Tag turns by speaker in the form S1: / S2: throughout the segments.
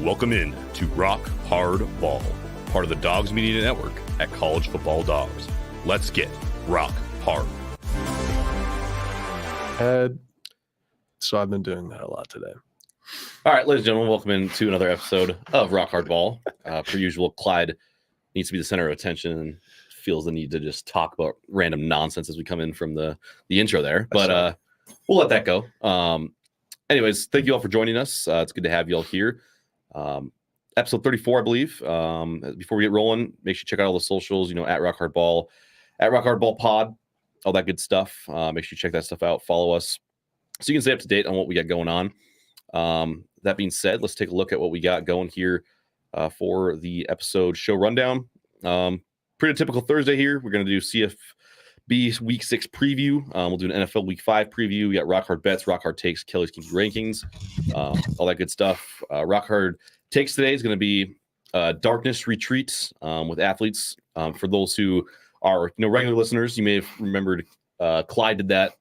S1: Welcome in to Rock Hard Ball, part of the Dogs Media Network at College Football Dogs. Let's get rock hard.
S2: So I've been doing that a lot today.
S3: All right, ladies and gentlemen, welcome into another episode of Rock Hard Ball. Per usual, Clyde needs to be the center of attention and feels the need to just talk about random nonsense as we come in from the intro there. But we'll let that go. Anyways, thank you all for joining us. It's good to have you all here. Episode 34, I believe. Before we get rolling, make sure you check out all the socials, at Rock Hard Ball, at Rock Hard Ball Pod, all that good stuff. Make sure you check that stuff out. Follow us so you can stay up to date on what we got going on. That being said, let's take a look at what we got going here for the episode show rundown. Pretty typical Thursday here. We're going to do CFB Week 6 preview. We'll do an NFL Week 5 preview. We got Rock Hard Bets, Rock Hard Takes, Kelly's Kinky Rankings, all that good stuff. Rock Hard Takes today is going to be Darkness Retreat with athletes. For those who are regular listeners, you may have remembered Clyde did that,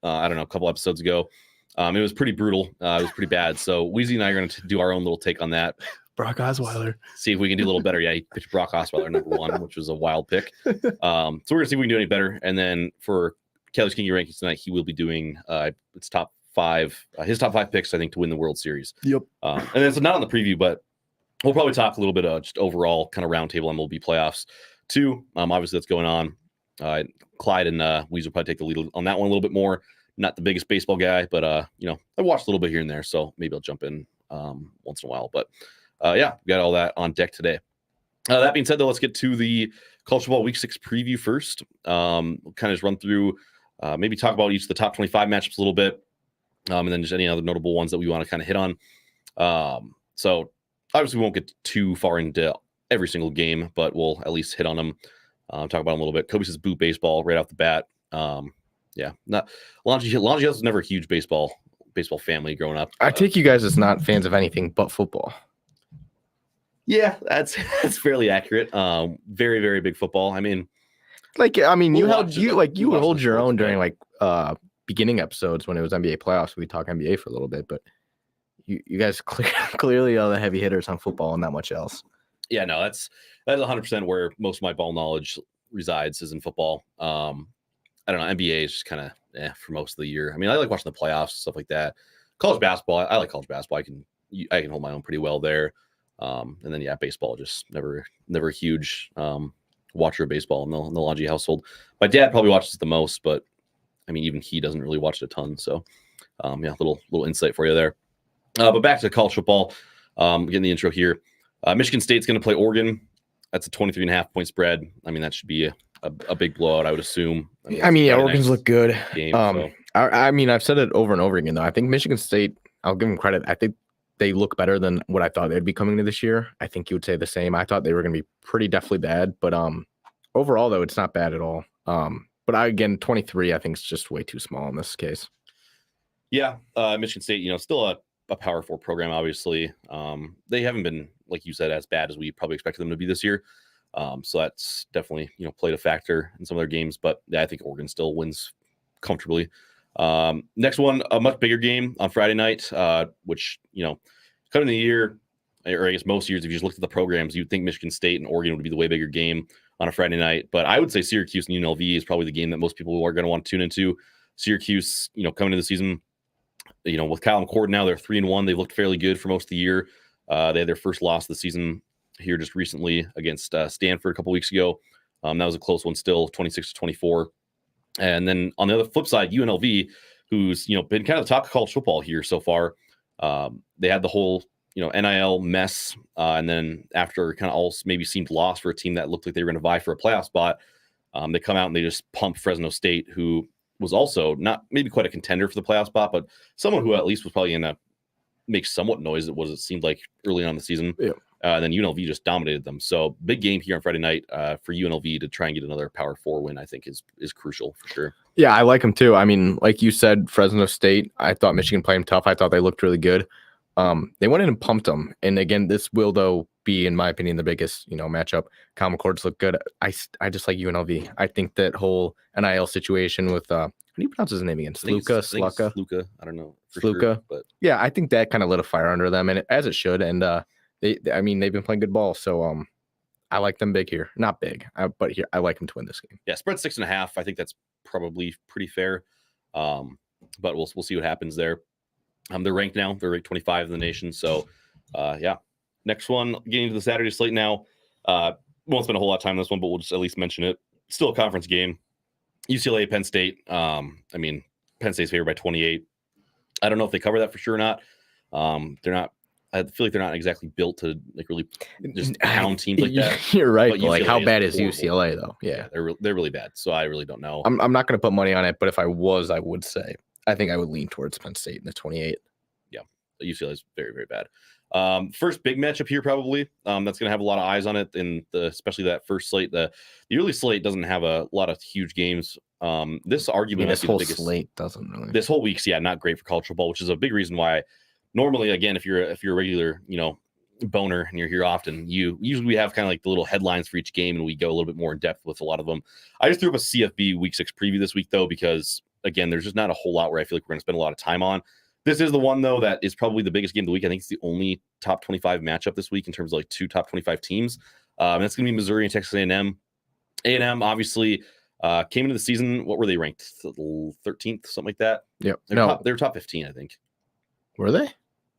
S3: a couple episodes ago. It was pretty brutal. It was pretty bad. So Weezy and I are going to do our own little take on that.
S2: Brock Osweiler.
S3: See if we can do a little better. Yeah, he picked Brock Osweiler number 1, which was a wild pick. So we're going to see if we can do any better. And then for Kelly's Kinky Rankings tonight, he will be doing his top 5 picks, I think, to win the World Series.
S2: Yep.
S3: And then it's not on the preview, but we'll probably talk a little bit just overall kind of roundtable MLB playoffs too. Obviously, that's going on. Clyde and Weezy will probably take the lead on that one a little bit more. Not the biggest baseball guy, but I watched a little bit here and there, so maybe I'll jump in once in a while. But we got all that on deck today. That being said, though, let's get to the College Football Week 6 preview first. We'll kind of just run through, maybe talk about each of the top 25 matchups a little bit, and then just any other notable ones that we want to kind of hit on. So obviously we won't get too far into every single game, but we'll at least hit on them, talk about them a little bit. Kobe says boot baseball right off the bat. Not Longy was never a huge baseball family growing up.
S4: I take you guys as not fans of anything but football.
S3: Yeah, that's fairly accurate. Very, very big football. I mean,
S4: you would hold your own during beginning episodes when it was NBA playoffs. We talk NBA for a little bit, but you guys clearly are the heavy hitters on football and not much else.
S3: Yeah, no, that's 100% where most of my ball knowledge resides is in football. I don't know. NBA is just kind of for most of the year. I mean, I like watching the playoffs, stuff like that. College basketball, I like college basketball. I can hold my own pretty well there. And then baseball, just never a huge watcher of baseball in the Longy household. My dad probably watches it the most, but I mean, even he doesn't really watch it a ton. So little insight for you there. But back to college football. Getting the intro here. Michigan State's going to play Oregon. That's a 23.5 point spread. I mean, that should be a big blowout, I would assume.
S4: Oregon's look good.
S3: Game, so.
S4: I've said it over and over again, though. I think Michigan State, I'll give them credit. I think they look better than what I thought they'd be coming to this year. I think you would say the same. I thought they were going to be pretty definitely bad, but overall, though, it's not bad at all. But again, 23, I think is just way too small in this case. Yeah,
S3: Michigan State, still a Power 4 program, obviously. They haven't been, like you said, as bad as we probably expected them to be this year. So that's definitely, played a factor in some of their games. But yeah, I think Oregon still wins comfortably. Next one, a much bigger game on Friday night, which, coming in the year, or I guess most years, if you just looked at the programs, you'd think Michigan State and Oregon would be the way bigger game on a Friday night. But I would say Syracuse and UNLV is probably the game that most people are going to want to tune into. Syracuse, coming into the season, with Kyle McCord now, they're 3-1. They looked fairly good for most of the year. They had their first loss of the season here just recently against Stanford a couple weeks ago. That was a close one still, 26-24. And then on the other flip side, UNLV, who's, been kind of the top of college football here so far. They had the whole, NIL mess. And then after kind of all maybe seemed lost for a team that looked like they were going to vie for a playoff spot, they come out and they just pump Fresno State, who was also not maybe quite a contender for the playoff spot, but someone who at least was probably going to make somewhat noise. It seemed like early on in the season.
S4: Yeah.
S3: And then UNLV just dominated them. So big game here on Friday night for UNLV to try and get another Power 4 win, I think is crucial for sure.
S4: Yeah, I like them too. I mean, like you said, Fresno State, I thought Michigan played them tough. I thought they looked really good. They went in and pumped them. And again, this will, though, be, in my opinion, the biggest, matchup. Kyle McCord's look good. I just like UNLV. I think that whole NIL situation with, how do you pronounce his name again? Sluka?
S3: Sluka. I don't know.
S4: Sluka.
S3: Sure, but
S4: yeah, I think that kind of lit a fire under them, and as it should. And I mean, they've been playing good ball. So I like them big here. Not big, but here I like them to win this game.
S3: Yeah, spread 6.5. I think that's probably pretty fair. But we'll see what happens there. They're ranked now. They're ranked 25 in the nation. So, yeah. Next one, getting into the Saturday slate now. Won't spend a whole lot of time on this one, but we'll just at least mention it. Still a conference game. UCLA, Penn State. I mean, Penn State's favored by 28. I don't know if they cover that for sure or not. They're not. I feel like they're not exactly built to like really just pound teams like that.
S4: You're right.
S3: But
S4: But like, how bad is
S3: horrible.
S4: UCLA though? Yeah,
S3: they're really bad. So I really don't know.
S4: I'm not going to put money on it, but if I was, I would say I think I would lean towards Penn State in the 28.
S3: Yeah, UCLA is very, very bad. First big matchup here probably. That's going to have a lot of eyes on it, and especially that first slate. The early slate doesn't have a lot of huge games. This argument,
S4: this whole slate doesn't really.
S3: This whole week's not great for college football, which is a big reason why. Normally, again, if you're a regular, boner and you're here often, we have kind of like the little headlines for each game, and we go a little bit more in depth with a lot of them. I just threw up a CFB Week 6 preview this week though, because again, there's just not a whole lot where I feel like we're going to spend a lot of time on. This is the one though that is probably the biggest game of the week. I think it's the only top 25 matchup this week in terms of like 2 top 25 teams. And that's going to be Missouri and Texas A&M. A&M obviously came into the season. What were they ranked? 13th, something like that.
S4: Yep.
S3: They were top 15, I think.
S4: Were they?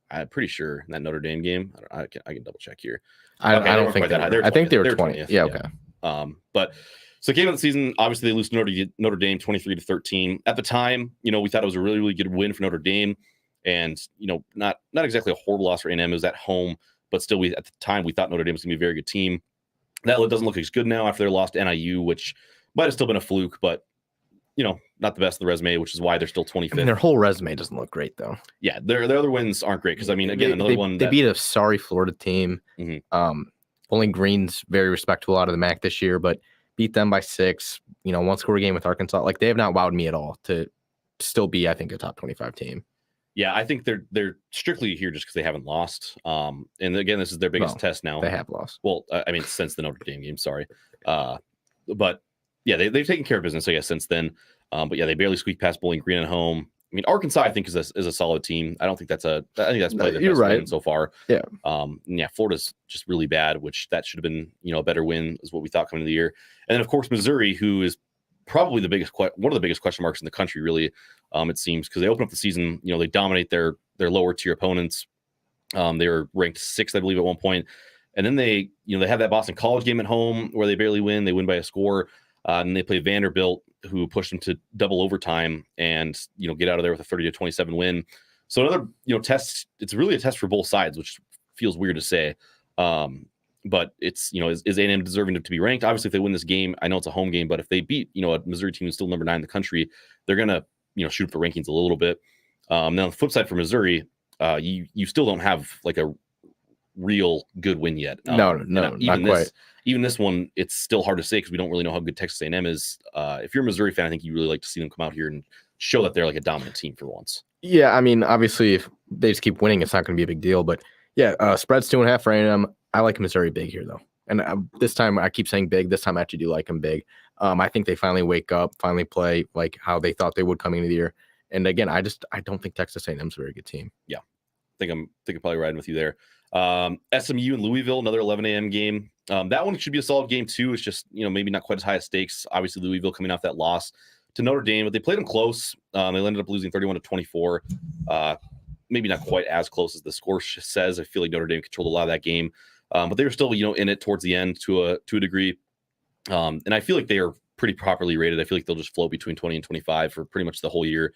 S3: I'm pretty sure in that Notre Dame game. I can double check here.
S4: I don't think that high. I think they were 20th. Yeah, okay.
S3: But so came into the season, obviously they lose to Notre Dame 23-13. At the time, we thought it was a really, really good win for Notre Dame, and not exactly a horrible loss for A&M. It was at home, but still, at the time we thought Notre Dame was going to be a very good team. That doesn't look as good now after their loss to NIU, which might have still been a fluke, but not the best of the resume, which is why they're still 25th.
S4: I mean, their whole resume doesn't look great though.
S3: Yeah, their other wins aren't great because I mean, again,
S4: they beat a sorry Florida team.
S3: Mm-hmm.
S4: Bowling Green's very respectable out of the MAC this year, but beat them by 6. 1-score game with Arkansas. Like, they have not wowed me at all to still be, I think, a top 25 team.
S3: Yeah, I think they're strictly here just because they haven't lost. And again, this is their biggest test now.
S4: They have lost.
S3: Well, I mean, since the Notre Dame game, sorry. But yeah, they've taken care of business, I guess, since then. But yeah, they barely squeaked past Bowling Green at home. I mean, Arkansas, I think, is a solid team. I think that's probably the best win so far.
S4: Yeah.
S3: Yeah, Florida's just really bad, which that should have been, a better win is what we thought coming into the year. And then, of course, Missouri, who is probably one of the biggest question marks in the country, really, it seems, because they open up the season, they dominate their lower tier opponents. They were ranked 6th, I believe, at one point. And then they have that Boston College game at home where they barely win. They win by a score. And they play Vanderbilt, who pushed them to double overtime and, get out of there with a 30-27 win. So another, test. It's really a test for both sides, which feels weird to say. But it's, is A&M deserving to be ranked? Obviously, if they win this game, I know it's a home game, but if they beat, a Missouri team who's still number 9 in the country, they're going to, shoot up the rankings a little bit. Now, on the flip side for Missouri, you still don't have like a real good win yet.
S4: No, not quite.
S3: Even this one, it's still hard to say because we don't really know how good Texas A&M is. If you're a Missouri fan, I think you really like to see them come out here and show that they're like a dominant team for once.
S4: Yeah, I mean, obviously, if they just keep winning, it's not going to be a big deal. But yeah, spread's 2.5 for A&M. I like Missouri big here, though. And this time, I keep saying big. This time, I actually do like them big. I think they finally wake up, finally play like how they thought they would coming into the year. And again, I don't think Texas A&M's a very good team.
S3: Yeah, I think I'm probably riding with you there. SMU and Louisville, another 11 a.m. game. That one should be a solid game too. It's just, maybe not quite as high as stakes. Obviously, Louisville coming off that loss to Notre Dame, but they played them close. They ended up losing 31-24. Maybe not quite as close as the score says. I feel like Notre Dame controlled a lot of that game, but they were still, in it towards the end to a degree. And I feel like they are pretty properly rated. I feel like they'll just float between 20 and 25 for pretty much the whole year.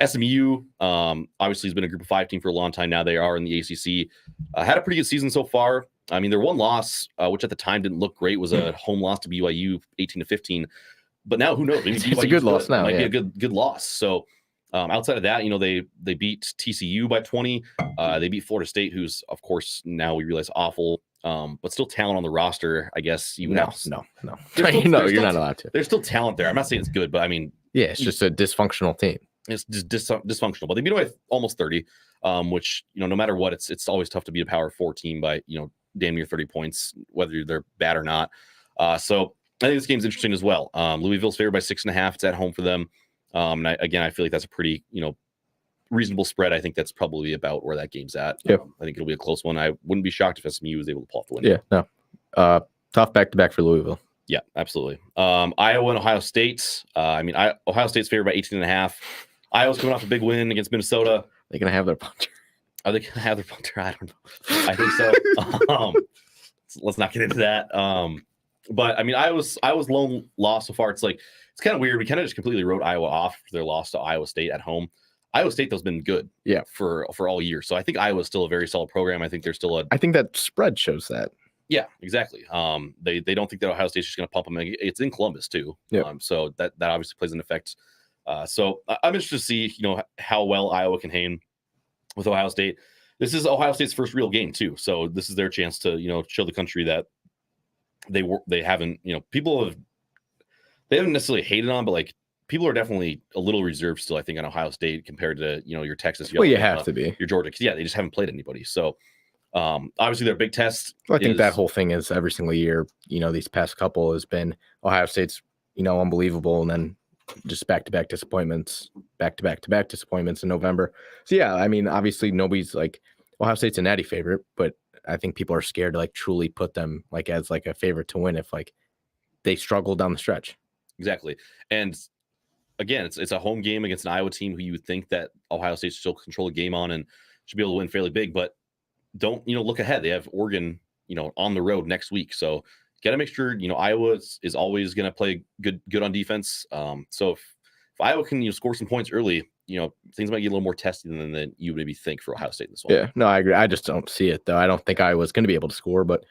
S3: SMU obviously has been a group of 5 team for a long time now. They are in the ACC. Had a pretty good season so far. I mean, their one loss, which at the time didn't look great, was a home loss to BYU, 18-15. But now, who knows? Maybe
S4: it's a good loss now.
S3: Might be a good loss. So outside of that, they beat TCU by 20. They beat Florida State, who's of course now we realize awful, but still talent on the roster. I guess you would
S4: no. You're not allowed to.
S3: There's still talent there. I'm not saying it's good, but I mean,
S4: yeah, it's just a dysfunctional team.
S3: It's just dysfunctional, but they beat them by almost 30, which, no matter what, it's always tough to beat a power 4 team by, damn near 30 points, whether they're bad or not. So I think this game's interesting as well. Louisville's favored by 6.5. It's at home for them. And I feel like that's a pretty, reasonable spread. I think that's probably about where that game's at.
S4: Yep.
S3: I think it'll be a close one. I wouldn't be shocked if SMU was able to pull off the win.
S4: Yeah, no. Tough back-to-back for Louisville.
S3: Yeah, absolutely. Iowa and Ohio State. Ohio State's favored by 18.5. Iowa's coming off a big win against Minnesota.
S4: They're going to have their puncher.
S3: Are they going to have their punter? I don't know. I think so. Let's not get into that. But I mean, Iowa's lone loss so far. It's kind of weird. We kind of just completely wrote Iowa off for their loss to Iowa State at home. Iowa State though has been good, for all year. So I think Iowa's still a very solid program. I think they're still
S4: I think that spread shows that.
S3: Yeah, exactly. They don't think that Ohio State's just going to pump them. It's in Columbus too.
S4: Yeah.
S3: So that obviously plays an effect. So I'm interested to see how well Iowa can hang with Ohio State. This is Ohio State's first real game too. So this is their chance to show the country that they haven't they haven't necessarily hated on, but like people are definitely a little reserved still. I think on Ohio State compared to your Texas.
S4: Well, you have to be
S3: your Georgia because they just haven't played anybody. So. Obviously their big test.
S4: Well, I think that whole thing is every single year, these past couple has been Ohio State's, unbelievable. And then just back-to-back disappointments in November. So yeah, I mean, obviously nobody's like Ohio State's a natty favorite, but I think people are scared to truly put them as a favorite to win if they struggle down the stretch.
S3: Exactly. And again, it's a home game against an Iowa team who you would think that Ohio State should still control the game on and should be able to win fairly big, but don't look ahead. They have Oregon, on the road next week. So got to make sure, Iowa is always going to play good on defense. So if Iowa can, score some points early, things might get a little more testy than you maybe think for Ohio State in this one.
S4: Yeah, no, I agree. I just don't see it though. I don't think Iowa's going to be able to score, but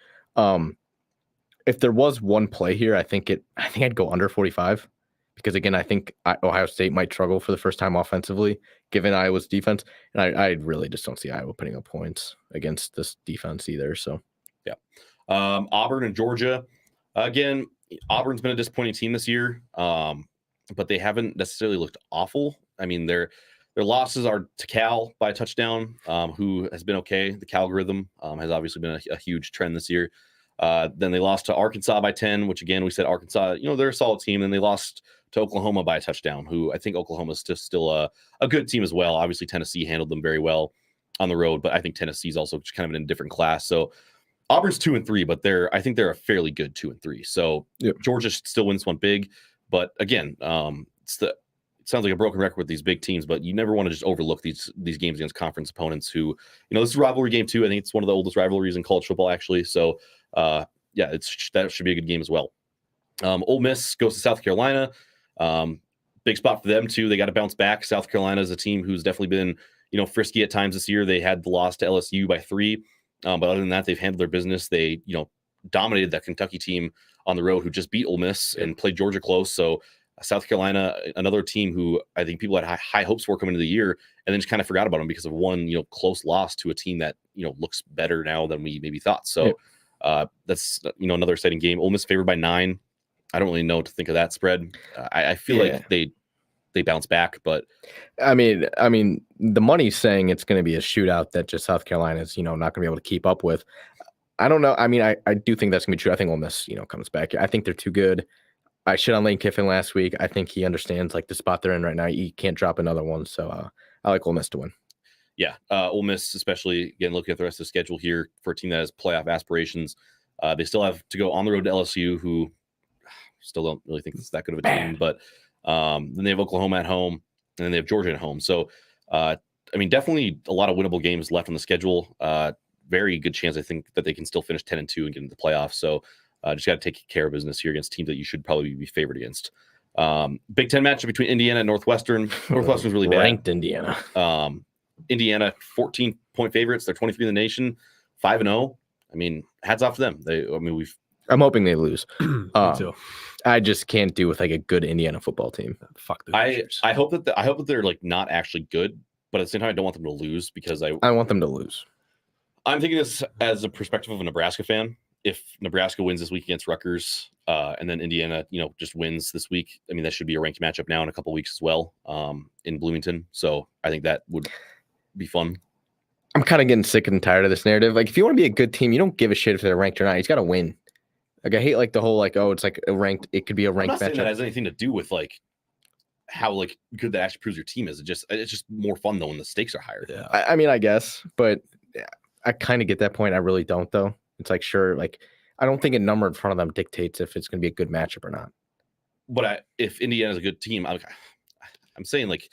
S4: if there was one play here, I think I'd go under 45 because again, I think Ohio State might struggle for the first time offensively given Iowa's defense. And I really just don't see Iowa putting up points against this defense either. So,
S3: yeah. Auburn and Georgia. Again, Auburn's been a disappointing team this year, but they haven't necessarily looked awful. I mean, their losses are to Cal by a touchdown, who has been okay. The Cal algorithm has obviously been a huge trend this year. Then they lost to Arkansas by 10, which again, we said Arkansas, they're a solid team. And they lost to Oklahoma by a touchdown, who I think Oklahoma's still a good team as well. Obviously, Tennessee handled them very well on the road, but I think Tennessee's also just kind of in a different class. So Auburn's 2-3, but I think they're a fairly good 2-3. So Georgia still wins one big, but again, it sounds like a broken record with these big teams, but you never want to just overlook these games against conference opponents who, this is a rivalry game too. I think it's one of the oldest rivalries in college football actually. So that should be a good game as well. Ole Miss goes to South Carolina. Big spot for them too. They got to bounce back. South Carolina is a team who's definitely been, frisky at times this year. They had the loss to LSU by 3. But other than that, they've handled their business. They, dominated that Kentucky team on the road who just beat Ole Miss and played Georgia close. So South Carolina, another team who I think people had high hopes for coming into the year and then just kind of forgot about them because of one, close loss to a team that, looks better now than we maybe thought. So that's, another exciting game. Ole Miss favored by 9. I don't really know what to think of that spread. I feel like they bounce back, but
S4: I mean, the money's saying it's going to be a shootout that just South Carolina is, not going to be able to keep up with. I don't know. I mean, I do think that's going to be true. I think Ole Miss, comes back. I think they're too good. I shit on Lane Kiffin last week. I think he understands the spot they're in right now. He can't drop another one. So I like Ole Miss to win.
S3: Yeah. Ole Miss, especially again, looking at the rest of the schedule here for a team that has playoff aspirations. They still have to go on the road to LSU, who still don't really think it's that good of a team, but then they have Oklahoma at home and then they have Georgia at home. So, definitely a lot of winnable games left on the schedule. Very good chance, I think, that they can still finish 10-2 and get into the playoffs. So just got to take care of business here against teams that you should probably be favored against. Big Ten matchup between Indiana and Northwestern. Northwestern's really bad.
S4: Ranked Indiana.
S3: Indiana, 14-point favorites. They're 23 in the nation, 5-0. I mean, hats off to them.
S4: I'm hoping they lose.
S2: Me too.
S4: I just can't do with a good Indiana football team.
S2: Fuck the Hoosiers.
S3: I hope that they're not actually good, but at the same time, I don't want them to lose because I
S4: want them to lose.
S3: I'm thinking this as a perspective of a Nebraska fan. If Nebraska wins this week against Rutgers, and then Indiana, just wins this week, I mean, that should be a ranked matchup now in a couple of weeks as well, in Bloomington. So I think that would be fun.
S4: I'm kind of getting sick and tired of this narrative. If you want to be a good team, you don't give a shit if they're ranked or not. He's got to win. I hate the whole it's a ranked. It could be a ranked
S3: I'm not saying
S4: matchup.
S3: that has anything to do with how like good that actually proves your team is. It's just more fun though when the stakes are higher.
S2: Yeah.
S4: I mean, I guess, but I kind of get that point. I really don't, though. It's like, sure, like I don't think a number in front of them dictates if it's going to be a good matchup or not.
S3: But if Indiana's a good team, I'm saying like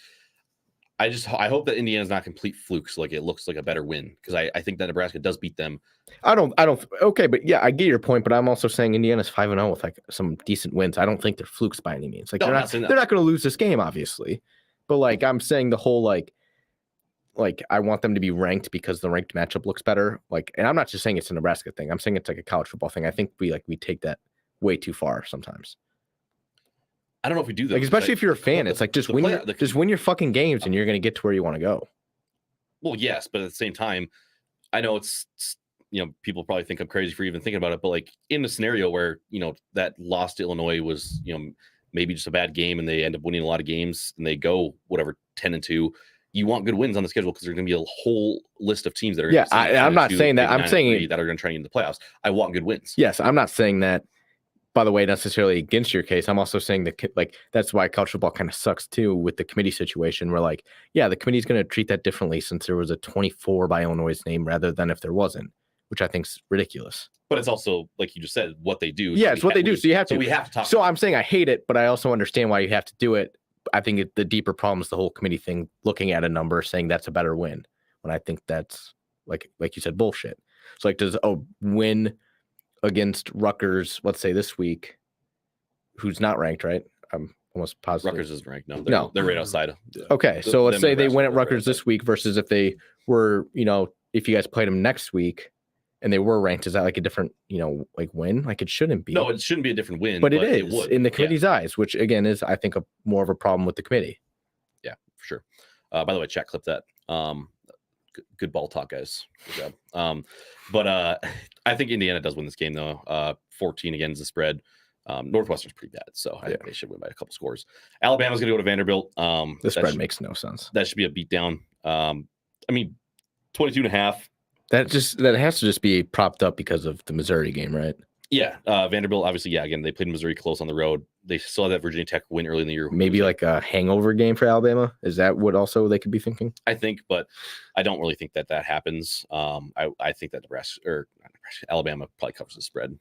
S3: I hope that Indiana's not complete flukes. Like it looks like a better win because I think that Nebraska does beat them.
S4: I don't. Okay, but yeah, I get your point. But I'm also saying Indiana's 5-0 with like some decent wins. I don't think they're flukes by any means. Like
S3: No,
S4: they're
S3: I'm
S4: not.
S3: not saying that.
S4: They're not going to lose this game, obviously. But like I'm saying, the whole like I want them to be ranked because the ranked matchup looks better. Like, and I'm not just saying it's a Nebraska thing. I'm saying it's like a college football thing. I think we take that way too far sometimes.
S3: I don't know if we do that.
S4: Like, especially if you're a fan, it's like just win your fucking games and you're going to get to where you want to go.
S3: Well, yes, but at the same time, I know it's people probably think I'm crazy for even thinking about it, but like in a scenario where that loss to Illinois was maybe just a bad game and they end up winning a lot of games and they go whatever 10-2. You want good wins on the schedule because there's going to be a whole list of teams that are
S4: I'm not saying that. I'm saying
S3: that are going to try into the playoffs. I want good wins.
S4: Yes, I'm not saying that. By the way, necessarily against your case, I'm also saying that like that's why college football kind of sucks too with the committee situation. Where like, yeah, the committee's going to treat that differently since there was a 24 by Illinois' name rather than if there wasn't, which I think's ridiculous.
S3: But it's also like you just said, what they do.
S4: Yeah, it's what they do. So you have to.
S3: So we have to talk.
S4: So I'm saying I hate it, but I also understand why you have to do it. I think the deeper problem is the whole committee thing, looking at a number, saying that's a better win, when I think that's like you said, bullshit. So like, does win against Rutgers, let's say this week, who's not ranked, right? I'm almost positive.
S3: Rutgers isn't ranked. No, they're right outside.
S4: Okay, so let's say they win at Rutgers
S3: right
S4: this week versus if they were, if you guys played them next week and they were ranked, is that like a different, like win? Like it shouldn't be.
S3: No, it shouldn't be a different win.
S4: But it is
S3: it would.
S4: in the committee's eyes, which again is, I think, more of a problem with the committee.
S3: Yeah, for sure. By the way, chat clip that. Good ball talk, guys. Good job. But I think Indiana does win this game, though. 14 again is the spread. Northwestern's pretty bad, so I think they should win by a couple scores. Alabama's going to go to Vanderbilt.
S4: The spread makes no sense.
S3: That should be a beatdown. 22.5.
S4: That has to just be propped up because of the Missouri game, right?
S3: Yeah, Vanderbilt, obviously, yeah, again, they played Missouri close on the road. They still had that Virginia Tech win early in the year.
S4: Maybe like a hangover game for Alabama? Is that what also they could be thinking?
S3: I think, but I don't really think that happens. I think that Alabama probably covers the spread.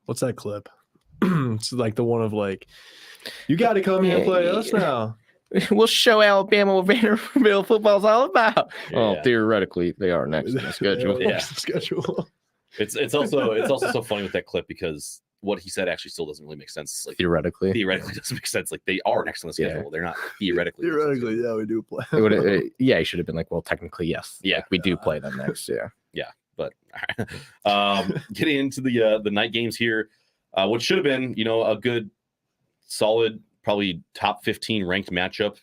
S2: What's that clip? It's like the one of like, you got to come here and play us now.
S4: We'll show Alabama what Vanderbilt football's all about.
S3: Yeah.
S4: Theoretically, they are next in the schedule.
S2: Yeah, the schedule.
S3: It's also so funny with that clip because what he said actually still doesn't really make sense. Like
S4: theoretically
S3: doesn't make sense. Like they are next on the schedule.
S4: Yeah.
S3: They're not theoretically.
S2: Theoretically, yeah, we do play.
S4: He should have been like, well, technically, yes.
S3: Yeah,
S4: like, we do play them next. Yeah.
S3: Yeah, but getting into the night games here, what should have been a good, solid, probably top 15 ranked matchup.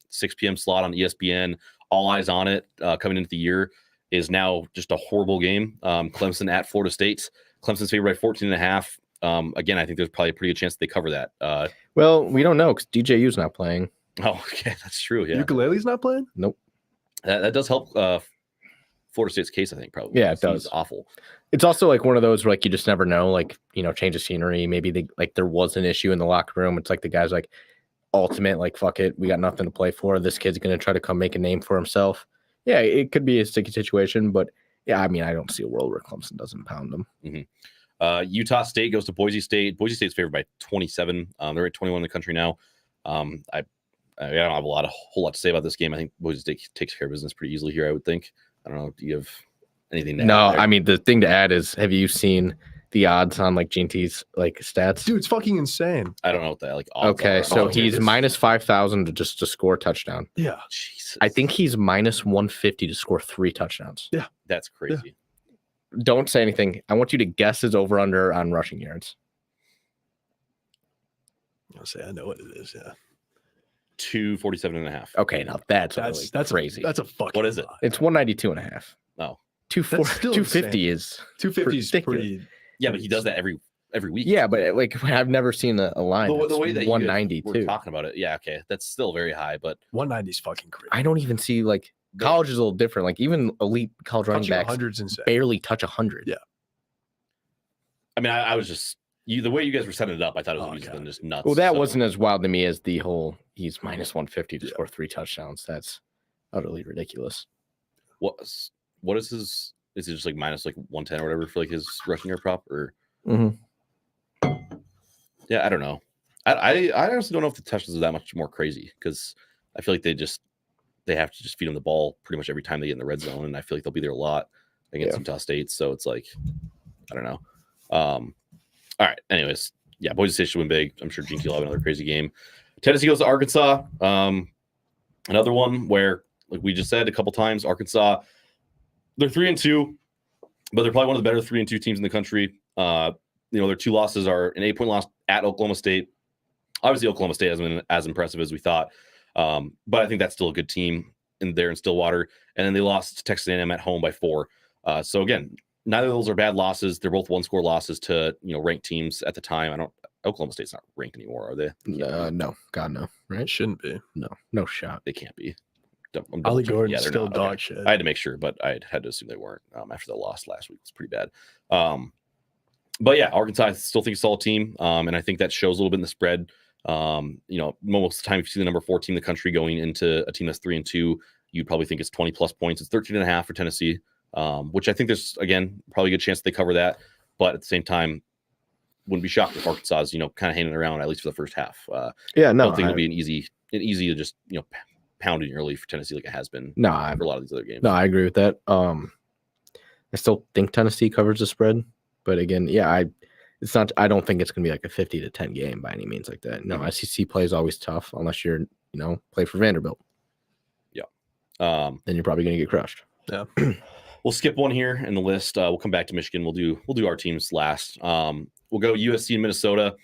S3: 6 p.m. slot on ESPN. All eyes on it coming into the year. Is now just a horrible game. Clemson at Florida State. Clemson's favored by 14.5. Again, I think there's probably a pretty good chance they cover that.
S4: Well, we don't know because DJU's not playing.
S3: Oh, okay, that's true. Yeah,
S2: Ukulele's not playing.
S4: Nope.
S3: That does help Florida State's case, I think, probably.
S4: Yeah, it does.
S3: It's awful.
S4: It's also like one of those where like you just never know. Like change of scenery. Maybe there was an issue in the locker room. It's like the guy's like, ultimate, like fuck it, we got nothing to play for. This kid's gonna try to come make a name for himself. Yeah, it could be a sticky situation, but yeah, I mean, I don't see a world where Clemson doesn't pound them.
S3: Mm-hmm. Utah State goes to Boise State. Boise State's favored by 27. They're at 21 in the country now. I don't have a whole lot to say about this game. I think Boise State takes care of business pretty easily here, I would think. I don't know. Do you have anything to add?
S4: No, I mean, the thing to add is, have you seen the odds on like GT's like stats?
S2: Dude, it's fucking insane.
S3: I don't know what that like. Odds
S4: okay,
S3: are.
S4: so he's minus 5,000 to score a touchdown.
S2: Yeah,
S3: Jesus.
S4: I think he's minus 150 to score 3 touchdowns.
S2: Yeah,
S3: that's crazy.
S4: Yeah. Don't say anything. I want you to guess his over under on rushing yards.
S2: I'll say I know what it is. Yeah,
S3: 247.5.
S4: Okay, now that's crazy.
S2: That's a fucking.
S3: What is it?
S2: Lot.
S4: It's 192.5.
S3: Oh,
S4: 250 is
S2: 250 is pretty.
S3: Yeah, but he does that every week.
S4: Yeah, but like I've never seen a line.
S3: The way that
S4: 190
S3: we're talking about it. Yeah, okay, that's still very high, but
S2: 190 is fucking crazy.
S4: I don't even see like college is a little different. Like even elite college running backs
S2: hundreds and
S4: barely touch 100.
S2: Yeah.
S3: I mean, I was just the way you guys were setting it up, I thought it was easier
S2: God.
S3: than just nuts.
S4: Well, that
S3: so.
S4: wasn't as wild to me as the whole he's minus 150 to score 3 touchdowns. That's utterly ridiculous.
S3: What is his? Is it just like minus like 110 or whatever for like his rushing yard prop or? Yeah, I don't know. I honestly don't know if the touchdowns are that much more crazy because I feel like they have to just feed him the ball pretty much every time they get in the red zone, and I feel like they'll be there a lot against Utah State. So it's like, I don't know. All right. Anyways, yeah, Boise State should win big. I'm sure Kinky will have another crazy game. Tennessee goes to Arkansas. Another one where, like we just said a couple times, Arkansas, they're 3-2, but they're probably one of the better 3-2 teams in the country. Their 2 losses are an 8-point loss at Oklahoma State. Obviously, Oklahoma State hasn't been as impressive as we thought, but I think that's still a good team in Stillwater. And then they lost to Texas A&M at home by 4. So again, neither of those are bad losses. They're both 1-score losses to ranked teams at the time. Oklahoma State's not ranked anymore, are they?
S4: No, God no. Right?
S2: It shouldn't be.
S4: No shot.
S3: They can't be.
S2: Ollie Gordon's
S3: they're
S2: still
S3: not.
S2: dog
S3: Okay.
S2: shit.
S3: I had to make sure, but I had to assume they weren't after the loss last week. It's pretty bad. But yeah, Arkansas, I still think it's a solid team. And I think that shows a little bit in the spread. Most of the time, if you see the number 4 team in the country going into a team that's 3-2, you'd probably think it's 20 plus points. It's 13.5 for Tennessee, which I think there's, again, probably a good chance they cover that. But at the same time, wouldn't be shocked if Arkansas is, kind of hanging around at least for the first half. I don't think it'll be an easy to just, pounding early for Tennessee like it has been for a lot of these other games.
S4: No, I agree with that. I still think Tennessee covers the spread, but again, it's not. I don't think it's going to be like a 50-10 game by any means like that. No, SEC play is always tough unless you're, play for Vanderbilt.
S3: Yeah.
S4: Then you're probably going to get crushed.
S2: Yeah.
S3: We'll skip one here in the list. We'll come back to Michigan. We'll do our teams last. We'll go USC and Minnesota.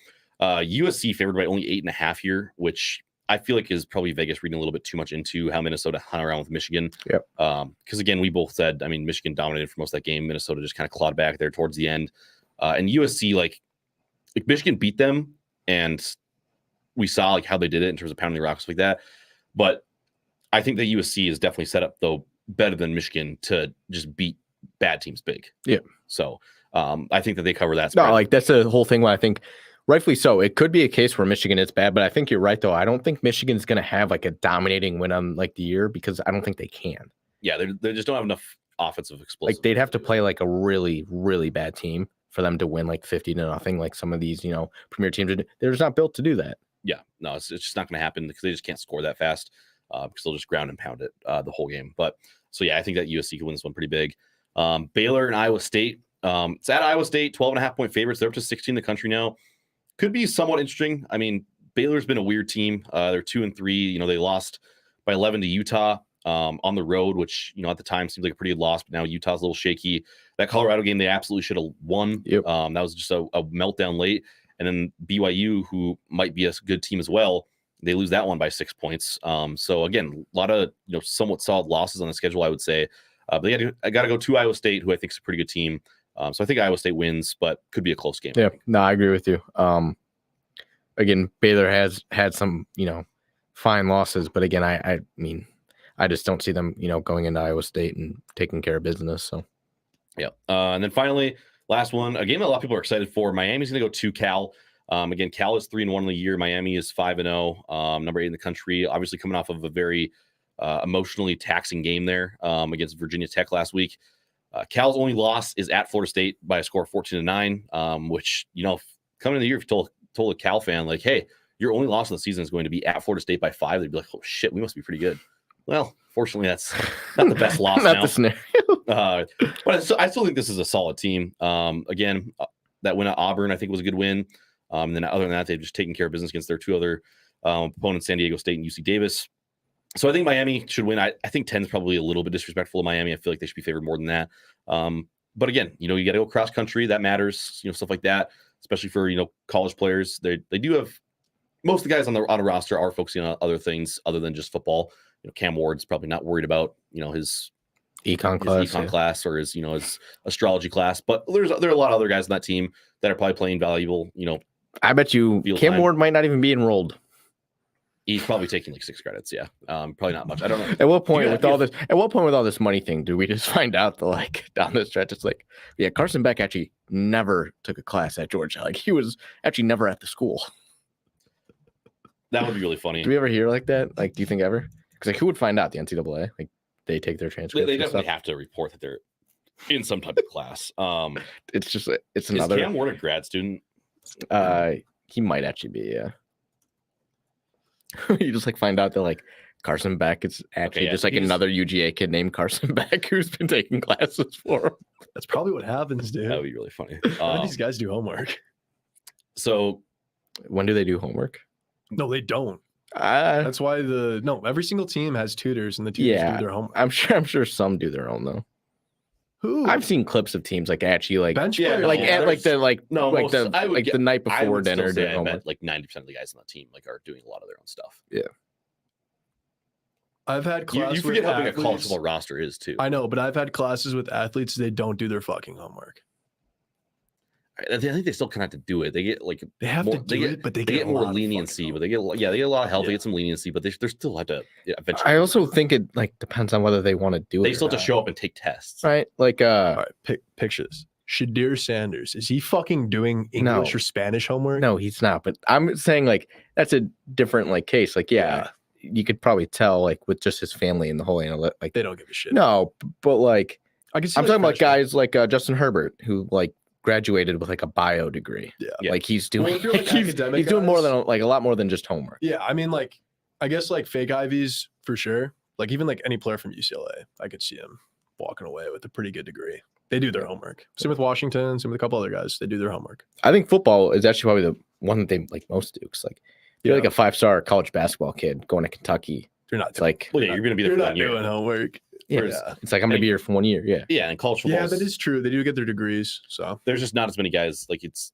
S3: USC favored by only 8.5 here, which I feel like is probably Vegas reading a little bit too much into how Minnesota hung around with Michigan.
S4: Yep.
S3: Because again, we both said, Michigan dominated for most of that game. Minnesota just kind of clawed back there towards the end. And USC, like Michigan beat them, and we saw like how they did it in terms of pounding the rocks like that. But I think that USC is definitely set up though better than Michigan to just beat bad teams big.
S4: Yeah.
S3: So I think that they cover that spread.
S4: No, like that's the whole thing where I think rightfully so. It could be a case where Michigan is bad, but I think you're right though. I don't think Michigan's going to have like a dominating win on like the year because I don't think they can.
S3: Yeah, they just don't have enough offensive explosive.
S4: Like they'd have to play like a really, really bad team for them to win like 50-0. Like some of these, premier teams, they're just not built to do that.
S3: Yeah, no, it's just not going to happen because they just can't score that fast because they'll just ground and pound it the whole game. But so yeah, I think that USC could win this one pretty big. Baylor and Iowa State. It's at Iowa State, 12.5-point favorites. They're up to 16 in the country now. Could be somewhat interesting. Baylor's been a weird team. They're 2-3. They lost by 11 to Utah on the road, which at the time seemed like a pretty good loss. But now Utah's a little shaky. That Colorado game they absolutely should have won.
S4: Yep.
S3: That was just a meltdown late. And then BYU, who might be a good team as well, they lose that one by 6 points. So again, a lot of somewhat solid losses on the schedule, I would say. But I got to go to Iowa State, who I think is a pretty good team. So I think Iowa State wins, but could be a close game.
S4: Yeah, no, I agree with you. Again, Baylor has had some, fine losses, but again, I just don't see them, going into Iowa State and taking care of business. So,
S3: yeah. And then finally, last one, a game that a lot of people are excited for. Miami's going to go to Cal. Again, Cal is 3-1 in the year. Miami is 5-0, number 8 in the country. Obviously, coming off of a very emotionally taxing game there against Virginia Tech last week. Cal's only loss is at Florida State by a score of 14-9, which, coming into the year, if you told a Cal fan, like, hey, your only loss in the season is going to be at Florida State by 5, they'd be like, oh, shit, we must be pretty good. Well, fortunately, that's not the best loss
S4: not
S3: now.
S4: the scenario.
S3: But I still think this is a solid team. Again, that win at Auburn, I think, was a good win. And then other than that, they've just taken care of business against their 2 other opponents, San Diego State and UC Davis. So I think Miami should win. I think 10 is probably a little bit disrespectful to Miami. I feel like they should be favored more than that. But again, you got to go cross country. That matters, stuff like that, especially for, college players. They do have most of the guys on a roster are focusing on other things other than just football. Cam Ward's probably not worried about, his
S4: econ
S3: class or his, his astrology class. But there are a lot of other guys on that team that are probably playing valuable,
S4: I bet you Cam Ward might not even be enrolled.
S3: He's probably taking like 6 credits. Yeah, probably not much. I don't know.
S4: At what point
S3: Yeah,
S4: with all this? At what point with all this money thing do we just find out that like down the stretch it's like, yeah, Carson Beck actually never took a class at Georgia. Like he was actually never at the school.
S3: That would be really funny.
S4: Do we ever hear like that? Like, do you think ever? Because like, who would find out? The NCAA? Like, they take their transcripts.
S3: They
S4: and
S3: definitely
S4: stuff?
S3: have to report that they're in some type of class.
S4: It's just it's
S3: Is
S4: another.
S3: Cam Ward a grad student?
S4: He might actually be. Yeah. You just like find out that like Carson Beck is actually just like another UGA kid named Carson Beck who's been taking classes for him.
S2: That's probably what happens, dude.
S3: That would be really funny.
S2: Why do these guys do homework?
S3: So
S4: When do they do homework?
S2: No, they don't.
S4: Uh,
S2: That's why every single team has tutors, and the tutors
S4: Yeah.
S2: do their homework.
S4: I'm sure some do their own though.
S2: Who?
S4: I've seen clips of teams like actually like
S2: bench
S3: Yeah,
S2: players.
S4: like
S3: no,
S4: at like the like
S3: no,
S4: like
S3: most-
S4: the
S3: I would
S4: like
S3: get-
S4: the night
S3: I
S4: before
S3: would still
S4: dinner
S3: say
S4: doing
S3: I
S4: homework.
S3: bet like 90% of the guys on the team like are doing a lot of their own stuff.
S2: I've had
S3: You
S2: classes.
S3: forget how big a college
S2: athletes.
S3: football roster is too.
S2: I know, but I've had classes with athletes. They don't do their fucking homework.
S3: I think they still kind of have to do it. They get like
S2: They have
S3: more,
S2: to do it, but they
S3: get
S2: get a
S3: more
S2: lot of
S3: leniency,
S2: fucking
S3: but they get a lot of help. They
S2: Yeah.
S3: get some leniency, but they still have to eventually.
S4: I also think it like depends on whether they want to do it.
S3: they
S4: or
S3: still have to
S4: not,
S3: show up and take tests.
S4: right? Like
S2: All right, picture this. Shadir Sanders, is he fucking doing English
S4: No.
S2: or Spanish homework?
S4: no, he's not. But I'm saying like that's a different like case. Like yeah, you could probably tell like with just his family and the whole analytic. Like
S2: They don't give a shit.
S4: no, but like
S2: I can see.
S4: I'm
S2: like,
S4: talking about
S2: freshmen.
S4: guys like Justin Herbert who like graduated with like a bio degree.
S3: Yeah.
S4: Like he's
S2: Well,
S4: doing
S2: if you're, like,
S4: he's
S2: academic
S4: doing more
S2: guys-
S4: than like a lot more than just homework.
S2: Yeah, I mean, like, I guess like fake Ivies for sure. Like even like any player from UCLA, I could see him walking away with a pretty good degree. They do their homework. Same with Washington. Same with a couple other guys. They do their homework.
S4: I think football is actually probably the one that they like most do. 'Cause like you're like
S2: Yeah.
S4: a 5-star college basketball kid going to Kentucky.
S2: You're not.
S4: It's like
S3: Well, yeah, you're gonna be there
S2: You're
S3: for
S2: not
S3: 1 year.
S2: doing homework.
S4: yeah,
S3: Whereas-
S4: it's like I'm gonna be here for 1 year. Yeah.
S3: Yeah, and college football.
S2: Yeah, that is true. They do get their degrees. So
S3: There's just not as many guys. Like it's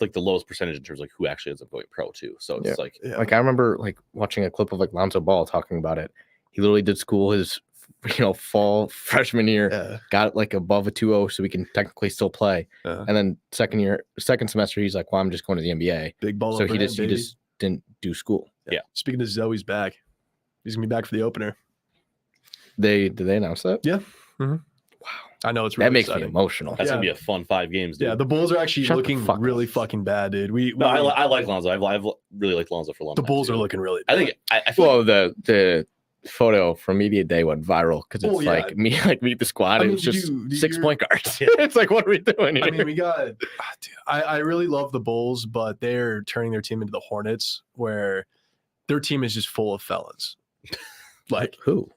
S3: like the lowest percentage in terms of like who actually ends up going pro too. So it's
S4: Yeah.
S3: like
S2: yeah.
S4: Like I remember like watching a clip of like Lonzo Ball talking about it. He literally did school his fall freshman year,
S2: yeah.
S4: got like above a 2.0 so we can technically still play.
S2: Yeah.
S4: And then second semester he's like, well, I'm just going to the NBA.
S2: Big ball.
S4: So
S2: up
S4: he
S2: brand,
S4: just
S2: baby.
S4: didn't do school.
S2: Speaking of Zoe's back. He's gonna be back for the opener.
S4: Did they announce that?
S2: Yeah. I know it's really
S4: That makes me
S2: exciting.
S4: emotional.
S3: that's
S2: Yeah.
S3: gonna be a fun 5 games. Dude.
S2: Yeah, the Bulls are actually
S4: Shut the
S2: looking
S4: fuck
S2: really
S4: up.
S2: fucking bad, dude.
S3: No, I like Lonzo. I've really liked Lonzo for a long
S2: The
S3: time.
S2: Bulls
S3: too.
S2: are looking really
S3: I
S2: bad.
S3: think I feel
S4: Well, the photo from media day went viral because it's
S2: Oh, yeah.
S4: like meet the squad.
S2: I
S4: It
S2: mean,
S4: was just
S2: dude,
S4: 6
S2: you're-
S4: point guards. It's like, what are we doing here?
S2: I mean, we got. Dude, I really love the Bulls, but they're turning their team into the Hornets, where their team is just full of felons. Like
S4: who?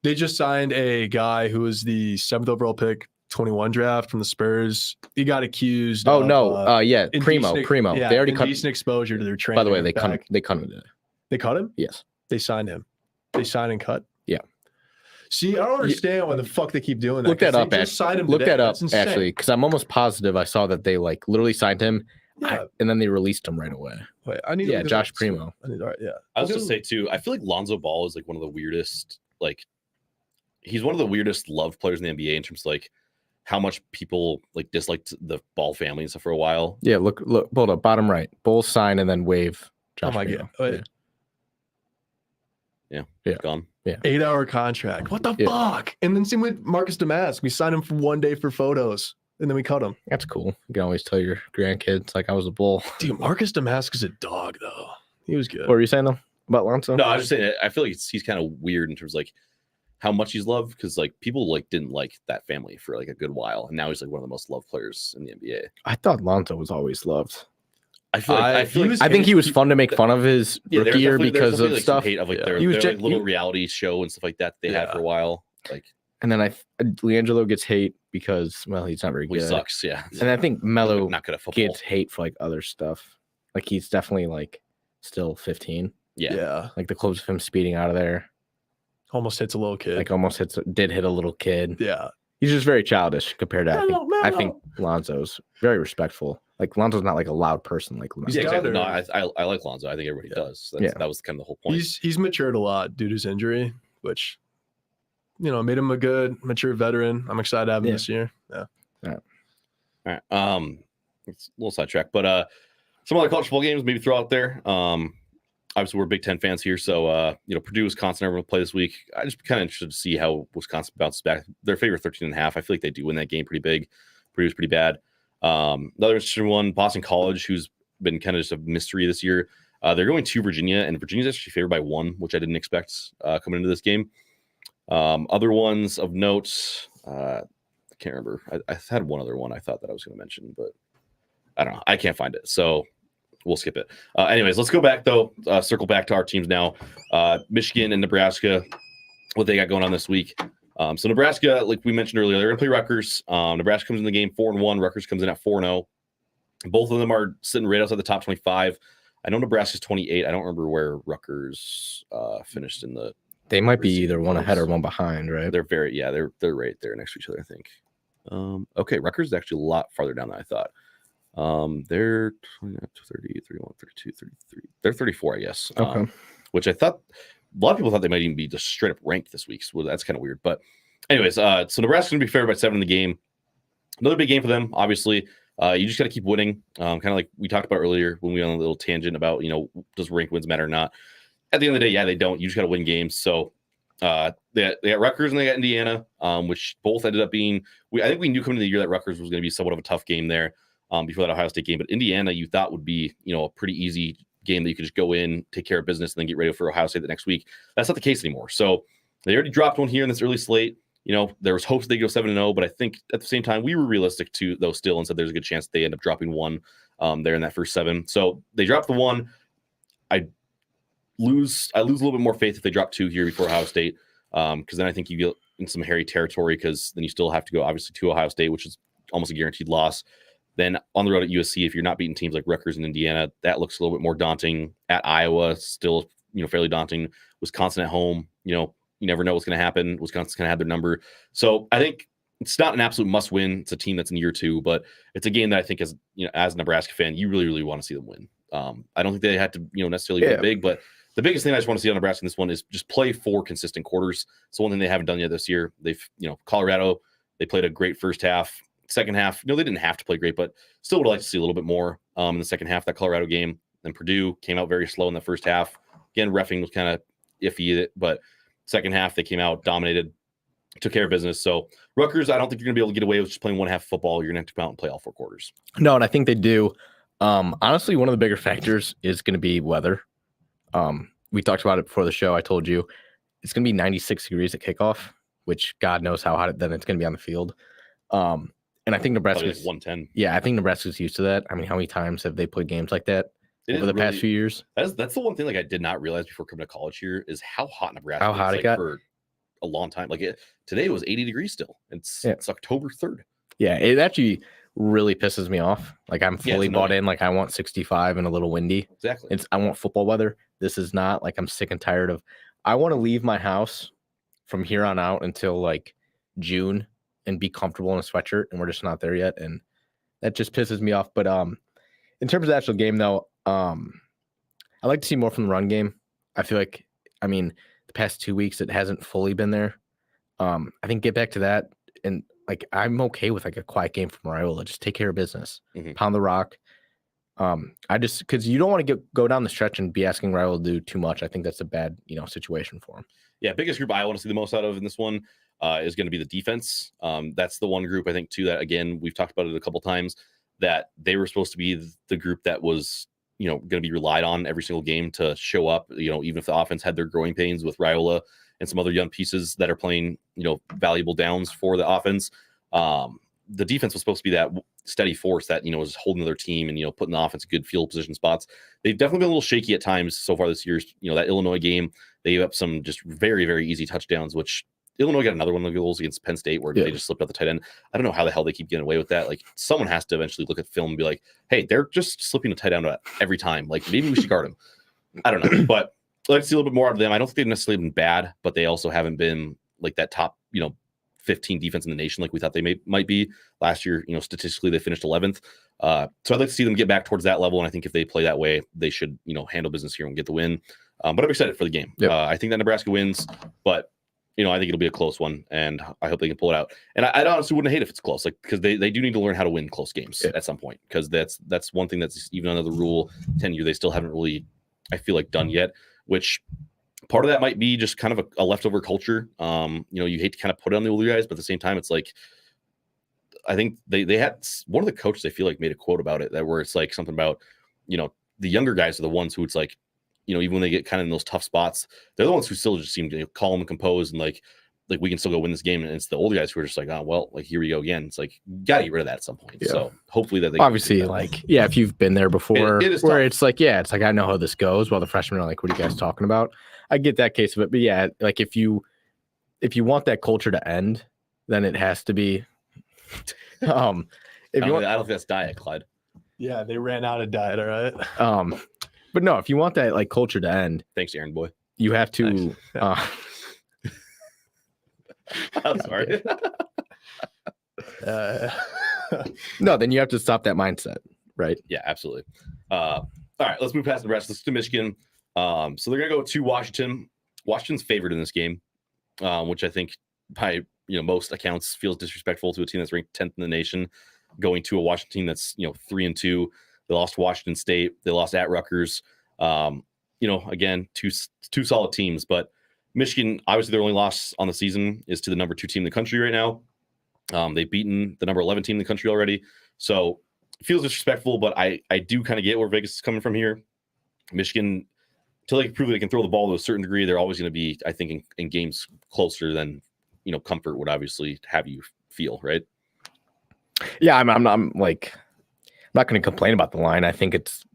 S2: they just signed a guy who was the 7th overall pick, 21 draft from the Spurs. He got accused.
S4: Oh
S2: of,
S4: no, yeah, Primo.
S2: Yeah,
S4: They already cut.
S2: indecent exposure to their trainer.
S4: By the way, they cut.
S2: back.
S4: They cut him today.
S2: They cut him.
S4: Yes.
S2: They signed him. They signed and cut.
S4: Yeah.
S2: See, I don't understand why the fuck they keep doing that.
S4: Look that
S2: 'cause
S4: up,
S2: they just signed him
S4: Look
S2: today.
S4: that up
S2: That's insane.
S4: actually, because I'm almost positive I saw that they like literally signed him,
S2: Yeah.
S4: and then they released him right away.
S2: Wait, I need to
S4: Yeah,
S2: look at
S4: Josh
S2: that.
S4: Primo.
S2: I need, all right, yeah.
S3: I was
S2: I'll
S3: gonna
S2: do-
S3: say too. I feel like Lonzo Ball is like one of the weirdest. Like, he's one of the weirdest loved players in the NBA in terms of like how much people like disliked the Ball family and stuff for a while.
S4: Yeah, look, hold up, bottom right, Bulls sign and then wave.
S2: Oh
S4: Josh
S2: my
S4: Primo.
S2: god. Wait,
S4: Yeah.
S3: Gone.
S2: 8-hour contract. What the
S4: Yeah.
S2: fuck? And then same with Marcus Damask. We signed him for 1 day for photos, and then we cut him.
S4: That's cool. You can always tell your grandkids like I was a Bull.
S2: Dude, Marcus Damask is a dog though. He was good.
S4: What were you saying though about Lonzo?
S3: No, I was just saying. I feel like he's kind of weird in terms of like how much he's loved because like people like didn't like that family for like a good while, and now he's like one of the most loved players in the NBA.
S4: I thought Lonzo was always loved.
S3: I feel like I feel
S2: he
S3: like
S2: was-
S4: I think he was fun to make fun of his
S3: yeah,
S4: rookie
S3: there's
S4: year
S3: definitely- there's
S4: because
S3: definitely,
S4: of
S3: like, some
S4: stuff.
S3: hate of like
S2: Yeah.
S3: their,
S4: He was
S3: their,
S4: gen-
S3: like, little
S4: he-
S3: reality show and stuff like that they had for a while. Like
S4: And then Leangelo gets hate because he's not very
S3: he
S4: good.
S3: sucks. Yeah,
S4: And I think Melo
S3: not good at football.
S4: gets hate for like other stuff. Like he's definitely like still 15.
S3: Yeah.
S4: Like the clips of him speeding out of there,
S2: Almost hits a little kid.
S4: like almost did hit a little kid.
S2: yeah.
S4: He's just very childish compared to I think
S2: Melo.
S4: Lonzo's very respectful. Like Lonzo's not like a loud person like Melo.
S3: Yeah, exactly. No,
S2: Scouter.
S3: I like Lonzo. I think everybody
S2: Yeah.
S3: does. That's,
S4: Yeah.
S3: That was kind of the whole point.
S2: He's matured a lot due to his injury, which made him a good mature veteran. I'm excited to have him
S4: Yeah.
S2: this year. Yeah.
S3: All right. It's a little sidetrack, but some other college football games maybe throw out there. obviously we're Big Ten fans here, so Purdue, Wisconsin, everyone will play this week. I just kind of interested to see how Wisconsin bounces back. Their favorite 13.5. I feel like they do win that game pretty big. Purdue's pretty bad. Another interesting one, Boston College, who's been kind of just a mystery this year. They're going to Virginia, and Virginia's actually favored by 1, which I didn't expect coming into this game. Other ones of note, I can't remember. I had one other one I thought that I was going to mention, but I don't know. I can't find it, so we'll skip it. Anyways, let's go back, though. Circle back to our teams now. Michigan and Nebraska, what they got going on this week. So Nebraska, like we mentioned earlier, they're going to play Rutgers. Nebraska comes in the game 4-1. Rutgers comes in at 4-0. Both of them are sitting right outside the top 25. I know Nebraska's 28. I don't remember where Rutgers finished in the.
S4: They might be either one ahead or one behind, right?
S3: They're they're right there next to each other, I think. Okay, Rutgers is actually a lot farther down than I thought. They're 29, 30, 31, 32, 33. They're 34, I guess.
S4: Okay.
S3: Which I thought a lot of people thought they might even be just straight up ranked this week. So that's kind of weird. But anyways, so Nebraska's going to be favored by 7 in the game. Another big game for them, obviously. You just got to keep winning. Kind of like we talked about earlier when we went on a little tangent about, does rank wins matter or not? At the end of the day, yeah, they don't. You just got to win games. So they got Rutgers and they got Indiana, which both ended up being. I think we knew coming into the year that Rutgers was going to be somewhat of a tough game there before that Ohio State game. But Indiana, you thought would be, a pretty easy game that you could just go in, take care of business, and then get ready for Ohio State the next week. That's not the case anymore. So they already dropped one here in this early slate. There was hopes they go 7-0, but I think at the same time we were realistic too, though, still, and said there's a good chance they end up dropping 1 there in that first 7. So they dropped the 1. I lose a little bit more faith if they drop 2 here before Ohio State, because then I think you get in some hairy territory, because then you still have to go obviously to Ohio State, which is almost a guaranteed loss. Then on the road at USC, if you're not beating teams like Rutgers and Indiana, that looks a little bit more daunting. At Iowa, still fairly daunting. Wisconsin at home, you never know what's going to happen. Wisconsin's going to have their number. So I think it's not an absolute must win. It's a team that's in year 2, but it's a game that I think as a Nebraska fan, you really, really want to see them win. I don't think they had to, necessarily be big, but the biggest thing I just want to see on Nebraska in this one is just play 4 consistent quarters. It's one thing they haven't done yet this year. They've, Colorado, they played a great first half. Second half, they didn't have to play great, but still would like to see a little bit more in the second half of that Colorado game. Then Purdue came out very slow in the first half. Again, reffing was kind of iffy, but second half they came out, dominated, took care of business. So Rutgers, I don't think you're going to be able to get away with just playing one half of football. You're going to have to come out and play all 4 quarters.
S4: No, and I think they do. Honestly, one of the bigger factors is going to be weather. We talked about it before the show. I told you it's going to be 96 degrees at kickoff, which God knows how hot then it's going to be on the field. And I think Nebraska's
S3: like 110.
S4: Yeah, I think Nebraska's used to that. I mean, how many times have they played games like that over the past few years?
S3: That's the one thing I did not realize before coming to college here is how hot Nebraska
S4: how hot it got
S3: for a long time. Today it was 80 degrees still. It's October 3rd.
S4: Yeah, it actually really pisses me off. I'm fully bought in. I want 65 and a little windy.
S3: Exactly.
S4: I want football weather. This is not I'm sick and tired of. I want to leave my house from here on out until June and be comfortable in a sweatshirt, and we're just not there yet, and that just pisses me off. But in terms of the actual game, though, I like to see more from the run game. I feel the past 2 weeks it hasn't fully been there. I think get back to that, and I'm okay with a quiet game from Raiola. Just take care of business, pound the rock. Because you don't want to go down the stretch and be asking Raiola to do too much. I think that's a bad situation for him.
S3: Yeah, biggest group I want to see the most out of in this one is going to be the defense. That's the one group I think too that, again, we've talked about it a couple times, that they were supposed to be the group that was going to be relied on every single game to show up. Even if the offense had their growing pains with Raiola and some other young pieces that are playing valuable downs for the offense. The defense was supposed to be that steady force that was holding their team and putting the offense in good field position spots. They've definitely been a little shaky at times so far this year. That Illinois game, they gave up some just very, very easy touchdowns, which Illinois got another one of the goals against Penn State where they just slipped out the tight end. I don't know how the hell they keep getting away with that. Someone has to eventually look at film and be like, hey, they're just slipping a tight end every time. Maybe we should guard them. I don't know, but I'd like to see a little bit more out of them. I don't think they've necessarily been bad, but they also haven't been that top 15 defense in the nation like we thought they might be last year. Statistically they finished 11th. So I'd like to see them get back towards that level, and I think if they play that way, they should handle business here and get the win. But I'm excited for the game. Yep. I think that Nebraska wins, but I think it'll be a close one, and I hope they can pull it out. And I honestly wouldn't hate if it's close, because they do need to learn how to win close games at some point, because that's one thing that's even under the Rule 10 year they still haven't really I feel like done yet, which part of that might be just kind of a leftover culture. You hate to kind of put it on the older guys, but at the same time, it's like, I think they had one of the coaches, I feel like, made a quote about it that where it's like something about, the younger guys are the ones who it's like, even when they get kind of in those tough spots, they're the ones who still just seem to calm and compose and like we can still go win this game. And it's the older guys who are just like, oh, well, like here we go again. It's like, you got to get rid of that at some point. Yeah. So hopefully that they
S4: obviously if you've been there before,
S3: it is
S4: where
S3: tough.
S4: it's like, I know how this goes. While the freshmen are like, what are you guys talking about? I get that case of it. But yeah, like if you want that culture to end, then it has to be, I don't
S3: think that's diet, Clyde.
S2: Yeah, they ran out of diet. All right.
S4: But no, if you want that like culture to end,
S3: thanks, Aaron boy.
S4: You have to.
S3: I'm sorry.
S4: No, then you have to stop that mindset, right?
S3: Yeah, absolutely. All right, let's move past the rest. Let's do Michigan. So they're gonna go to Washington. Washington's favored in this game, which I think by most accounts feels disrespectful to a team that's ranked 10th in the nation, going to a Washington team that's 3-2. They lost to Washington State. They lost at Rutgers. Again, two solid teams, but Michigan, obviously their only loss on the season is to the number 2 team in the country right now. They've beaten the number 11 team in the country already. So it feels disrespectful, but I do kind of get where Vegas is coming from here. Michigan, until they prove they can throw the ball to a certain degree, they're always going to be, I think, in games closer than, comfort would obviously have you feel, right?
S4: Yeah, I'm not going to complain about the line. I think it's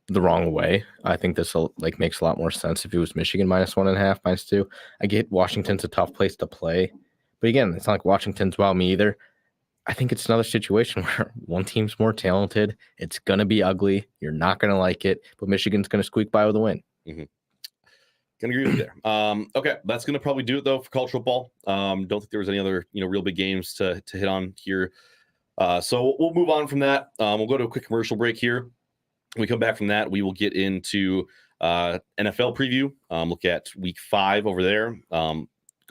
S4: the wrong way. I think this makes a lot more sense if it was Michigan -1.5, -2. I get Washington's a tough place to play, but again, it's not like Washington's wow me either. I think it's another situation where one team's more talented. It's gonna be ugly. You're not gonna like it, but Michigan's gonna squeak by with a win.
S3: Mm-hmm. Gonna agree with you there. Okay, that's gonna probably do it though for college football. Don't think there was any other real big games to hit on here. So we'll move on from that. We'll go to a quick commercial break here. When we come back from that, we will get into NFL preview, look at week 5 over there, go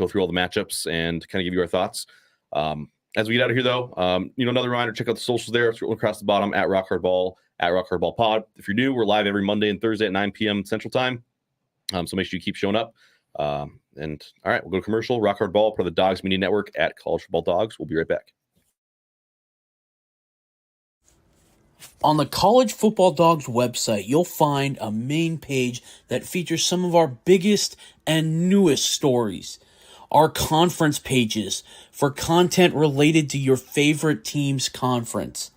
S3: through all the matchups and kind of give you our thoughts. As we get out of here, though, another reminder, check out the socials there. Scroll across the bottom at Rock Hard Ball, at Rock Hard Ball Pod. If you're new, we're live every Monday and Thursday at 9 p.m. Central Time. So make sure you keep showing up. And all right, we'll go to commercial. Rock Hard Ball, part of the Dogs Media Network at College Football Dogs. We'll be right back.
S5: On the College Football Dogs website, you'll find a main page that features some of our biggest and newest stories. Our conference pages for content related to your favorite team's conference.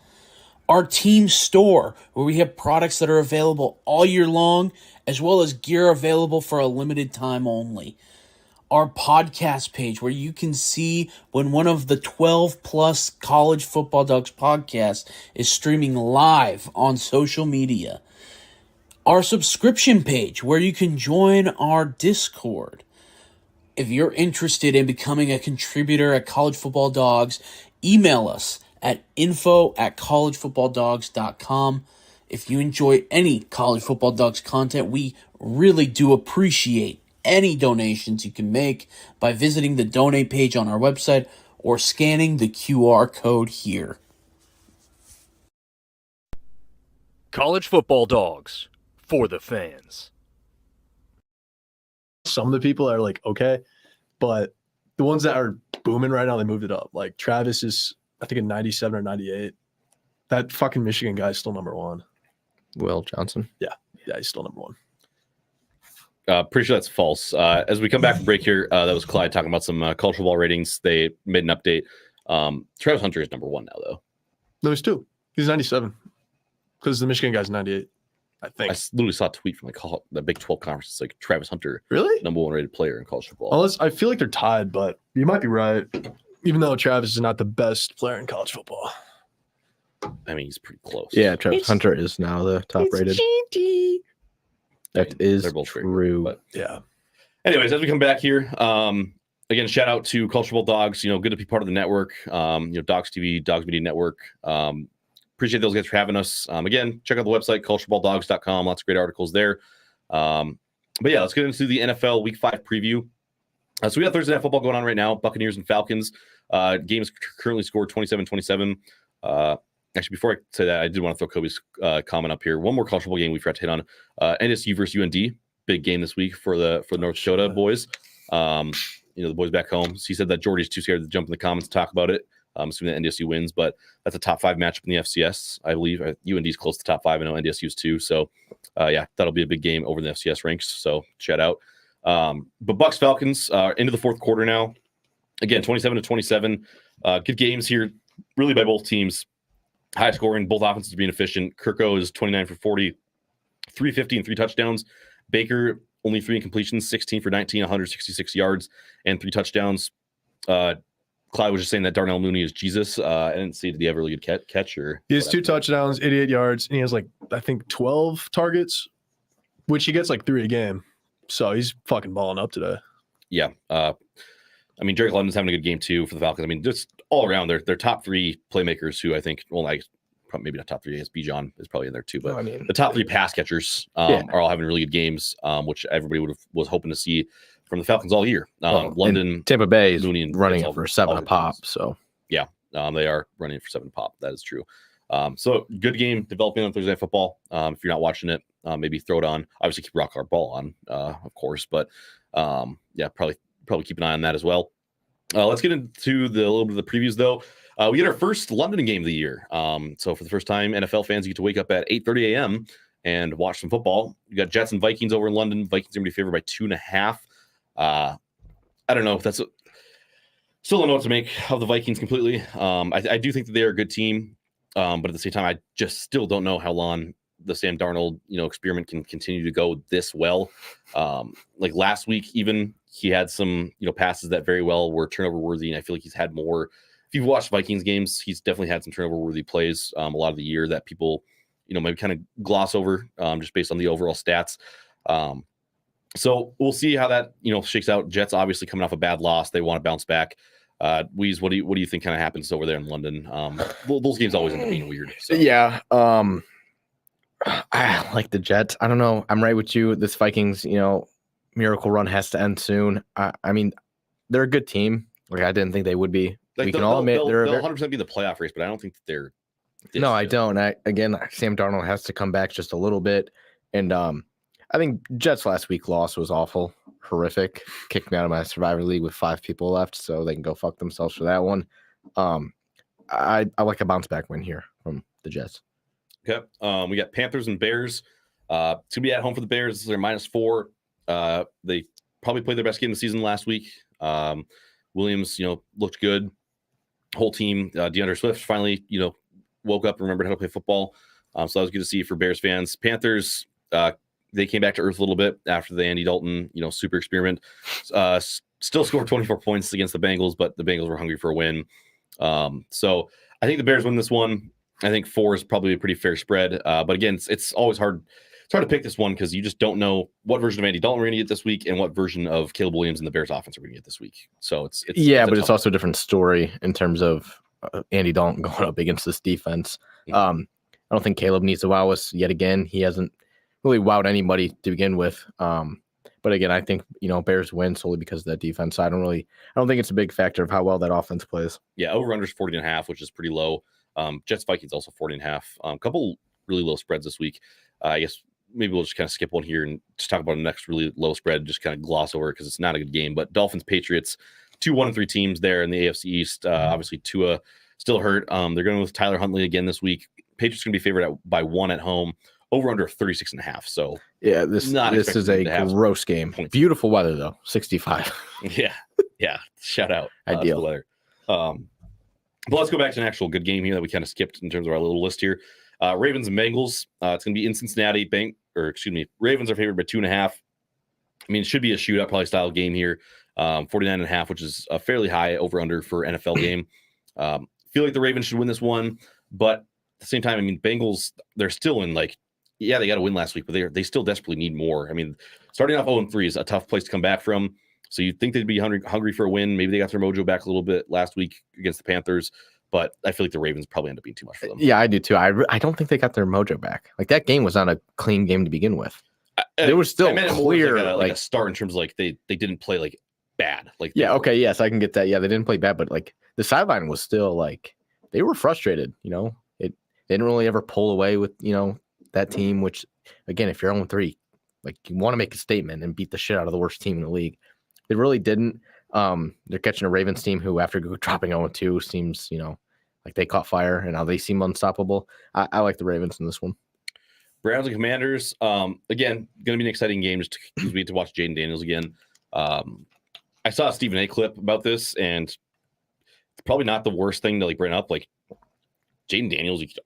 S5: Our team store, where we have products that are available all year long, as well as gear available for a limited time only. Our podcast page, where you can see when one of the 12-plus College Football Dogs podcasts is streaming live on social media. Our subscription page, where you can join our Discord. If you're interested in becoming a contributor at College Football Dogs, email us at info@collegefootballdogs.com. If you enjoy any College Football Dogs content, we really do appreciate any donations you can make by visiting the donate page on our website or scanning the QR code here.
S6: College Football Dogs, for the fans.
S2: Some of the people are like, okay, but the ones that are booming right now, they moved it up. Like Travis is, I think, in 97 or 98. That fucking Michigan guy is still number 1.
S4: Will Johnson.
S2: Yeah, he's still number 1.
S3: Pretty sure that's false. As we come back from break here, that was Clyde talking about some college football ratings. They made an update. Travis Hunter is number 1 now, though.
S2: No, he's 2. He's 97 because the Michigan guy's 98. I think.
S3: I literally saw a tweet from the Big 12 conference. It's like Travis Hunter,
S2: really
S3: number 1 rated player in college football.
S2: Unless I feel like they're tied, but you might be right. Even though Travis is not the best player in college football.
S3: I mean, he's pretty close.
S4: Yeah, Travis Hunter is now the top rated. That is true.
S3: But
S2: yeah.
S3: Anyways, as we come back here, again, shout out to College Football Dogs. Good to be part of the network. Dogs TV, Dogs Media Network. Appreciate those guys for having us. Again, check out the website, collegefootballdogs.com. Lots of great articles there. But yeah, let's get into the NFL Week 5 preview. So we got Thursday Night Football going on right now. Buccaneers and Falcons. Games currently scored 27-27. Actually, before I say that, I did want to throw Kobe's comment up here. One more college football game we forgot to hit on: NSU versus UND. Big game this week for the North Dakota boys. The boys back home. So he said that Jordy's too scared to jump in the comments to talk about it. I'm assuming that NDSU wins, but that's a top 5 matchup in the FCS, I believe. UND's close to top 5. I know NDSU's too. So, that'll be a big game over in the FCS ranks. So, shout out. But Bucks Falcons into the fourth quarter now. Again, 27-27. Good games here, really by both teams. High scoring, both offenses being efficient. Kirko is 29 for 40, 350 and 3 touchdowns. Baker only 3 incompletions, 16 for 19, 166 yards and 3 touchdowns. Clyde was just saying that Darnell Mooney is Jesus. I didn't see, did he have a really good catch? Or
S2: he has 2 touchdowns, 88 yards, and he has like, I think 12 targets, which he gets like 3 a game. So he's fucking balling up today.
S3: Yeah. Drake London's having a good game too for the Falcons. Just all around, they're top 3 playmakers who I think, maybe not top 3. I guess Bijan is probably in there too, but the top 3 pass catchers are all having really good games, which everybody was hoping to see from the Falcons all year. London,
S4: Tampa Bay is
S3: Mooney
S4: running for 7 a pop. So
S3: yeah, they are running for 7 a pop. That is true. So good game developing on Thursday Night Football. If you're not watching it, maybe throw it on. Obviously keep Rock Our Ball on, of course, but probably keep an eye on that as well. Let's get into a little bit of the previews though. We get our first London game of the year. So for the first time, NFL fans, you get to wake up at 8:30 a.m. and watch some football. You got Jets and Vikings over in London. Vikings are going to be favored by 2.5. I don't know if that's still don't know what to make of the Vikings completely. I do think that they are a good team, but at the same time, I just still don't know how long the Sam Darnold experiment can continue to go this well. Like last week, even he had some passes that very well were turnover worthy, and I feel like he's had more. If you've watched Vikings games, he's definitely had some turnover worthy plays a lot of the year that people maybe kind of gloss over just based on the overall stats. So we'll see how that shakes out. Jets obviously coming off a bad loss, they want to bounce back. Weez, what do you think kind of happens over there in London? Those games always end up being weird. So.
S4: Yeah, I like the Jets. I don't know. I'm right with you. This Vikings, miracle run has to end soon. I mean, they're a good team. Like I didn't think they would be.
S3: Like
S4: we can all admit
S3: they'll 100% be in the playoff race, but I don't think that they're.
S4: No, I don't. Again, Sam Darnold has to come back just a little bit, and I think Jets last week loss was awful, horrific. Kicked me out of my Survivor League with 5 people left, so they can go fuck themselves for that one. I like a bounce back win here from the Jets.
S3: Okay. We got Panthers and Bears. To be at home for the Bears, they're -4. They probably played their best game of the season last week. Williams, looked good. Whole team, DeAndre Swift finally, woke up and remembered how to play football. So that was good to see for Bears fans. Panthers, they came back to earth a little bit after the Andy Dalton, super experiment. Still scored 24 points against the Bengals, but the Bengals were hungry for a win. So I think the Bears win this one. I think 4 is probably a pretty fair spread. But again, it's always hard. It's hard to pick this one because you just don't know what version of Andy Dalton we're going to get this week and what version of Caleb Williams and the Bears offense are going to get this week. So it's
S4: but it's also a different story in terms of Andy Dalton going up against this defense.
S3: Mm-hmm.
S4: I don't think Caleb needs to wow us yet again. He hasn't really wowed anybody to begin with. But again, I think Bears win solely because of that defense. I don't think it's a big factor of how well that offense plays.
S3: Yeah, over under is 40.5, which is pretty low. Jets Vikings also 40.5. A couple really low spreads this week. I guess maybe we'll just kind of skip one here and just talk about the next really low spread. Just kind of gloss over it because it's not a good game. But Dolphins Patriots, 2 1-3 teams there in the AFC East. Obviously Tua still hurt. They're going with Tyler Huntley again this week. Patriots going to be favored by 1 at home. Over under 36.5. So
S4: yeah, this is a gross game.
S3: Points.
S4: Beautiful weather though, 65.
S3: Yeah. Shout out.
S4: Ideal.
S3: To the weather. But let's go back to an actual good game here that we kind of skipped in terms of our little list here. Ravens and Bengals. It's going to be in Cincinnati. Ravens are favored by 2.5. It should be a shootout probably style game here. 49.5, which is a fairly high over under for NFL game. Feel like the Ravens should win this one, but at the same time, Bengals, they're still in they got to win last week, but they still desperately need more. Starting off 0-3 is a tough place to come back from. So you'd think they'd be hungry for a win. Maybe they got their mojo back a little bit last week against the Panthers, but I feel like the Ravens probably end up being too much for them.
S4: Yeah, I do too. I don't think they got their mojo back. Like that game was not a clean game to begin with. There was still clear
S3: like a start in terms of they didn't play bad.
S4: Okay, yes, I can get that. Yeah, they didn't play bad, but the sideline was still they were frustrated. They didn't really ever pull away with, that team, which, again, if you're 0-3, like, you want to make a statement and beat the shit out of the worst team in the league. They really didn't. They're catching a Ravens team who, after dropping 0-2, seems, like they caught fire, and now they seem unstoppable. I like the Ravens in this one.
S3: Browns and Commanders, again, going to be an exciting game just because we get to watch Jaden Daniels again. I saw a Stephen A. clip about this, and it's probably not the worst thing to bring up. Like, Jaden Daniels, you could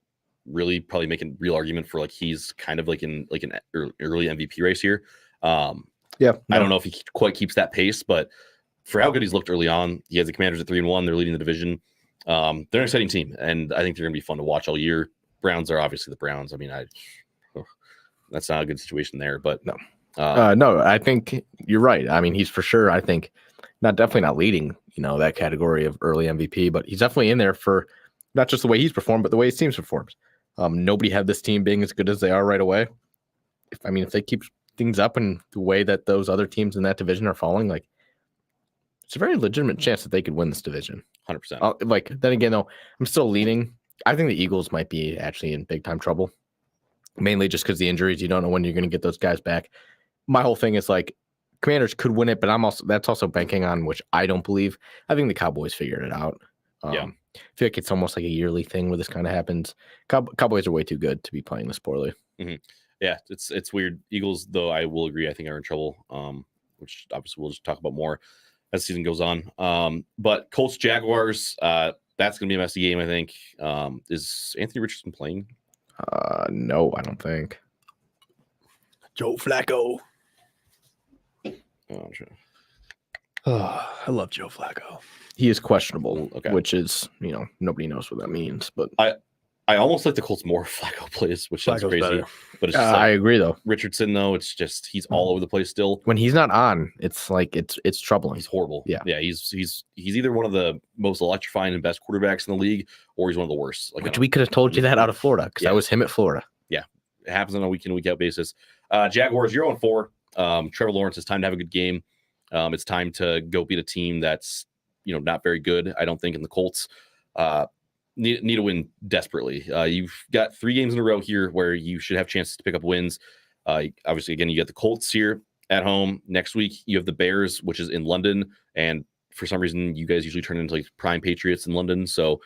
S3: really probably make a real argument for he's kind of in an early MVP race here. I don't know if he quite keeps that pace, but for how good he's looked early on, he has the Commanders at 3-1. They're leading the division. They're an exciting team, and I think they're going to be fun to watch all year. Browns are obviously the Browns. I mean, that's not a good situation there, but
S4: no, I think you're right. I mean, he's for sure, I think, definitely not leading, that category of early MVP, but he's definitely in there for not just the way he's performed, but the way his team's performed. Nobody had this team being as good as they are right away. If they keep things up in the way that those other teams in that division are falling, it's a very legitimate chance that they could win this division.
S3: 100%.
S4: Then again, though, I'm still leaning. I think the Eagles might be actually in big time trouble, mainly just because the injuries. You don't know when you're going to get those guys back. My whole thing is Commanders could win it, but that's also banking on, which I don't believe. I think the Cowboys figured it out. I feel like it's almost like a yearly thing where this kind of happens. Cowboys are way too good to be playing this poorly.
S3: Mm-hmm. Yeah, it's weird. Eagles, though, I will agree, I think are in trouble, which obviously we'll just talk about more as the season goes on. But Colts, Jaguars, that's going to be a messy game, I think. Is Anthony Richardson playing?
S4: No, I don't think.
S2: Joe Flacco.
S3: Oh, sure.
S2: I love Joe Flacco.
S4: He is questionable,
S3: Okay.
S4: Which is, nobody knows what that means. But
S3: I almost like the Colts more if Flacco plays, which sounds
S2: Flacco's
S3: crazy.
S2: better.
S3: But it's just
S4: I agree, though.
S3: Richardson, though, it's just he's all over the place still.
S4: When he's not on, it's it's troubling.
S3: He's horrible.
S4: Yeah.
S3: He's either one of the most electrifying and best quarterbacks in the league, or he's one of the worst.
S4: Which we could have told you that out of Florida, because that was him at Florida.
S3: Yeah, it happens on a week in, week out basis. Jaguars 0-4. Trevor Lawrence, it's time to have a good game. It's time to go beat a team that's not very good, I don't think, in the Colts. Need to win desperately. You've got 3 games in a row here where you should have chances to pick up wins. Obviously, again, you got the Colts here at home. Next week, you have the Bears, which is in London. And for some reason, you guys usually turn into prime Patriots in London. So,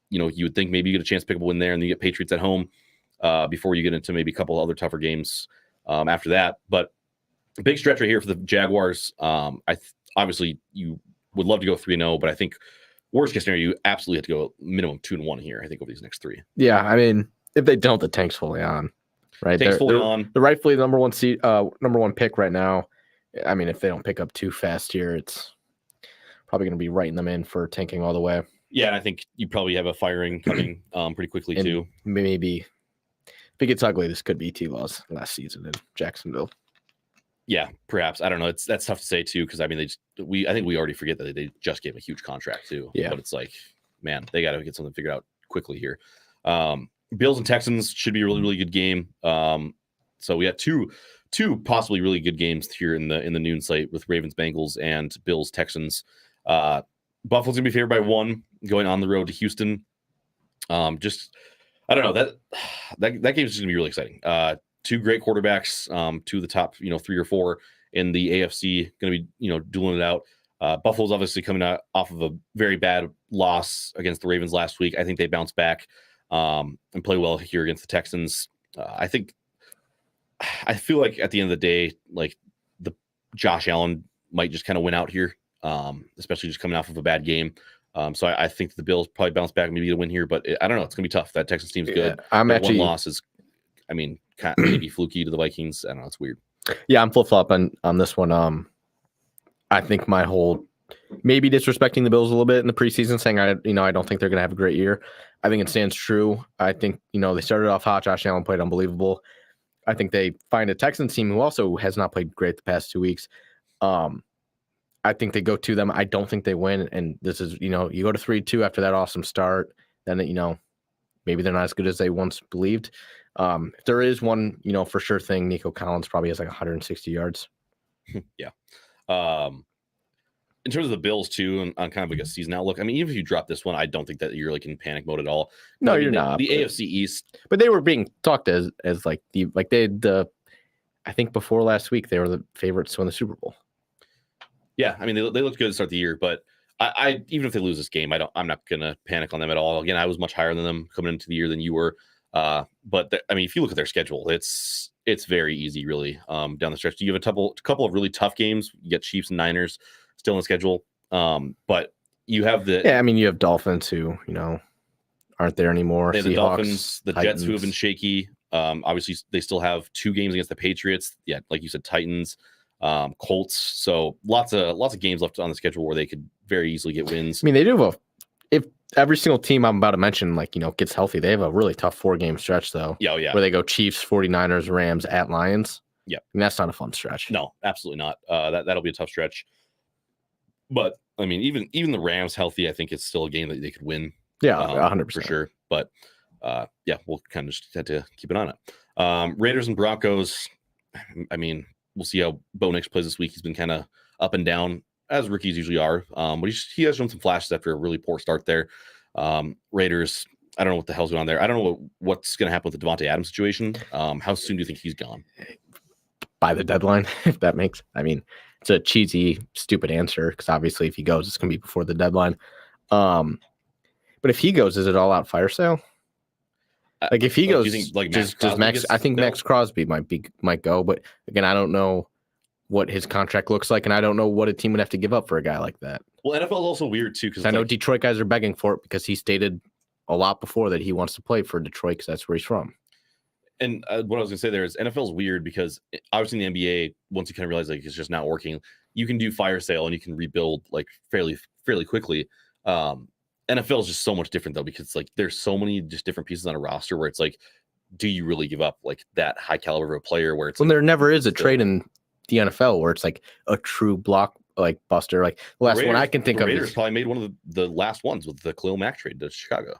S3: you would think maybe you get a chance to pick up a win there, and then you get Patriots at home before you get into maybe a couple other tougher games after that. But a big stretch right here for the Jaguars. Obviously, you would love to go 3-0, but I think worst case scenario, you absolutely have to go minimum 2-1 here, I think, over these next 3.
S4: Yeah, I mean, if they don't, the tank's fully on. Right?
S3: Tank's fully on.
S4: They're rightfully the number one pick right now. I mean, if they don't pick up too fast here, it's probably going to be writing them in for tanking all the way.
S3: Yeah, and I think you probably have a firing coming pretty quickly,
S4: and
S3: too.
S4: Maybe if it gets ugly, this could be T-Law's last season in Jacksonville.
S3: Yeah, perhaps. I don't know. That's tough to say too, because I mean, I think we already forget that they just gave a huge contract too.
S4: Yeah,
S3: but it's man, they got to get something figured out quickly here. Bills and Texans should be a really, really good game. So we got two possibly really good games here in the noon slate with Ravens, Bengals, and Bills, Texans. Buffalo's gonna be favored by 1 going on the road to Houston. I don't know, that game is just gonna be really exciting. 2 great quarterbacks, 2 of the top 3 or 4 in the AFC, going to be dueling it out. Buffalo's obviously coming out off of a very bad loss against the Ravens last week. I think they bounce back and play well here against the Texans. I feel like at the end of the day, the Josh Allen might just kind of win out here, especially just coming off of a bad game. So I think the Bills probably bounce back, maybe to win here, but I don't know. It's gonna be tough. That Texans team's good.
S4: I'm
S3: that
S4: actually
S3: one loss is, kind of maybe fluky to the Vikings. I don't know. It's weird.
S4: Yeah, I'm flip-flop on this one. I think my whole maybe disrespecting the Bills a little bit in the preseason, saying I don't think they're going to have a great year. I think it stands true. I think they started off hot. Josh Allen played unbelievable. I think they find a Texans team who also has not played great the past 2 weeks. I think they go to them. I don't think they win. And this is you go to 3-2 after that awesome start. Then maybe they're not as good as they once believed. If there is one, for sure thing, Nico Collins probably has 160 yards.
S3: Yeah. in terms of the Bills too, and on kind of like a season outlook, I mean, even if you drop this one, I don't think that you're like in panic mode at all.
S4: No,
S3: I mean,
S4: you're not.
S3: The
S4: but-
S3: AFC East,
S4: But they were being talked as like I think before last week they were the favorites to win the Super Bowl.
S3: yeah, I mean, they looked good to start the year, but I even if they lose this game, I'm not gonna panic on them at all. Again, I was much higher than them coming into the year than you were. But I mean, if you look at their schedule, it's very easy, really, down the stretch. You have a couple of really tough games. You get Chiefs and Niners still in the schedule, but you have the
S4: I mean, you have Dolphins who aren't there anymore.
S3: they have the
S4: Seahawks,
S3: Dolphins, the Jets who have been
S4: Titans.
S3: shaky. Obviously, they still have 2 games against the Patriots. Yeah, like you said, Titans, Colts. So lots of games left on the schedule where they could very easily get wins.
S4: I mean, they do have if every single team I'm about to mention gets healthy, they have a really tough 4-game stretch though.
S3: Yeah, oh, yeah.
S4: Where they go Chiefs, 49ers, Rams, at Lions.
S3: Yeah.
S4: And that's not a fun stretch.
S3: No, absolutely not. That'll be a tough stretch. But I mean, even the Rams healthy, I think it's still a game that they could win.
S4: Yeah, 100%
S3: for sure. But yeah, we'll kind of just have to keep an eye on it. Raiders and Broncos. I mean, we'll see how Bo Nix plays this week. He's been kind of up and down as rookies usually are. But he has shown some flashes after a really poor start there. Raiders. I don't know what the hell's going on there. I don't know what's going to happen with the Devontae Adams situation. How soon do you think he's gone?
S4: By the deadline, if that makes. I mean, it's a cheesy, stupid answer because obviously if he goes, it's going to be before the deadline. But if he goes, is it all out fire sale? Like if he
S3: Do you
S4: goes,
S3: think, like,
S4: just
S3: Crosby
S4: Max.
S3: gets
S4: I think
S3: dealt?
S4: Max Crosby might go, but again, I don't know what his contract looks like, and I don't know what a team would have to give up for a guy like that.
S3: Well, NFL is also weird too because
S4: I know Detroit guys are begging for it because he stated a lot before that he wants to play for Detroit because that's where he's from.
S3: And what I was gonna say there is NFL is weird because obviously in the NBA, once you kind of realize like it's just not working, you can do fire sale and you can rebuild like fairly quickly. NFL is just so much different though because like there's so many just different pieces on a roster where it's like, do you really give up like that high caliber of a player? Where it's
S4: When
S3: like,
S4: there never is a trade in the NFL where it's like a true block like buster. Like the last one I can think
S3: the
S4: of
S3: Raiders
S4: is
S3: probably made one of the last ones with the Khalil Mack trade to Chicago.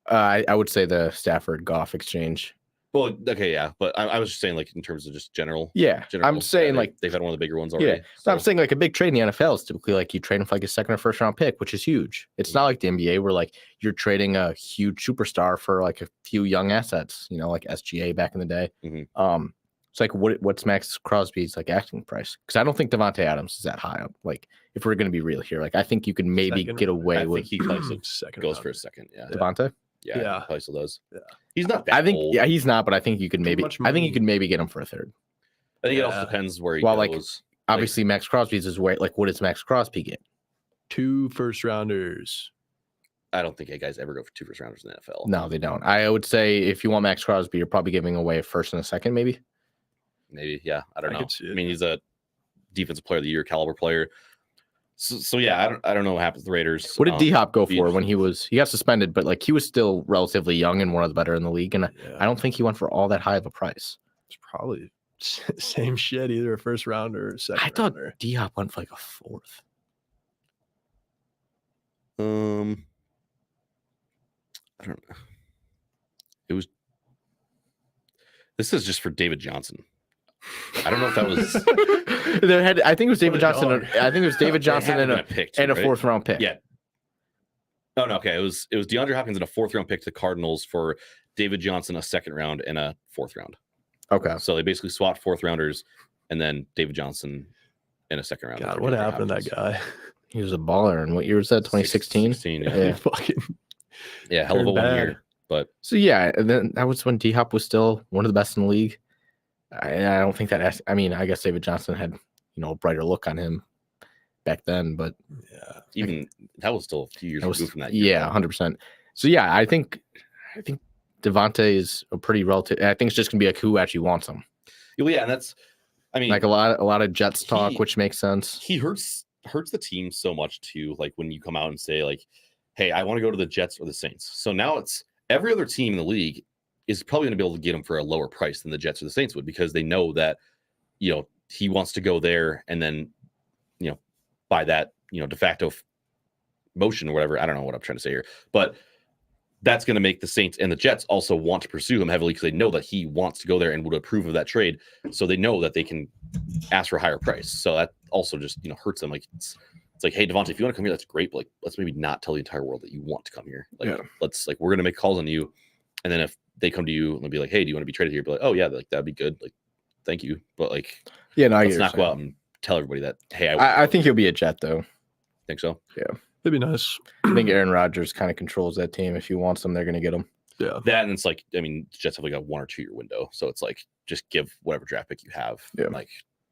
S4: I would say the Stafford Goff exchange.
S3: Well, okay, yeah, but I was just saying like in terms of just general.
S4: Yeah, I'm saying like
S3: they've had one of the bigger ones already.
S4: yeah. So I'm saying like a big trade in the NFL is typically like you trade him for like a second or first round pick, which is huge. It's not like the NBA where like you're trading a huge superstar for like a few young assets, like SGA back in the day.
S3: Mhm.
S4: It's like what's Max Crosby's like asking price? Because I don't think Devontae Adams is that high up. Like if we're gonna be real here, like I think you could maybe
S2: Second.
S4: get away
S3: I
S4: with
S3: think he probably
S2: Second
S3: goes
S2: round.
S3: for a second. Yeah,
S4: Devontae.
S3: yeah,
S2: Yeah.
S3: he probably still does.
S2: Yeah.
S3: He's not that
S4: I think
S3: old.
S4: yeah, he's not, but I think you could
S2: Too
S4: maybe.
S2: much
S4: I think you
S2: money.
S4: could maybe get him for a third.
S3: I think it also
S2: Yeah.
S3: depends where he
S4: Well, like,
S3: goes.
S4: Obviously, Max Crosby's is way like what does Max Crosby get?
S2: 2 first rounders.
S3: I don't think guys ever go for 2 first rounders in the NFL.
S4: No, they don't. I would say if you want Max Crosby, you're probably giving away a first and a second, maybe.
S3: Maybe, yeah. I don't
S2: I
S3: know.
S2: could see
S3: I
S2: it.
S3: mean, he's a defensive player of the year caliber player. So yeah, I don't know what happens to the Raiders.
S4: What did D Hop go
S3: be
S4: for when he got suspended? But like he was still relatively young and one of the better in the league, and
S2: Yeah.
S4: I don't think he went for all that high of a price.
S2: It's probably same shit, either a first rounder or a second
S4: I thought
S2: rounder.
S4: D Hop went for like a fourth.
S3: I don't know. It was. This is just for David Johnson. I don't know if that was.
S4: I think it was David
S2: What a
S4: Johnson.
S2: dog.
S4: I think it was David
S3: It
S4: Johnson
S3: had to
S4: and
S3: have been pick too,
S4: a
S3: right?
S4: fourth round pick.
S3: Yeah. Oh no, okay. It was DeAndre Hopkins in a 4th round pick to the Cardinals for David Johnson, a 2nd round and a 4th round.
S4: Okay.
S3: So they basically swapped 4th rounders and then David Johnson in a 2nd round.
S2: God,
S3: for
S2: what
S3: DeAndre
S2: happened to
S3: Hopkins.
S2: that guy?
S4: He was a baller. And what year was that? 2016.
S3: 16, yeah.
S4: Yeah.
S2: Fucking
S3: Yeah, hell of a
S2: Turned
S3: 1
S2: bad.
S3: year. But
S4: So yeah, and then that was when D Hop was still one of the best in the league. I don't think that. I mean, I guess David Johnson had a brighter look on him back then, but
S2: yeah.
S3: even that was still a few years
S4: that was
S3: removed from that year.
S4: yeah, 100%. So yeah, I think Devontae is a pretty relative. I think it's just gonna be like who actually wants him.
S3: Well, yeah, and that's. I mean,
S4: Like a lot of Jets talk,
S3: he-
S4: which makes sense.
S3: he hurts the team so much too. Like when you come out and say like, "Hey, I want to go to the Jets or the Saints." So now it's every other team in the league is probably going to be able to get him for a lower price than the Jets or the Saints would because they know that he wants to go there and then by that de facto motion or whatever. I don't know what I'm trying to say here, but that's going to make the Saints and the Jets also want to pursue him heavily because they know that he wants to go there and would approve of that trade. So they know that they can ask for a higher price. So that also just hurts them. Like it's like, hey, Devontae, if you want to come here, that's great. But like, let's maybe not tell the entire world that you want to come here. Like, let's like, we're gonna make calls on you, and then if they come to you and be like, hey, do you want to be traded here? Be like, oh yeah, like that'd be good. Like, thank you, but like,
S4: Yeah, no,
S3: let's not go out and tell everybody that. Hey,
S4: I think he'll be a Jet though.
S3: Think so.
S2: It'd be nice.
S4: I think Aaron Rodgers kind of controls that team. If he wants them, they're going to get them.
S2: Yeah.
S3: That, and it's like, I mean, Jets have like a 1 or 2 year window, so it's like just give whatever draft pick you have, like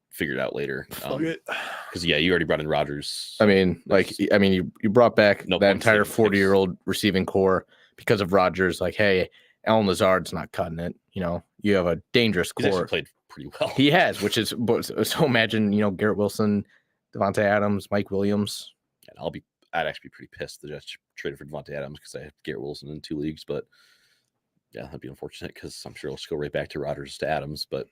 S3: figure it out later. Because you already brought in Rodgers.
S4: I mean, you brought back that entire 40-year-old receiving core because of Rodgers. Like, hey, Alan Lazard's not cutting it. You know, you have a dangerous core.
S3: He's actually played pretty well.
S4: He has, which is so. Imagine, you know, Garrett Wilson, Devontae Adams, Mike Williams.
S3: And I'd actually be pretty pissed the Jets traded for Devontae Adams because I have Garrett Wilson in 2 leagues. But yeah, that'd be unfortunate because I'm sure it'll just go right back to Rodgers to Adams. But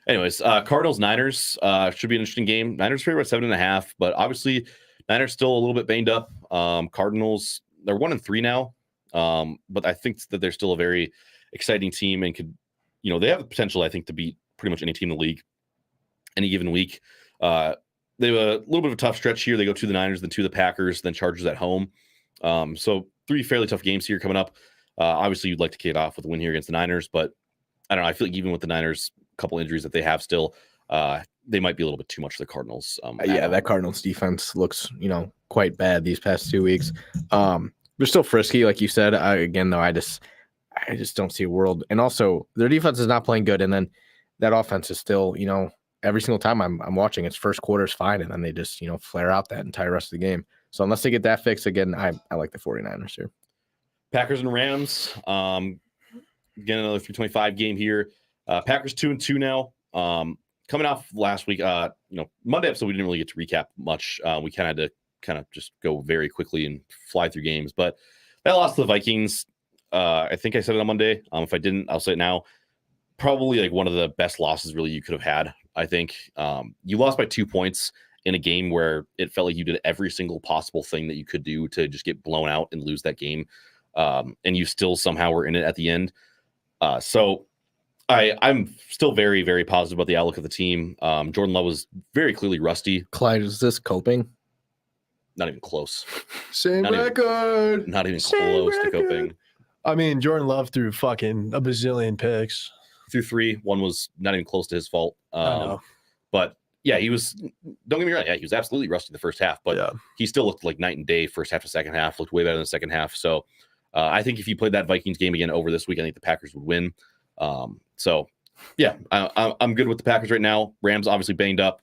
S3: anyways, Cardinals Niners should be an interesting game. Niners favored by 7.5, but obviously Niners still a little bit banged up. Cardinals, they're 1-3 now, but I think that they're still a very exciting team and could, you know, they have the potential, I think, to beat pretty much any team in the league any given week. They have a little bit of a tough stretch here. They go to the Niners, then to the Packers, then Chargers at home. So 3 fairly tough games here coming up. Obviously, you'd like to kick it off with a win here against the Niners, but I don't know. I feel like even with the Niners, a couple injuries that they have still, they might be a little bit too much for the Cardinals.
S4: That Cardinals defense looks, you know, quite bad these past 2 weeks. They're still frisky, like you said. I just don't see a world. And also, their defense is not playing good, and then that offense is still, you know, every single time I'm watching, its first quarter is fine, and then they just, you know, flare out that entire rest of the game. So unless they get that fixed again, I like the 49ers here.
S3: Packers and Rams. Again, another 325 game here. Packers 2-2 now. Coming off last week, Monday episode we didn't really get to recap much. We had to just go very quickly and fly through games. But that loss to the Vikings. I think I said it on Monday. If I didn't, I'll say it now. Probably like one of the best losses really you could have had. I think you lost by 2 points in a game where it felt like you did every single possible thing that you could do to just get blown out and lose that game. And you still somehow were in it at the end. So I'm still very, very positive about the outlook of the team. Jordan Love was very clearly rusty.
S4: Clyde, is this coping?
S3: Not even close.
S2: Same record.
S3: Not even close to coping.
S2: I mean, Jordan Love threw fucking a bazillion picks.
S3: Through 3, one was not even close to his fault.
S2: I know.
S3: But yeah, he was, don't get me wrong, yeah, he was absolutely rusty the first half, but he still looked like night and day first half to second half, looked way better than the second half. So I think if you played that Vikings game again over this week, I think the Packers would win. So yeah, I'm good with the Packers right now. Rams obviously banged up.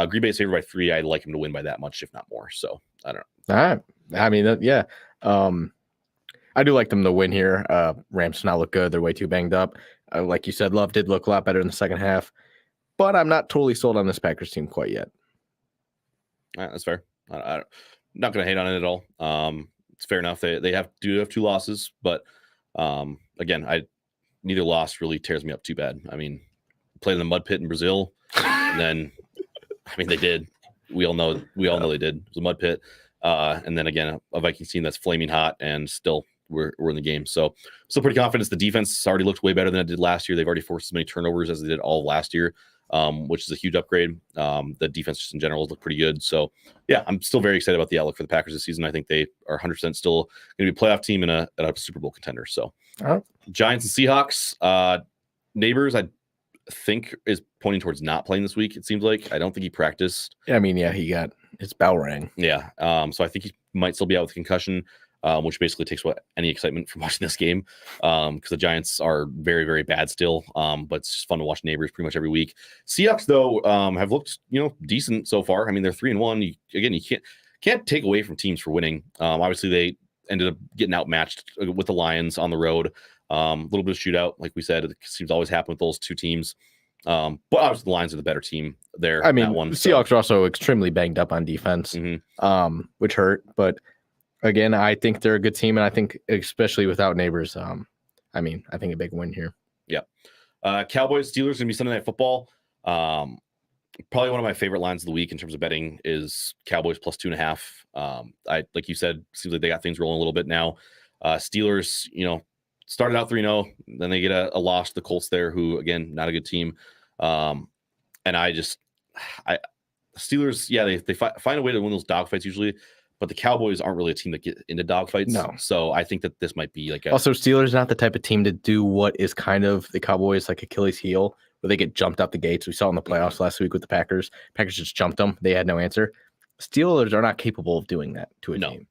S3: Green Bay's favored by 3. I'd like him to win by that much, if not more. So I don't know.
S4: All right. I mean, I do like them to win here. Rams do not look good. They're way too banged up. Like you said, Love did look a lot better in the second half, but I'm not totally sold on this Packers team quite yet.
S3: All right, that's fair. I'm not going to hate on it at all. It's fair enough. They do have 2 losses, but again, neither loss really tears me up too bad. I mean, played in the mud pit in Brazil, and then I mean they did. We all know they did. It was a mud pit, and then again a Vikings team that's flaming hot and still. We're in the game. So still pretty confident. The defense already looked way better than it did last year. They've already forced as many turnovers as they did all last year, which is a huge upgrade. The defense just in general has looked pretty good. So yeah, I'm still very excited about the outlook for the Packers this season. I think they are 100% still going to be a playoff team and a Super Bowl contender. So Giants and Seahawks, neighbors, I think is pointing towards not playing this week. It seems like I don't think he practiced.
S4: I mean, he got his bell rang.
S3: Yeah. So I think he might still be out with concussion. Which basically takes any excitement from watching this game because the Giants are very, very bad still. But it's just fun to watch neighbors pretty much every week. Seahawks, though, have looked decent so far. I mean, they're 3-1. You can't take away from teams for winning. Obviously, they ended up getting outmatched with the Lions on the road. A little bit of shootout, like we said. It seems to always happen with those 2 teams. But obviously, the Lions are the better team there.
S4: I mean, the Seahawks are also extremely banged up on defense, which hurt, but. Again, I think they're a good team, and I think especially without neighbors, I think a big win here.
S3: Yeah. Cowboys, Steelers going to be Sunday Night Football. Probably one of my favorite lines of the week in terms of betting is Cowboys plus 2.5. Like you said, seems like they got things rolling a little bit now. Steelers, started out 3-0, then they get a loss to the Colts there, who, again, not a good team. And Steelers, yeah, they find a way to win those dogfights usually, but the Cowboys aren't really a team that get into dogfights.
S4: No.
S3: So I think that this might be like
S4: Also, Steelers not the type of team to do what is kind of the Cowboys like Achilles heel, where they get jumped out the gates. We saw in the playoffs last week with the Packers. Packers just jumped them. They had no answer. Steelers are not capable of doing that to a team.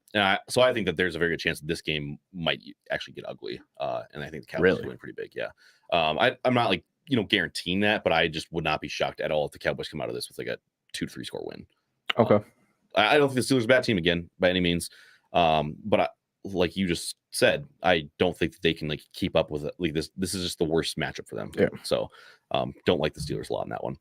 S3: So I think that there's a very good chance that this game might actually get ugly. And I think the Cowboys win pretty big. Yeah. I'm not like, guaranteeing that, but I just would not be shocked at all if the Cowboys come out of this with like a 2-3 score win.
S4: Okay.
S3: I don't think the Steelers are a bad team again by any means. But like you just said, I don't think that they can like keep up with it. Like this is just the worst matchup for them.
S4: Yeah.
S3: So don't like the Steelers a lot in that one.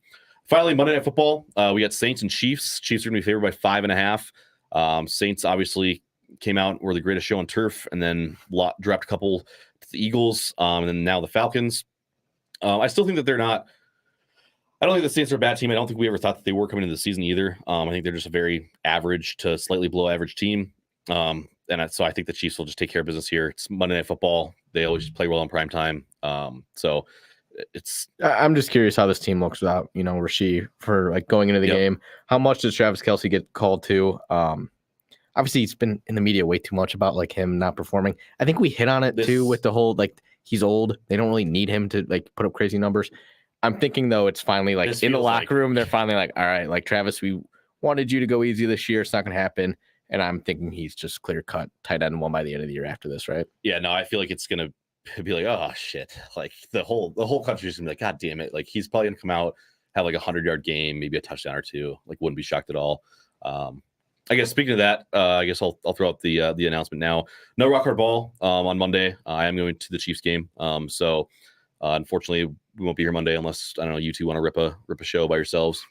S3: Finally, Monday Night Football. We got Saints and Chiefs. Chiefs are going to be favored by 5.5. Saints obviously came out, were the greatest show on turf, and then dropped a couple to the Eagles, and then now the Falcons. I still think that they're not. I don't think the Saints are a bad team. I don't think we ever thought that they were coming into the season either. I think they're just a very average to slightly below average team. So I think the Chiefs will just take care of business here. It's Monday Night Football. They always play well in prime time. So I'm
S4: just curious how this team looks without, Rasheed for like going into the game. How much does Travis Kelce get called to? Obviously he's been in the media way too much about like him not performing. I think we hit on it too with the whole, like he's old. They don't really need him to like put up crazy numbers. I'm thinking though, it's finally like in the locker room, they're finally like, all right, like Travis, we wanted you to go easy this year. It's not going to happen. And I'm thinking he's just clear cut tight end one by the end of the year after this, right?
S3: Yeah, no, I feel like it's going to be like, oh shit. Like the whole country's gonna be like, God damn it. Like he's probably gonna come out, have like 100-yard game, maybe a touchdown or two. Like wouldn't be shocked at all. I guess speaking of that, I guess I'll throw out the announcement now. No Rock Hard Ball on Monday. I am going to the Chiefs game. So unfortunately we won't be here Monday unless I don't know you two want to rip a show by yourselves.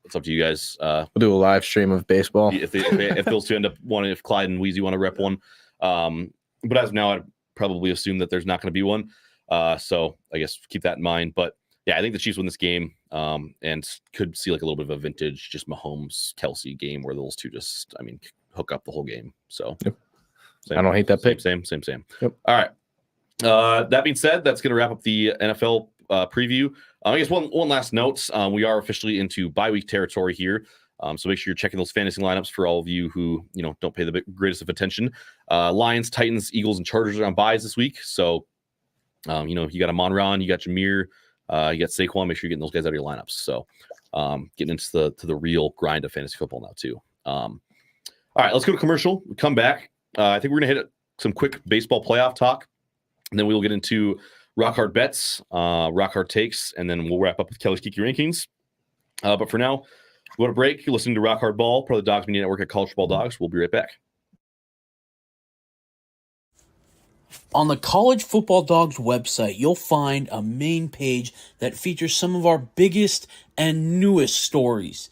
S3: It's up to you guys. We'll
S4: do a live stream of baseball.
S3: If those two end up wanting, if Clyde and Weezy want to rep one. But as of now, I'd probably assume that there's not going to be one. So I guess keep that in mind. But yeah, I think the Chiefs win this game and could see like a little bit of a vintage, just Mahomes Kelce game where those two just, hook up the whole game. So
S4: I don't hate that pick.
S3: Same.
S4: Yep.
S3: All right. That being said, that's going to wrap up the NFL preview. I guess one last note. We are officially into bye week territory here. So make sure you're checking those fantasy lineups for all of you who, don't pay the greatest of attention. Lions, Titans, Eagles, and Chargers are on byes this week. So, you got Amon-Ra, you got Jameer, you got Saquon. Make sure you're getting those guys out of your lineups. So, getting into the real grind of fantasy football now too. All right, let's go to commercial. We come back. I think we're going to hit some quick baseball playoff talk. And then we will get into rock hard bets, rock hard takes, and then we'll wrap up with Kelly's Kinky rankings. But for now, we want to break. You're listening to Rock Hard Ball, part of the Dogs Media Network at College Football Dogs. We'll be right back.
S5: On the College Football Dogs website, you'll find a main page that features some of our biggest and newest stories.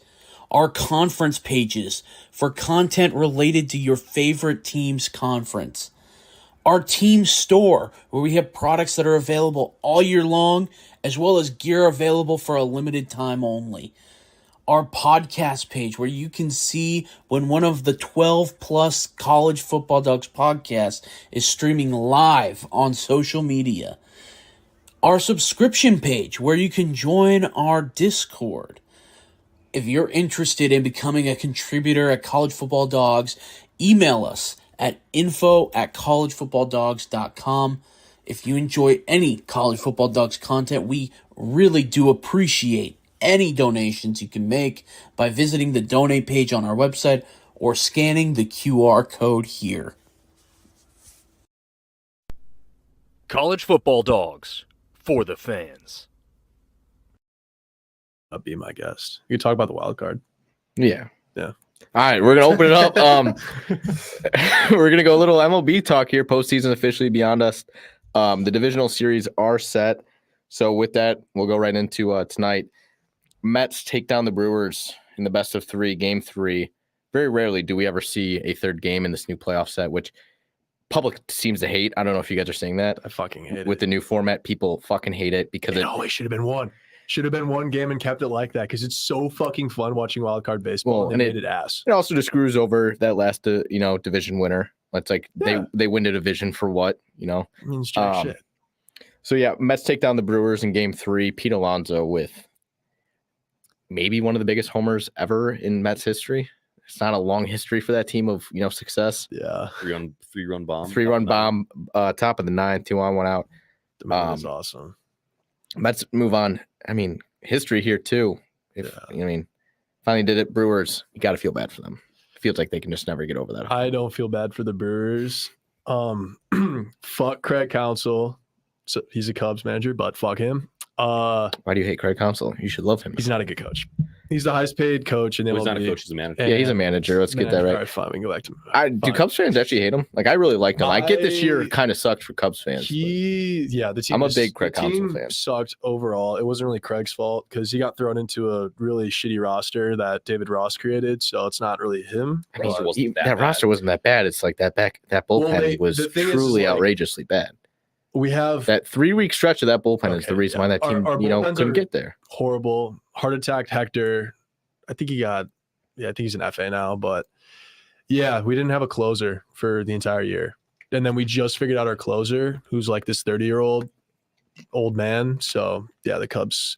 S5: Our conference pages for content related to your favorite team's conference. Our team store, where we have products that are available all year long, as well as gear available for a limited time only. Our podcast page, where you can see when one of the 12 plus College Football Dogs podcasts is streaming live on social media. Our subscription page, where you can join our Discord. If you're interested in becoming a contributor at College Football Dogs, email us at info@collegefootballdogs.com. If you enjoy any College Football Dogs content, we really do appreciate any donations you can make by visiting the donate page on our website or scanning the QR code here.
S6: College Football Dogs, for the fans.
S2: I'll be my guest. You can talk about the wild card.
S4: Yeah.
S2: Yeah.
S4: All right, we're gonna open it up. We're gonna go a little MLB talk here. Postseason officially beyond us. The divisional series are set. So with that, we'll go right into tonight. Mets take down the Brewers in the best of 3, game 3. Very rarely do we ever see a third game in this new playoff set, which public seems to hate. I don't know if you guys are saying that.
S2: I fucking hate it.
S4: With the new format, people fucking hate it because
S2: it always should have been one. Should have been one game and kept it like that because it's so fucking fun watching wild card baseball.
S4: Well,
S2: and they made it ass.
S4: It also just screws over that last division winner. It's like they win the division for what, It
S2: means jack shit.
S4: So yeah, Mets take down the Brewers in game 3. Pete Alonso with maybe one of the biggest homers ever in Mets history. It's not a long history for that team of success.
S2: Yeah.
S3: Three-run bomb.
S4: 3-run bomb, top of the 9th, 2 on, 1 out.
S2: I mean, that's awesome.
S4: Let's move on. I mean, history here too. Finally did it. Brewers, you got to feel bad for them. It feels like they can just never get over that.
S2: I don't feel bad for the Brewers. Fuck Craig Counsell. So he's a Cubs manager, but fuck him.
S4: Why do you hate Craig Counsell? You should love him.
S2: He's not a good coach. He's the highest paid coach in the MLB.
S3: He's not a coach, he's a manager.
S4: Yeah, he's a manager. Let's get that right.
S2: All right, fine. We can go back to
S4: do Cubs fans actually hate him? Like, I really liked him. I get this year kind of sucked for Cubs fans.
S2: The team.
S4: I'm a big Craig Counsell
S2: team
S4: fan.
S2: Sucked overall. It wasn't really Craig's fault because he got thrown into a really shitty roster that David Ross created. So it's not really him.
S4: I mean,
S3: But-
S4: that roster wasn't that bad. It's like that bullpen was
S2: the thing is,
S4: truly
S2: like,
S4: outrageously bad.
S2: We have
S4: That 3-week stretch of that bullpen is
S2: Okay,
S4: the reason
S2: yeah.
S4: why that team,
S2: Our bullpens
S4: couldn't
S2: are-
S4: get there.
S2: horrible. Heart attack Hector. I think I think he's an FA now, but yeah, we didn't have a closer for the entire year. And then we just figured out our closer, who's like this 30-year-old old man. So yeah, the Cubs.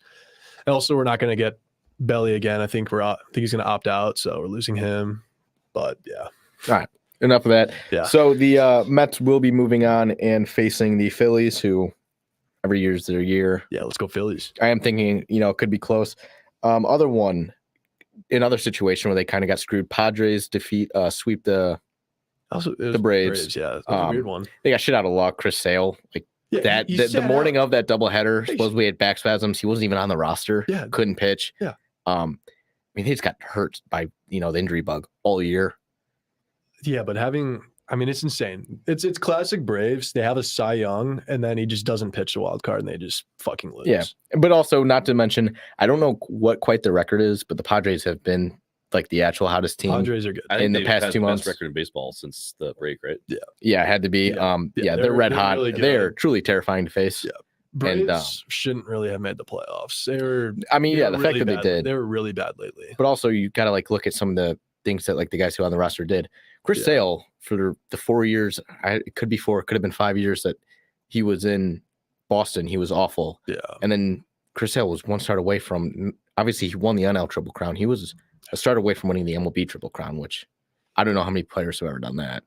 S2: And also, we're not going to get Belly again. I think he's going to opt out, so we're losing him. But yeah.
S4: All right. Enough of that.
S2: Yeah.
S4: So the Mets will be moving on and facing the Phillies, who every year is their year.
S2: Yeah, let's go Phillies.
S4: I am thinking, it could be close. Another situation where they kind of got screwed. Padres sweep the
S2: Also, it was
S4: The Braves.
S2: Yeah, that was a weird one.
S4: they got shit out of luck. Chris Sale,
S2: Yeah, he
S4: the
S2: sat
S4: morning
S2: out.
S4: of that doubleheader,
S2: Hey,
S4: supposedly had back spasms. He wasn't even on the roster.
S2: Yeah.
S4: Couldn't pitch.
S2: Yeah.
S4: I mean, he just got hurt by the injury bug all year.
S2: Yeah, but it's insane. It's classic Braves. They have a Cy Young, and then he just doesn't pitch the wild card, and they just fucking lose.
S4: Yeah. But also, not to mention, I don't know what quite the record is, but the Padres have been like the actual hottest team.
S2: Padres are good.
S3: I think
S4: in the
S3: they've
S4: past
S3: had
S4: 2
S3: the
S4: months.
S3: best record in baseball since the break, right?
S4: Yeah, it had to be.
S2: Yeah.
S4: They're red
S2: they're
S4: hot.
S2: really good.
S4: They're truly terrifying to face.
S2: Yeah. Braves
S4: And,
S2: shouldn't really have made the playoffs. They were.
S4: I mean,
S2: they
S4: yeah,
S2: were
S4: the fact
S2: really
S4: that
S2: bad.
S4: they did.
S2: They were really bad lately.
S4: But also, you got to look at some of the things that the guys who on the roster did. Chris
S2: Yeah.
S4: Sale, for the 4 years, it could be 4, it could have been 5 years that he was in Boston. He was awful.
S2: Yeah.
S4: And then Chris Sale was one start away from, obviously, he won the NL Triple Crown. He was a start away from winning the MLB Triple Crown, which I don't know how many players have ever done that.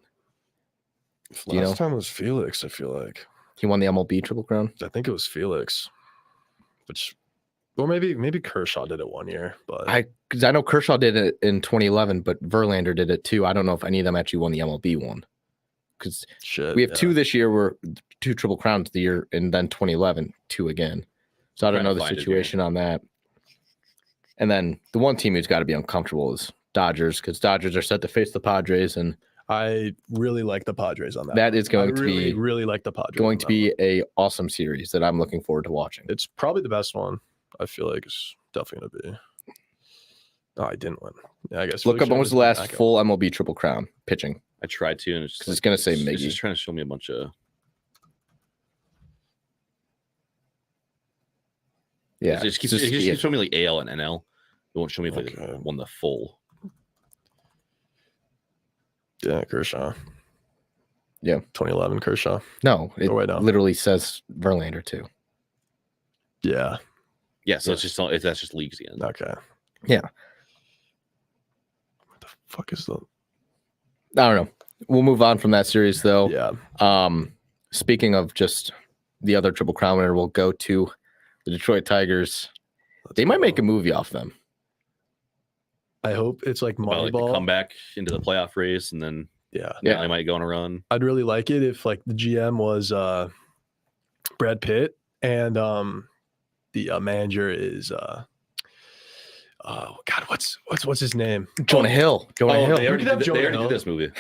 S2: Last time was Felix, I feel like.
S4: He won the MLB Triple Crown.
S2: I think it was Felix. Or maybe Kershaw did it one year, but
S4: Because I know Kershaw did it in 2011, but Verlander did it too. I don't know if any of them actually won the MLB one. Because
S2: shit.
S4: we have
S2: yeah.
S4: 2 this year, were 2 Triple Crowns the year, and then 2011, 2 again. So I don't know the situation on that. And then the one team who's got to be uncomfortable is Dodgers, because Dodgers are set to face the Padres, and
S2: I really like the Padres on that.
S4: that is going to
S2: really,
S4: be
S2: really like the Padres.
S4: going
S2: on
S4: to
S2: that
S4: be
S2: one.
S4: a awesome series that I'm looking forward to watching.
S2: It's probably the best one. I feel like it's definitely going to be. Oh, I didn't win. Yeah, I guess.
S4: Look up when was the last
S2: back up.
S4: full MLB Triple Crown pitching.
S3: I tried to, and it's just
S4: 'Cause it's gonna say
S3: it's
S4: Miggy.
S3: just trying to show me a bunch of.
S4: Yeah,
S3: It just keeps,
S4: it's
S3: it
S4: just-
S3: just
S4: yeah.
S3: keeps showing me like AL and NL. It won't show me if
S2: Okay.
S3: they won the full.
S2: Yeah, Kershaw.
S4: Yeah.
S2: 2011 Kershaw.
S4: No, it
S2: Oh, wait, no.
S4: literally says Verlander too.
S2: Yeah.
S3: Yeah, so it's just that's just leagues again.
S2: Okay.
S4: Yeah.
S2: What the fuck is the?
S4: I don't know. We'll move on from that series though.
S2: Yeah.
S4: Speaking of just the other Triple Crown winner, we'll go to the Detroit Tigers. They might make a movie off them.
S2: I hope it's like
S3: Well, like
S2: Moneyball.
S3: come back into the playoff race, and then
S2: Yeah.
S4: Yeah.
S3: they might go on a run.
S2: I'd really like it if like the GM was Brad Pitt and the manager is oh God, what's his name?
S4: Jonah Hill. Jonah Hill.
S3: They already,
S2: could have
S3: did, they
S2: Jonah
S3: already
S2: Hill.
S3: did this movie.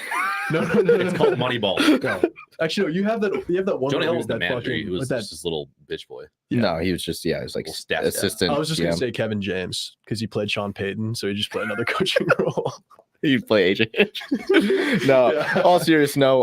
S2: No,
S3: It's called Moneyball.
S2: No. Actually, no, you have that one.
S3: Jonah Hill
S2: movie
S3: was the
S2: that
S3: manager.
S2: fucking-
S3: He was
S2: with that.
S3: just this little bitch boy.
S2: Yeah.
S4: No, he was just it was like
S3: Little stats guy.
S4: assistant.
S2: I was just gonna
S4: GM.
S2: say Kevin James because he played Sean Payton, so he just played another coaching role.
S4: You'd play Agent. No,
S2: Yeah.
S4: all serious. No,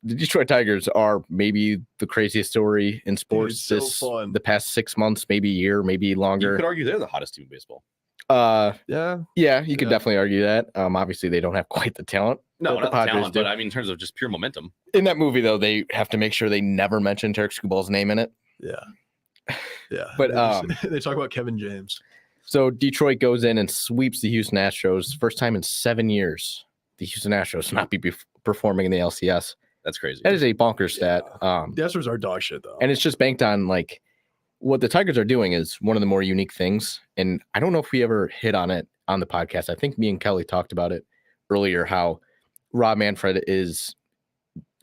S4: the Detroit Tigers are maybe the craziest story in sports
S2: so fun.
S4: the past 6 months, maybe a year, maybe
S3: You
S4: longer.
S3: could argue they're the hottest team in baseball.
S2: Yeah.
S4: Yeah, you could
S2: Yeah.
S4: definitely argue that. Obviously they don't have quite the talent.
S3: No,
S4: that
S3: not the
S4: Padres
S3: talent,
S4: do.
S3: but I mean in terms of just pure momentum.
S4: In that movie, though, they have to make sure they never mention Tarek Skubal's name in it.
S2: Yeah. Yeah.
S4: But,
S2: They just- they talk about Kevin James.
S4: So Detroit goes in and sweeps the Houston Astros. First time in 7 years, the Houston Astros not be performing in the LCS.
S3: That's crazy.
S4: That is a bonkers stat.
S2: The Astros are dog shit though.
S4: And it's just banked on like what the Tigers are doing is one of the more unique things. And I don't know if we ever hit on it on the podcast. I think me and Kelly talked about it earlier, how Rob Manfred is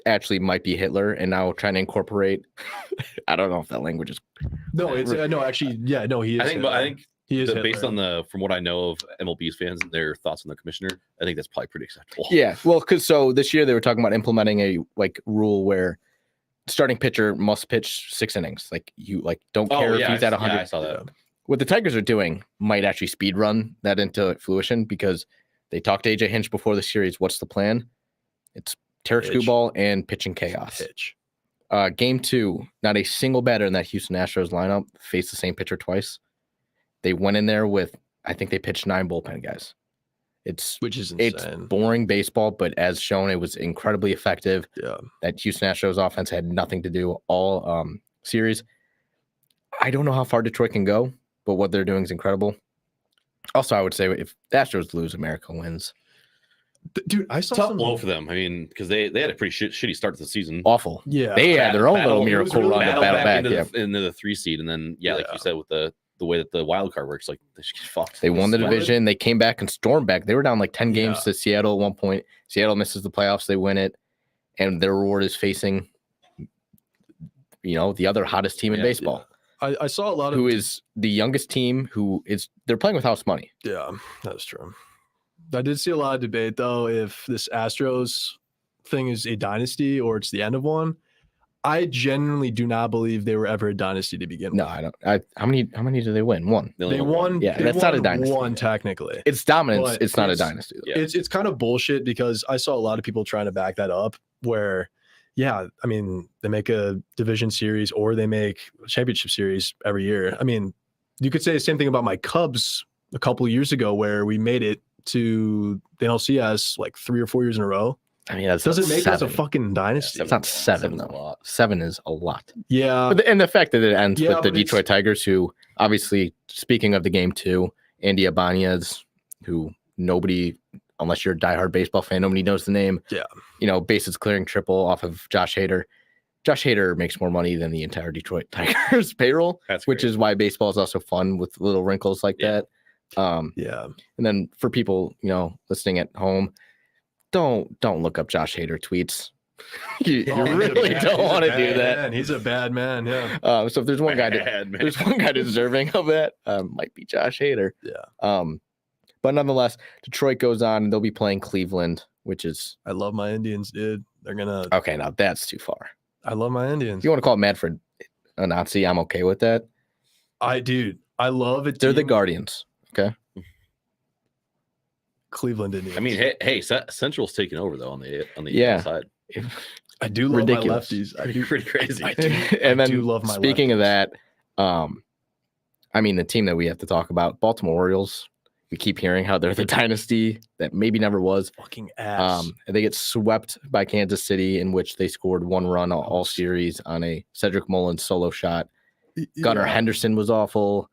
S4: actually might be Hitler and now trying to incorporate. I don't know if that language is.
S2: No, it's no, actually, yeah, no, he is.
S3: I think
S2: he is
S3: based
S2: Hitler.
S3: on from what I know of MLB's fans and their thoughts on the commissioner, I think that's probably pretty acceptable.
S4: Yeah, well, because so this year they were talking about implementing a like rule where starting pitcher must pitch 6 innings. Like you don't care if he's at 100.
S3: Yeah, I saw that.
S4: What the Tigers are doing might actually speed run that into fruition because they talked to AJ Hinch before the series. What's the plan? It's Tarek Skubal and pitching chaos.
S2: Pitch.
S4: Game 2, not a single batter in that Houston Astros lineup faced the same pitcher twice. They went in there with, I think they pitched 9 bullpen guys.
S2: Which is insane.
S4: It's boring baseball, but as shown, it was incredibly effective.
S2: Yeah.
S4: That Houston Astros offense had nothing to do all series. I don't know how far Detroit can go, but what they're doing is incredible. Also, I would say if the Astros lose, America wins.
S2: Dude, I saw
S3: Tough blow for them. I mean, because they had a pretty shitty start to the season.
S4: Awful.
S2: Yeah.
S4: They had their own little
S3: Battle-
S4: miracle
S2: really
S4: run to battle back.
S3: into the 3 seed, and then like you said, with the way that the wild card works, like they should get fucked.
S4: They won the division. They came back and stormed back. They were down like 10 games
S2: Yeah.
S4: to Seattle at one point. Seattle misses the playoffs. They win it. And their reward is facing, the other hottest team in baseball.
S2: I saw a lot of
S4: who is the youngest team they're playing with house money.
S2: Yeah, that's true. I did see a lot of debate though if this Astros thing is a dynasty or it's the end of one. I genuinely do not believe they were ever a dynasty to begin with.
S4: No, I don't. How many did they win? One.
S2: They won.
S4: Yeah,
S2: they
S4: that's not a
S2: won
S4: dynasty.
S2: One technically.
S4: It's dominance.
S2: But
S4: it's not a dynasty. Though.
S3: Yeah.
S2: It's kind of bullshit because I saw a lot of people trying to back that up where, yeah, I mean, they make a division series or they make a championship series every year. I mean, you could say the same thing about my Cubs a couple of years ago where we made it to the NLCS like 3 or 4 years in a row.
S4: I mean, that's
S2: Doesn't make us a
S4: 7.
S2: fucking dynasty.
S4: It's not 7
S3: Seven's a
S4: though.
S3: lot.
S4: 7 is a lot.
S2: Yeah.
S4: And the fact that it ends
S2: Yeah,
S4: with the
S2: but it's-
S4: Detroit Tigers, who obviously, speaking of the game too, Andy Ibanez, who nobody, unless you're a diehard baseball fan, nobody knows the name.
S2: Yeah.
S4: Bases clearing triple off of Josh Hader. Josh Hader makes more money than the entire Detroit Tigers payroll, which is why baseball is also fun with little wrinkles like that.
S2: Yeah.
S4: And then for people, listening at home, don't look up Josh Hader tweets. you really don't want to do that.
S2: Man. He's a bad man. Yeah.
S4: So if there's one guy, there's one guy deserving of that, might be Josh Hader.
S2: Yeah.
S4: But nonetheless, Detroit goes on and they'll be playing Cleveland, which is
S2: I love my Indians, dude. They're gonna.
S4: okay. Now that's too far.
S2: I love my Indians.
S4: If you want to call Manfred a Nazi, I'm okay with that.
S2: I love it.
S4: They're the Guardians. Okay.
S2: Cleveland Indians.
S3: I mean, hey, Central's taking over though on the
S4: Yeah.
S3: side.
S2: I do love
S4: Ridiculous.
S2: my lefties. I do.
S3: Pretty crazy.
S2: I do.
S4: And
S2: I
S4: then
S2: do love my
S4: speaking of
S2: lefties.
S4: that, I mean, the team that we have to talk about, Baltimore Orioles. We keep hearing how they're the dynasty that maybe never was.
S2: Fucking ass.
S4: They get swept by Kansas City, in which they scored 1 run all series on a Cedric Mullins solo shot. Gunnar
S2: Yeah.
S4: Henderson was awful.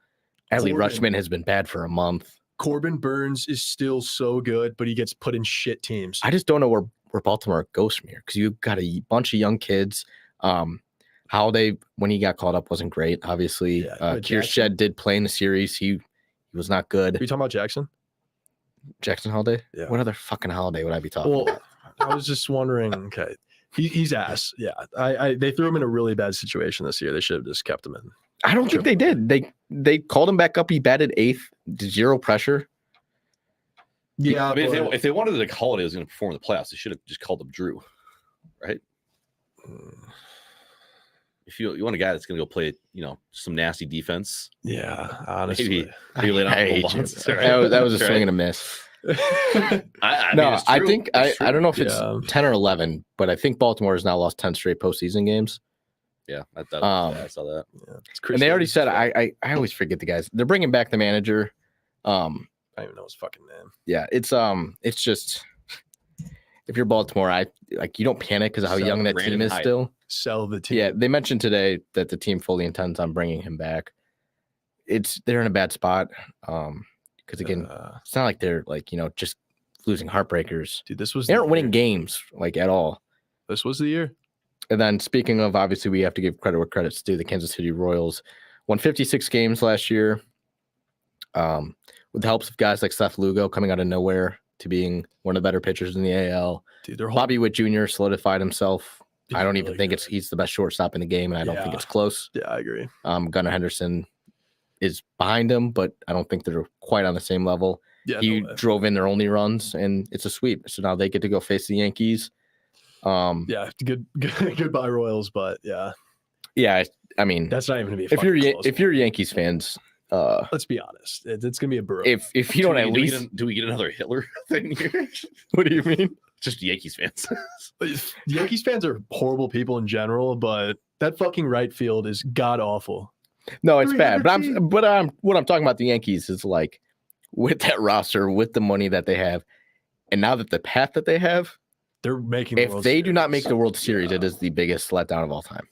S4: Ellie
S2: Corbin.
S4: Rushman has been bad for a month.
S2: Corbin Burns is still so good, but he gets put in shit teams.
S4: I just don't know where Baltimore goes from here because you've got a bunch of young kids. Holiday, when he got called up, wasn't great. Obviously,
S2: Yeah, but
S4: Kiershed did play in the series. He was not good.
S2: Are you talking about Jackson?
S4: Jackson Holiday?
S2: Yeah.
S4: What other fucking Holiday would I be talking
S2: Well,
S4: about?
S2: I was just wondering. Okay, he's ass. Yeah, they threw him in a really bad situation this year. They should have just kept him in.
S4: I don't think they did. They called him back up. He batted 8th, 0 pressure.
S2: Yeah,
S3: I mean,
S2: but-
S3: if they wanted like Holiday was going to perform in the playoffs, they should have just called up Drew, right? If you want a guy that's going to go play, some nasty defense,
S2: yeah, honestly.
S3: maybe lay down
S4: I
S3: a
S4: hate
S3: couple
S4: you.
S3: months, right?
S4: That was a
S3: Right.
S4: swing and a miss.
S3: I
S4: No,
S3: mean, it's
S4: I
S3: true.
S4: think
S3: It's
S4: I
S3: true.
S4: don't know if it's
S2: Yeah.
S4: 10 or 11, but I think Baltimore has now lost 10 straight postseason games.
S3: Yeah, I saw that.
S2: It's Chris
S4: And they already
S2: Davis.
S4: said I always forget the guys. They're bringing back the manager.
S2: I don't even know his fucking name.
S4: Yeah, it's just if you're Baltimore, you don't panic because of how
S3: So,
S4: young that
S3: Brandon
S4: team is
S3: Hyde.
S4: still.
S2: Sell the team.
S4: Yeah, they mentioned today that the team fully intends on bringing him back. they're in a bad spot. Because again, it's not like they're like, just losing heartbreakers.
S2: dude, this was
S4: They
S2: the
S4: aren't winning
S2: year.
S4: games like at all.
S2: This was the year.
S4: And then speaking of, obviously, we have to give credit where credit's due. The Kansas City Royals won 56 games last year. With the helps of guys like Seth Lugo coming out of nowhere to being one of the better pitchers in the AL.
S2: Dude, their whole
S4: Bobby Witt Jr. solidified himself.
S2: He's
S4: I don't even
S2: really
S4: think
S2: good.
S4: he's the best shortstop in the game, and I don't think
S2: Yeah.
S4: it's close.
S2: Yeah, I agree.
S4: Gunnar Henderson is behind him, but I don't think they're quite on the same level.
S2: Yeah,
S4: He
S2: no way.
S4: drove in their only runs, and it's a sweep. So now they get to go face the Yankees.
S2: Yeah, goodbye Royals, but yeah,
S4: I mean,
S2: that's not even gonna be.
S4: if you're Yankees fans,
S2: let's be honest, it's gonna be a burrow.
S4: if you don't at least,
S3: do we get another Hitler thing here?
S4: what do you mean?
S3: Just Yankees fans.
S2: Yankees fans are horrible people in general, but that fucking right field is god awful.
S4: No, it's bad.
S2: 300
S4: What I'm talking about the Yankees is like with that roster, with the money that they have, and now that the path that they have,
S2: They're making. The
S4: if
S2: World
S4: they do not make
S2: Series.
S4: the World Series,
S2: Yeah.
S4: it is the biggest letdown of all time.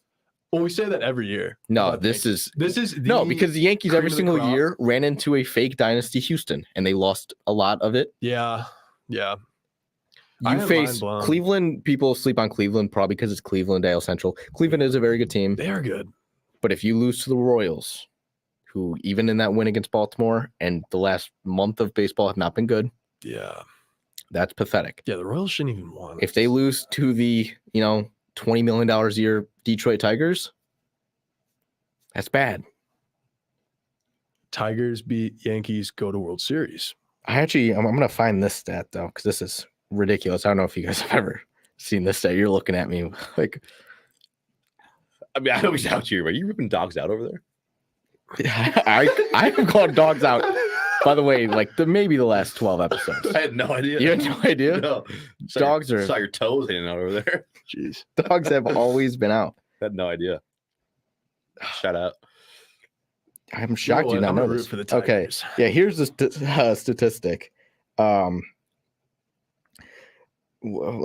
S2: Well, we say that every year.
S4: No,
S2: But
S4: this is
S2: the,
S4: because the Yankees
S2: cream
S4: every
S2: of the
S4: single
S2: crop.
S4: year ran into a fake dynasty Houston, and they lost a lot of it.
S2: yeah. I
S4: You
S2: am
S4: face
S2: mind blown.
S4: Cleveland. People sleep on Cleveland probably because it's Cleveland, AL Central. Cleveland is a very good team,
S2: They are good.
S4: but if you lose to the Royals, who even in that win against Baltimore and the last month of baseball have not been good,
S2: Yeah.
S4: that's pathetic.
S2: Yeah, the Royals shouldn't even want.
S4: If they lose to the $20 million a year Detroit Tigers, that's bad.
S2: Tigers beat Yankees, go to World Series.
S4: I'm going to find this stat though, because this is ridiculous. I don't know if you guys have ever seen this stat. You're looking at me like,
S3: I mean, I know he's out here, but are you ripping dogs out over there?
S4: I have called dogs out. By the way, like maybe the last 12 episodes.
S3: I had no idea.
S4: You had no idea?
S3: No.
S4: Dogs are-
S3: saw your toes hanging out over there.
S2: Jeez.
S4: Dogs have always been out.
S3: I had no idea. Shout out.
S4: I'm shocked you not
S2: I'm
S4: know
S2: gonna root
S4: this.
S2: for the
S4: Okay.
S2: Tigers.
S4: Yeah, here's the statistic. Let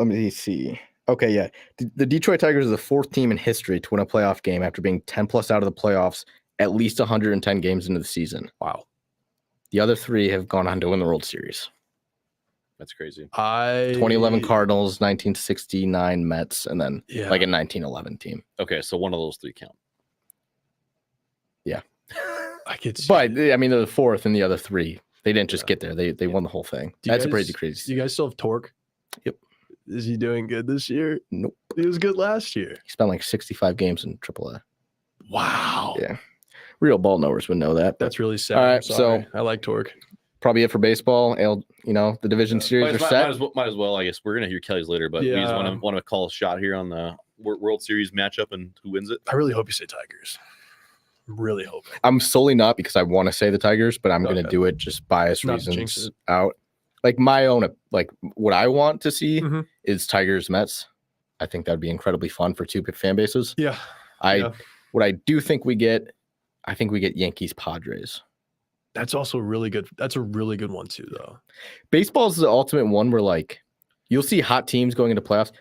S4: me see. Okay, yeah. The Detroit Tigers are the fourth team in history to win a playoff game after being 10 plus out of the playoffs at least 110 games into the season.
S2: Wow.
S4: The other three have gone on to win the World Series.
S3: That's crazy.
S4: 2011 Cardinals, 1969 Mets, and then
S2: Yeah.
S4: like a 1911 team.
S3: Okay, so one of those three count.
S2: I could see
S4: But
S2: it.
S4: I mean, they're the fourth and the other three. They didn't just get there. They won the whole thing.
S2: Do you
S4: That's a
S2: guys-
S4: crazy.
S2: Do you guys still have Torque?
S4: Yep.
S2: Is he doing good this year?
S4: Nope.
S2: He was good last year.
S4: He spent like 65 games in AAA.
S2: Wow.
S4: Yeah. Real ball knowers would know that.
S2: That's really sad.
S4: All
S2: I'm
S4: right,
S2: sorry. I like Torque.
S4: Probably it for baseball. The division series are set.
S3: Might as well. I guess we're gonna hear Kelly's later, but we just
S2: Yeah.
S3: want to call a shot here on the World Series matchup and who wins it.
S2: I really hope you say Tigers. I'm really hoping.
S4: I'm solely not because I want to say the Tigers, but I'm going to
S2: Okay.
S4: do it just bias
S2: Not to jinx
S4: reasons
S2: it.
S4: out. Like my own, like what I want to see
S2: Mhm.
S4: is Tigers Mets. I think that'd be incredibly fun for two fan bases.
S2: Yeah.
S4: What I do think we get, I think we get Yankees Padres.
S2: That's also really good. That's a really good one too, though.
S4: Baseball's the ultimate one where like you'll see hot teams going into playoffs.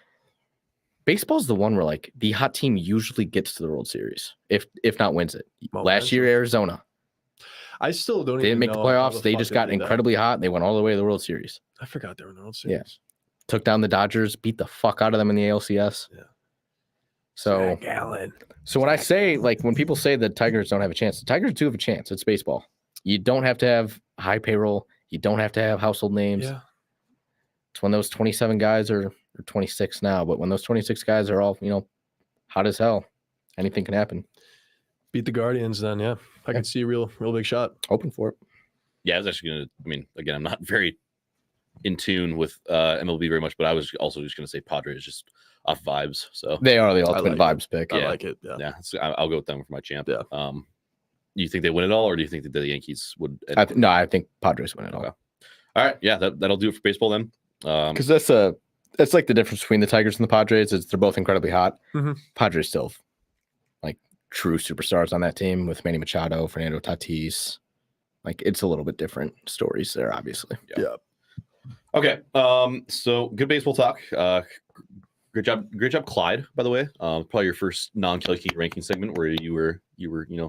S4: Baseball's the one where like the hot team usually gets to the World Series, if not wins it. Last year, Arizona.
S2: I still don't
S4: They
S2: even
S4: didn't make the
S2: know how
S4: playoffs. They
S2: fuck
S4: just got
S2: did that.
S4: incredibly hot. They went all the way to the World Series.
S2: I forgot they were in the World
S4: Yeah.
S2: Series.
S4: Took down the Dodgers, beat the fuck out of them in the ALCS.
S2: Yeah.
S4: So,
S2: Zach Allen.
S4: so when I say like when people say the Tigers don't have a chance, the Tigers do have a chance. It's baseball. You don't have to have high payroll. You don't have to have household names.
S2: Yeah.
S4: It's when those 27 guys are 26 now, but when those 26 guys are all hot as hell, anything can happen.
S2: Beat the Guardians, then yeah. I can see a real big shot.
S4: Hoping for it.
S3: Yeah, I was actually gonna. I mean, again, I'm not very in tune with MLB very much, but I was also just gonna say Padres just off vibes. So
S4: They are the ultimate
S2: like
S4: vibes pick.
S2: I
S3: Yeah.
S2: like it. Yeah.
S3: yeah, I'll go with them for my champ.
S2: Yeah.
S3: You think they win it all, or do you think that the Yankees would?
S4: No, I think Padres win it all.
S3: Okay. All right, yeah, that'll do it for baseball then.
S4: Because that's like the difference between the Tigers and the Padres is they're both incredibly hot.
S2: Mhm.
S4: Padres still have, like true superstars on that team with Manny Machado, Fernando Tatis. Like it's a little bit different stories there, obviously.
S3: Okay. So good baseball talk. Great job, Clyde. By the way, probably your first non-Kelly Key ranking segment where you were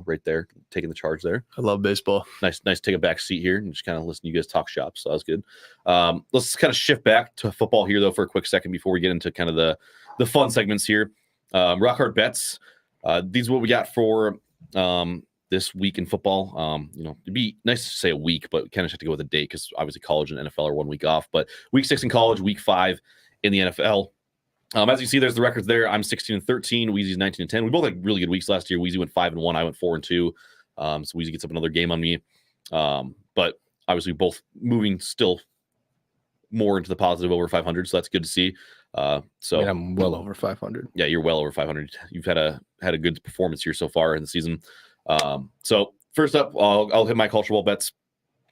S3: right there taking the charge there.
S2: I love baseball.
S3: Nice to take a back seat here and just kind of listen to you guys talk shop. So that was good. Let's kind of shift back to football here though for a quick second before we get into kind of the fun segments here. Rock hard bets. These are what we got for this week in football. It'd be nice to say a week, but kind of have to go with a date because obviously college and NFL are 1 week off. But week 6 in college, week 5 in the NFL. As you see, there's the records there. I'm 16-13. Weezy's 19-10. We both had really good weeks last year. Weezy went 5-1. I went 4-2. So Weezy gets up another game on me. But obviously, both moving still more into the positive over 500. So that's good to see.
S4: I'm well over 500.
S3: Yeah, you're well over 500. You've had a good performance here so far in the season. So first up, I'll hit my culture ball bets.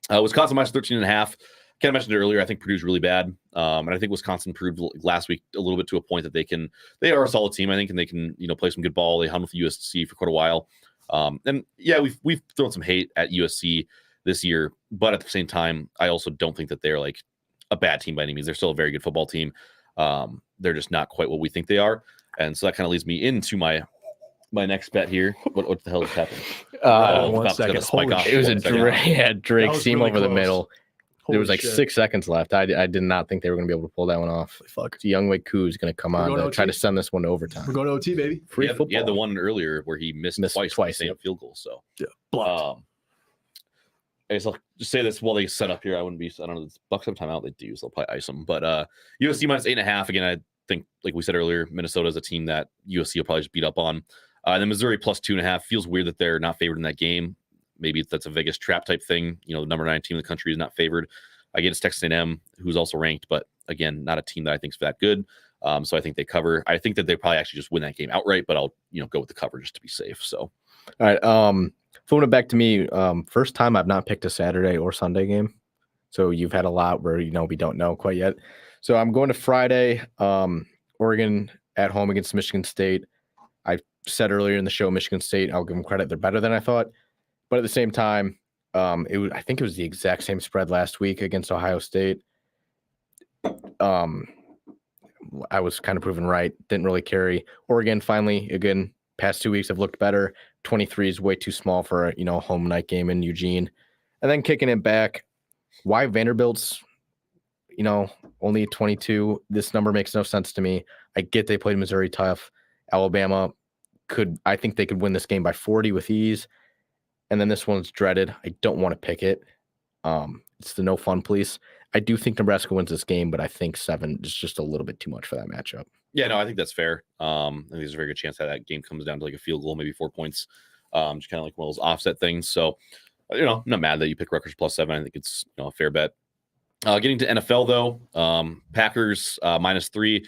S3: Wisconsin minus 13.5. Kind of mentioned it earlier. I think Purdue's really bad, and I think Wisconsin proved last week a little bit to a point that they are a solid team. I think, and they can play some good ball. They hung with USC for quite a while, and yeah, we've thrown some hate at USC this year, but at the same time, I also don't think that they're like a bad team by any means. They're still a very good football team. They're just not quite what we think they are, and so that kind of leads me into my next bet here. What the hell is happening?
S2: 1 second.
S3: It
S4: was a Drake seam
S2: really
S4: over the
S2: close.
S4: middle. There was
S2: Holy
S4: like
S2: shit.
S4: 6 seconds left. I did not think they were going to be able to pull that one off.
S2: Fuck.
S4: Youngway Koo is going to come
S2: We're
S4: on
S2: going
S4: to
S2: OT.
S4: try to send this one to overtime.
S2: We're going to OT, baby.
S4: Free
S3: He
S4: football.
S3: had the one earlier where he missed twice
S4: twice,
S3: the same
S4: yep.
S3: field goal. So
S2: Yeah. Blocked.
S3: I guess I'll just say this while they set up here. I don't know. The Bucks have timeout. They do, so they'll probably ice them. But USC minus 8.5. Again, I think, like we said earlier, Minnesota is a team that USC will probably just beat up on. And then Missouri plus 2.5. Feels weird that they're not favored in that game. Maybe that's a Vegas trap type thing. The number 9 team in the country is not favored. I get it's Texas A&M, who's also ranked, but again, not a team that I think is that good. So I think they cover. I think that they probably actually just win that game outright, but I'll go with the cover just to be safe. So,
S4: All right. Flipping it back to me. First time I've not picked a Saturday or Sunday game. So you've had a lot where we don't know quite yet. So I'm going to Friday. Oregon at home against Michigan State. I said earlier in the show, Michigan State. I'll give them credit; they're better than I thought. But at the same time, I think it was the exact same spread last week against Ohio State. I was kind of proven right. Didn't really carry. Oregon finally, again, past 2 weeks have looked better. 23 is way too small for a home night game in Eugene. And then kicking it back, why Vanderbilt's only 22? This number makes no sense to me. I get they played Missouri tough. Alabama I think they could win this game by 40 with ease. And then this one's dreaded. I don't want to pick it. It's the no fun police. I do think Nebraska wins this game, but I think 7 is just a little bit too much for that matchup.
S3: yeah, no, I think that's fair. I think there's a very good chance that game comes down to like a field goal, maybe 4 points. Just kind of like one of those offset things. So, I'm not mad that you pick Rutgers plus 7. I think it's a fair bet. Getting to NFL though, Packers minus 3.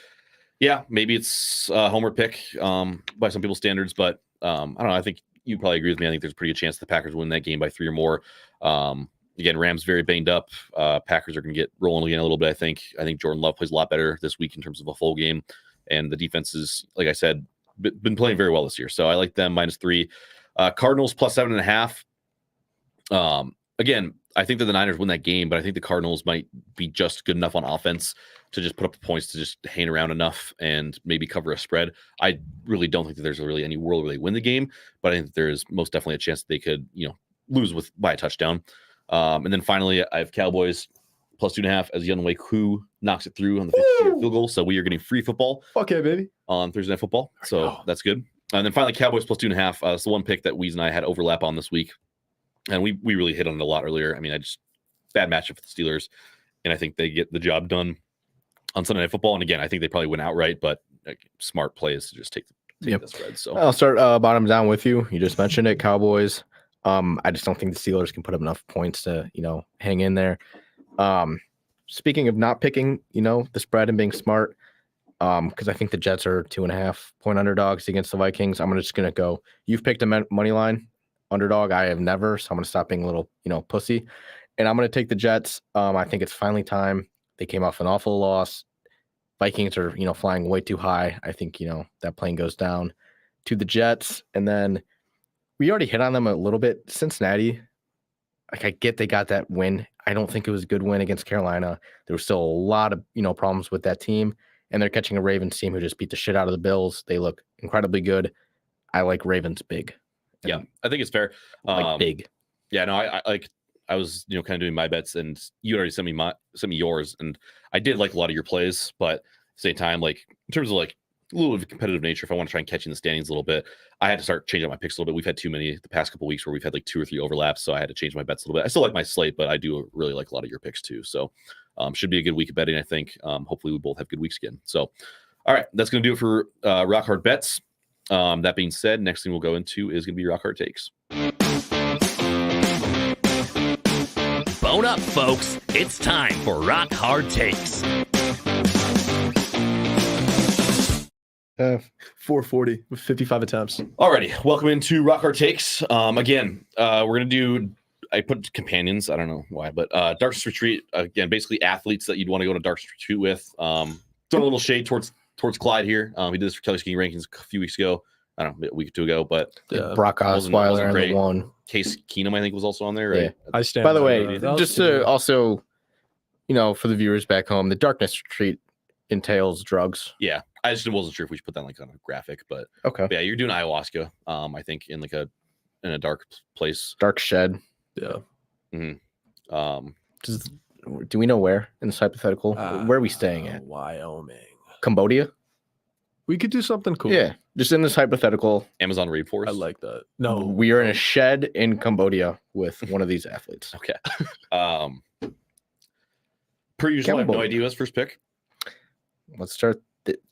S3: Yeah, maybe it's a homer pick by some people's standards, but I don't know. I think you probably agree with me. I think there's a pretty good chance the Packers win that game by 3 or more. Again, Rams very banged up. Packers are going to get rolling again a little bit. I think Jordan Love plays a lot better this week in terms of a full game, and the defense is, like I said, been playing very well this year. So I like them minus 3. Cardinals plus 7.5. Again, I think that the Niners win that game, but I think the Cardinals might be just good enough on offense to just put up the points to just hang around enough and maybe cover a spread. I really don't think that there's really any world where they win the game, but I think that there's most definitely a chance that they could, lose by a touchdown. And then finally, I have Cowboys plus 2.5 as Youngway Koo knocks it through on the 50 field goal. So we are getting free football.
S2: Okay, baby.
S3: On Thursday Night Football. So that's good. And then finally, Cowboys plus 2.5. It's the one pick that Weez and I had overlap on this week. And we really hit on it a lot earlier. I mean, bad matchup for the Steelers. And I think they get the job done on Sunday Night Football. And again, I think they probably win outright, but smart play is to just take the spread. So
S4: I'll start bottom down with you. You just mentioned it, Cowboys. I just don't think the Steelers can put up enough points to, hang in there. Speaking of not picking, the spread and being smart, because I think the Jets are 2.5 point underdogs against the Vikings. I'm just going to go. You've picked a money line underdog. I have never, so I'm going to stop being a little, pussy. And I'm going to take the Jets. I think it's finally time. They came off an awful loss. Vikings are, flying way too high. I think, that plane goes down to the Jets. And then we already hit on them a little bit. Cincinnati, I get they got that win. I don't think it was a good win against Carolina. There was still a lot of, problems with that team. and they're catching a Ravens team who just beat the shit out of the Bills. They look incredibly good. I like Ravens big.
S3: Yeah, I think it's fair.
S4: Big.
S3: Yeah, no, I was kind of doing my bets, and you already sent me yours, and I did like a lot of your plays, but at the same time, like in terms of like a little bit of competitive nature, if I want to try and catch in the standings a little bit, I had to start changing up my picks a little bit. We've had too many the past couple weeks where we've had like 2 or 3 overlaps, so I had to change my bets a little bit. I still like my slate, but I do really like a lot of your picks too. So should be a good week of betting, I think. Hopefully we both have good weeks again. So all right, that's going to do it for Rock Hard Bets. That being said, next thing we'll go into is going to be Rock Hard Takes.
S6: Bone up, folks. It's time for Rock Hard Takes.
S2: 440 with 55 attempts.
S3: Alrighty, welcome into Rock Hard Takes. Again, we're going to do, I put companions, I don't know why, but Darkest Retreat, again, basically athletes that you'd want to go on a Darkest Retreat with. Throwing a little shade towards Clyde here. He did this for Kelly Skiing Rankings a few weeks ago. I don't know, a week or 2 ago, but
S4: Brock Osweiler and the one.
S3: Case Keenum, I think, was also on there, right?
S4: Yeah.
S2: I stand.
S4: By the way,
S2: that.
S4: just to also, for the viewers back home, the Darkness Retreat entails drugs.
S3: Yeah, I just wasn't sure if we should put that like on a graphic, but
S4: Okay.
S3: yeah, you're doing ayahuasca. I think in a dark place,
S4: Dark Shed.
S2: Yeah.
S3: Mm-hmm.
S4: Do we know where in this hypothetical? Where are we staying at?
S2: Wyoming.
S4: Cambodia?
S2: We could do something cool.
S4: Yeah, just in this hypothetical.
S3: Amazon rainforest.
S2: I like that. No,
S4: We are in a shed in Cambodia with one of these athletes.
S3: Okay. Per usual, I have no idea who has first pick.
S4: Let's start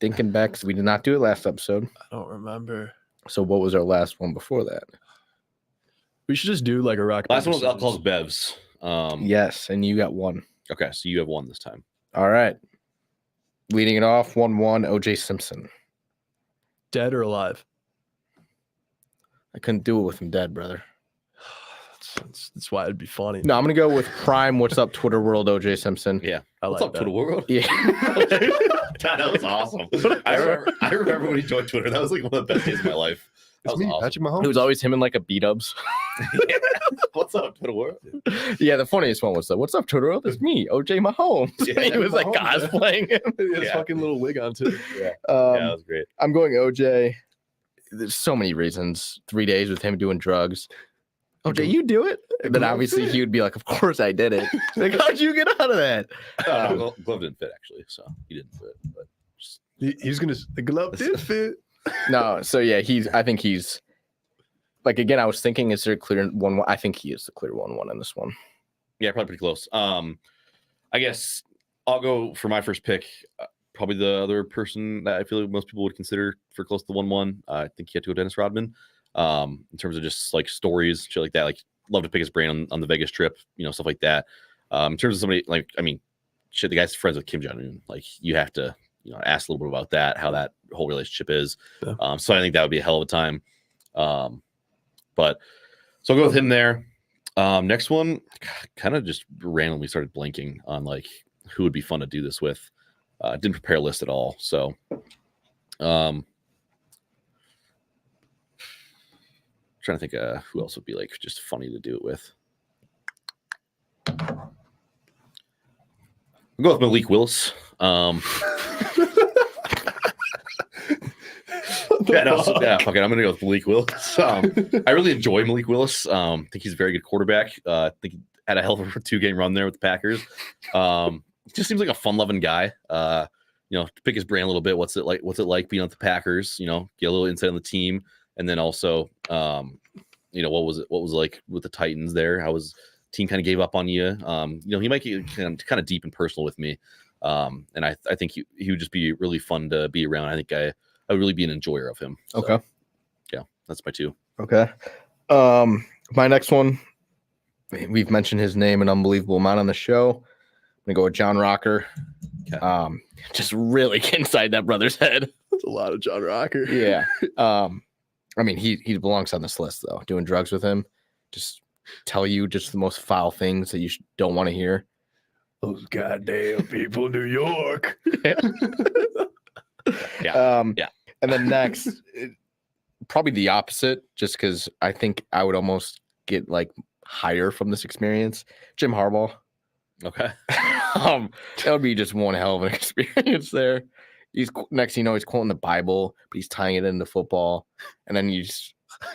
S4: thinking back, because we did not do it last episode.
S2: I don't remember.
S4: So what was our last one before that?
S2: We should just do like a rock.
S3: Last
S2: paper,
S3: one was Alcohol's
S2: scissors.
S3: Bevs.
S4: Yes, and you got one.
S3: Okay, so you have one this time.
S4: All right. Leading it off, 1-1, OJ Simpson.
S2: Dead or alive?
S4: I couldn't do it with him dead, brother.
S2: That's why it'd be funny.
S4: No, I'm going to go with prime What's Up Twitter World OJ Simpson.
S3: Yeah.
S2: I
S3: What's
S2: like
S3: up,
S2: that.
S3: Twitter World?
S4: Yeah.
S3: That was awesome. I remember when he joined Twitter. That was like one of the best days of my life. That
S2: It's
S3: was
S2: me,
S3: awesome.
S2: Patrick Mahomes.
S4: It was always him in like a B-dubs.
S3: Yeah. What's up, Twitter World?
S4: Yeah, the funniest one was the What's Up Twitter World? It's me, OJ Mahomes.
S3: Yeah,
S4: he was like
S2: Mahomes,
S4: cosplaying him.
S2: He had his
S3: Yeah.
S2: fucking little wig on too.
S3: Yeah, that was great.
S4: I'm going OJ. There's so many reasons. 3 days with him doing drugs. OJ, you do it? And then obviously he would be like, of course I did it. Like, how'd you get out of that?
S3: Glove didn't fit, actually, so he didn't fit. But just,
S2: He's gonna. The glove did fit.
S4: No, so yeah, I think he's like, again, I was thinking, is there a clear 1-1? I think he is the clear 1-1 in this one.
S3: yeah, probably pretty close. I guess I'll go for my first pick. Probably the other person that I feel like most people would consider for close to 1-1. I think you have to go Dennis Rodman. In terms of just like stories, shit like that. Like, love to pick his brain on the Vegas trip, stuff like that. In terms of somebody like, I mean, shit, the guy's friends with Kim Jong-un. Like, you have to, ask a little bit about that, how that whole relationship is.
S2: Yeah.
S3: So I think that would be a hell of a time. But so I'll go with him there. Next one, kind of just randomly started blanking on like who would be fun to do this with. Didn't prepare a list at all. So, trying to think who else would be like just funny to do it with. I'll go with Malik Willis. Fuck it. I'm gonna go with Malik Willis. I really enjoy Malik Willis. Think he's a very good quarterback. Think he had a hell of a 2-game run there with the Packers. Just seems like a fun-loving guy. To pick his brain a little bit. What's it like being with the Packers? Get a little insight on the team, and then also, what was it like with the Titans there? How was team kind of gave up on you? He might get kind of deep and personal with me. And I think he would just be really fun to be around. I think I would really be an enjoyer of him. So,
S4: Okay.
S3: Yeah, that's my 2.
S4: Okay. My next one, we've mentioned his name an unbelievable amount on the show. I'm gonna go with John Rocker.
S3: Okay.
S4: Just really get inside that brother's head.
S2: That's a lot of John Rocker.
S4: Yeah. I mean, he belongs on this list though. Doing drugs with him, just tell you just the most foul things that you don't want to hear.
S2: Those goddamn people, in New York.
S3: Yeah.
S4: Yeah. And then next, probably the opposite, just because I think I would almost get like higher from this experience. Jim Harbaugh.
S3: Okay.
S4: That would be just one hell of an experience there. next thing you know, he's quoting the Bible, but he's tying it into football. And then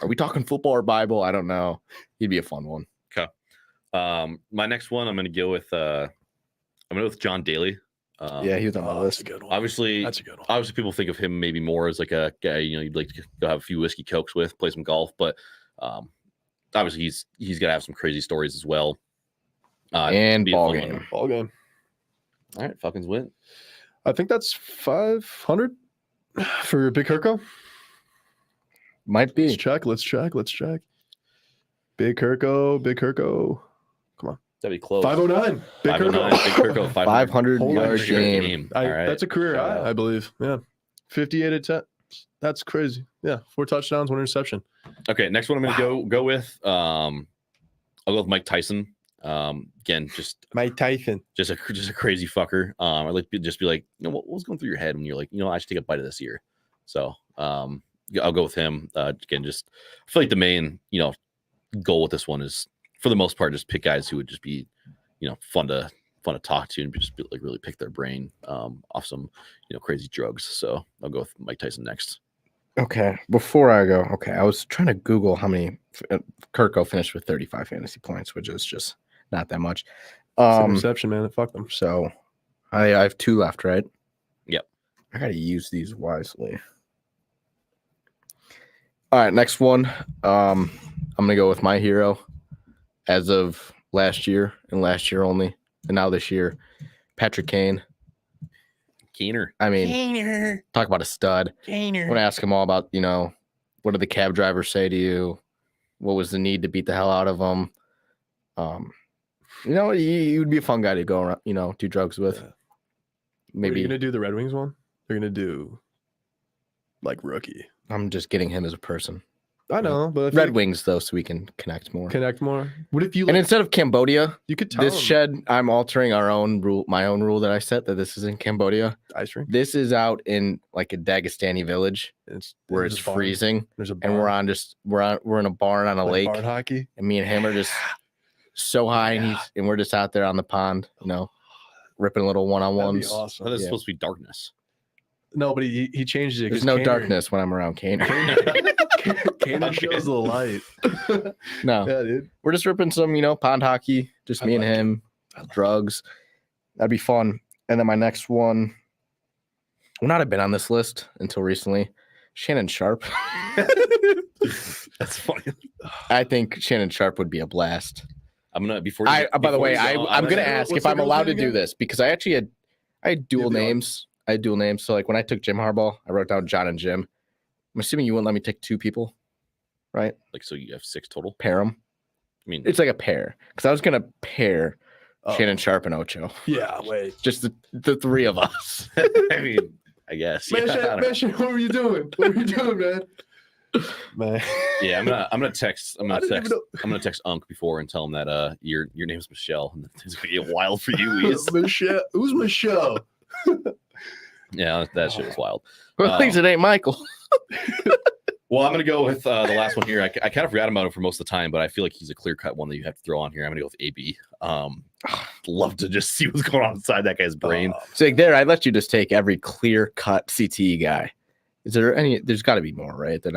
S4: are we talking football or Bible? I don't know. He'd be a fun one.
S3: Okay. My next one, I'm going to go with John Daly.
S4: Yeah, he was on my
S2: That's
S4: list.
S2: a good one.
S3: Obviously,
S2: That's a good one.
S3: obviously, people think of him maybe more as like a guy you'd like to go have a few whiskey cokes with, play some golf, but obviously he's got to have some crazy stories as well.
S4: And
S3: be a
S4: ball
S3: fun
S4: game.
S3: one.
S2: Ball game.
S3: All right, Falcons win.
S2: I think that's 500 for Big Kirko.
S4: Might be.
S2: Let's check. Big Kirko.
S3: That'd be close.
S2: 509. Big
S3: 509.
S2: Kirko.
S3: Big Kirko,
S4: 500
S2: Holy
S4: yard
S2: shit.
S4: game.
S3: All right.
S2: That's a career
S3: Shout
S2: high,
S3: out.
S2: I believe. Yeah. 58 attempts. That's crazy. Yeah. 4 touchdowns, 1 interception.
S3: Okay, next one I'm going to go with. I'll go with Mike Tyson. Again,
S2: Mike Tyson.
S3: just a crazy fucker. I'd like to just be like, what was going through your head when you're like, I should take a bite of this year. So I'll go with him. Again, I feel like the main goal with this one is, for the most part, just pick guys who would just be fun to talk to and just be like really pick their brain off some crazy drugs. So I'll go with Mike Tyson next.
S4: Okay. Before I go, I was trying to Google how many Kirko finished with 35 fantasy points, which is just not that much.
S2: Interception, man. Fuck them.
S4: So I have 2 left, right?
S3: Yep.
S4: I got to use these wisely. All right, next one. I'm going to go with my hero as of last year and last year only, and now this year, Patrick Kane.
S3: Keener.
S4: I mean, talk about a stud. I'm going to ask him all about, what did the cab driver say to you? What was the need to beat the hell out of him? He would be a fun guy to go around, do drugs with.
S2: Yeah.
S4: Maybe
S2: Are you going to do the Red Wings one? They're going to do like rookie.
S4: I'm just getting him as a person.
S2: I know, but if
S4: Red
S2: you
S4: Wings, though, so we can connect more.
S2: connect more. What if you
S4: And instead of Cambodia,
S2: you could tell
S4: this
S2: them
S4: shed, I'm altering my own rule that I set that this is in Cambodia.
S2: ice rink?
S4: This is out in like a Dagestani village
S2: It's
S4: where
S2: there's
S4: it's
S2: a barn.
S4: freezing,
S2: There's a
S4: and we're in a barn on a
S2: like
S4: lake,
S2: barn hockey.
S4: and me and him are just so high, and we're just out there on the pond, ripping little
S2: That'd be
S4: one-on-ones.
S2: awesome.
S3: That's
S4: Yeah.
S3: supposed to be darkness.
S2: No, but he changed it.
S4: There's
S2: 'cause
S4: no
S2: Kaner-
S4: darkness when I'm around Kane.
S2: Kaner
S3: Okay.
S2: shows the light.
S4: No,
S2: Yeah, dude.
S4: we're just ripping some, pond hockey, just
S2: I
S4: me and
S2: like it.
S4: him,
S2: I like
S4: drugs. That'd be fun. And then my next one would not have been on this list until recently. Shannon Sharp.
S3: That's funny.
S4: I think Shannon Sharp would be a blast.
S3: I'm gonna before.
S4: By the way, I'm gonna
S2: gonna-
S4: ask
S2: what's
S4: if
S2: the
S4: I'm
S2: girl's
S4: allowed to
S2: name
S4: do
S2: again?
S4: this because I actually had dual
S2: the
S4: names. I had dual names. So like when I took Jim Harbaugh, I wrote down John and Jim. I'm assuming you wouldn't let me take 2 people, right?
S3: like so you have 6 total.
S4: Pair them.
S3: I mean,
S4: It's like a pair because I was gonna pair
S2: Oh.
S4: Shannon Sharp and Ocho.
S2: Yeah, wait.
S4: Just the 3 of us.
S3: I mean, I guess. Yeah,
S2: Man,
S3: I don't know.
S2: what were you doing? What were you doing, man? Man.
S3: Yeah, I'm gonna text. I'm
S2: I
S3: gonna
S2: didn't even
S3: text.
S2: know-
S3: I'm gonna text Unc before and tell him that your name's Michelle, and it's gonna get wild for you. Weez.
S2: Michelle. Who's Michelle?
S3: Yeah, that shit is wild.
S4: Well, at least it ain't Michael.
S3: Well, I'm gonna go with the last one here. I kind of forgot about him for most of the time, but I feel like he's a clear cut one that you have to throw on here. I'm gonna go with AB. Love to just see what's going on inside that guy's brain.
S4: So like there, I let you just take every clear cut CTE guy. Is there any? There's got to be more, right? That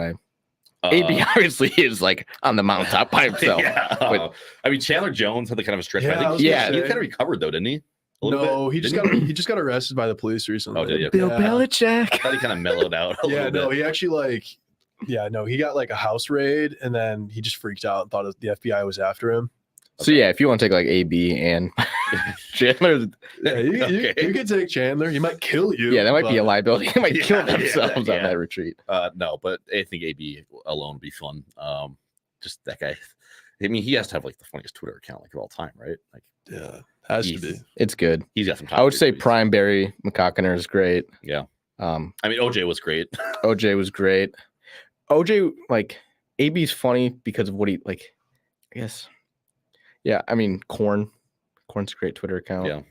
S4: AB obviously is like on the mountaintop by himself.
S3: Yeah.
S4: But-
S3: I mean, Chandler Jones had the kind of a stretch.
S2: Yeah,
S3: but
S2: I
S3: I
S2: was
S3: think
S2: gonna
S3: he
S2: say.
S3: kind of recovered though, didn't he? A little
S2: No,
S3: bit?
S2: he just got arrested by the police recently.
S3: Oh, did he?
S4: Bill
S2: Yeah.
S3: I
S4: Belichick.
S3: thought he kind of mellowed out. A
S2: Yeah,
S3: little
S2: no,
S3: bit.
S2: he actually he got like a house raid and then he just freaked out and thought the FBI was after him.
S4: So yeah, if you want to take like AB and Chandler,
S2: Yeah, you
S3: Okay.
S2: could take Chandler. He might kill you.
S4: yeah, that might be a
S2: but-
S4: liability. They might
S3: Yeah,
S4: kill
S3: yeah,
S4: themselves on
S3: yeah.
S4: that retreat.
S3: No, but I think AB alone would be fun. Just that guy. I mean, he has to have like the funniest Twitter account like of all time, right? Like
S2: Yeah, has to
S3: he's-
S2: be.
S4: It's good.
S3: he's got some.
S4: I would
S3: top
S4: say
S3: tweets.
S4: Prime Barry McCockiner is great.
S3: Yeah.
S4: I
S3: I mean, OJ was great.
S4: OJ was great. OJ, like, AB's funny because of what he, like, I guess. Yeah, I mean, Corn's a great Twitter account.
S3: Yeah.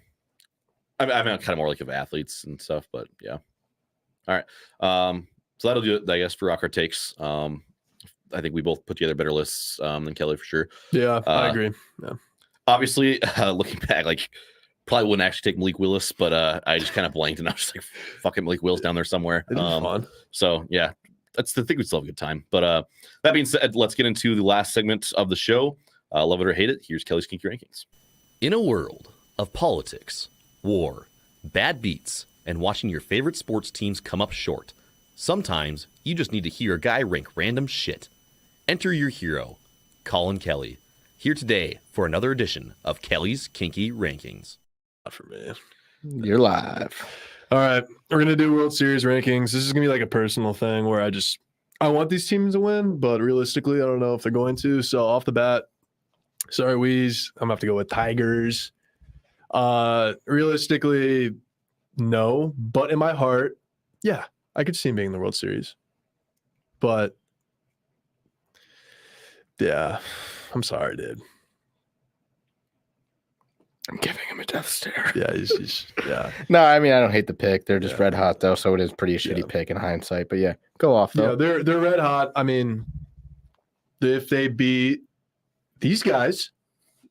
S3: I mean, kind of more like of athletes and stuff, but yeah. All right. So that'll do it, I guess, for Rock Our Takes. I think we both put together better lists than Kelly for sure.
S2: Yeah, I
S3: Uh,
S2: agree.
S3: Obviously, looking back, like Probably wouldn't actually take Malik Willis, but I just kind of blanked and I was just like, fucking Malik Willis down there somewhere.
S2: It'd be fun.
S3: So yeah, that's the thing. We still have a good time. But that being said, let's get into the last segment of the show. Love it or hate it. Here's Kelly's Kinky Rankings.
S6: In a world of politics, war, bad beats, and watching your favorite sports teams come up short, sometimes you just need to hear a guy rank random shit. Enter your hero, Colin Kelly, here today for another edition of Kelly's Kinky Rankings.
S2: Not for me.
S4: You're live.
S2: All right, we're gonna do World Series rankings. This is gonna be like a personal thing where I want these teams to win, but realistically, I don't know if they're going to. So off the bat, sorry, Weez, I'm gonna have to go with Tigers. Realistically, no, but in my heart, yeah, I could see him being in the World Series. But yeah, I'm sorry, dude.
S4: I'm giving him a death stare.
S2: Yeah, he's yeah.
S4: No, I mean, I don't hate the pick. They're just
S2: Yeah.
S4: red hot, though, so it is pretty shitty pick in hindsight. But yeah, go off, though.
S2: Yeah, they're red hot. I mean, if they beat these guys,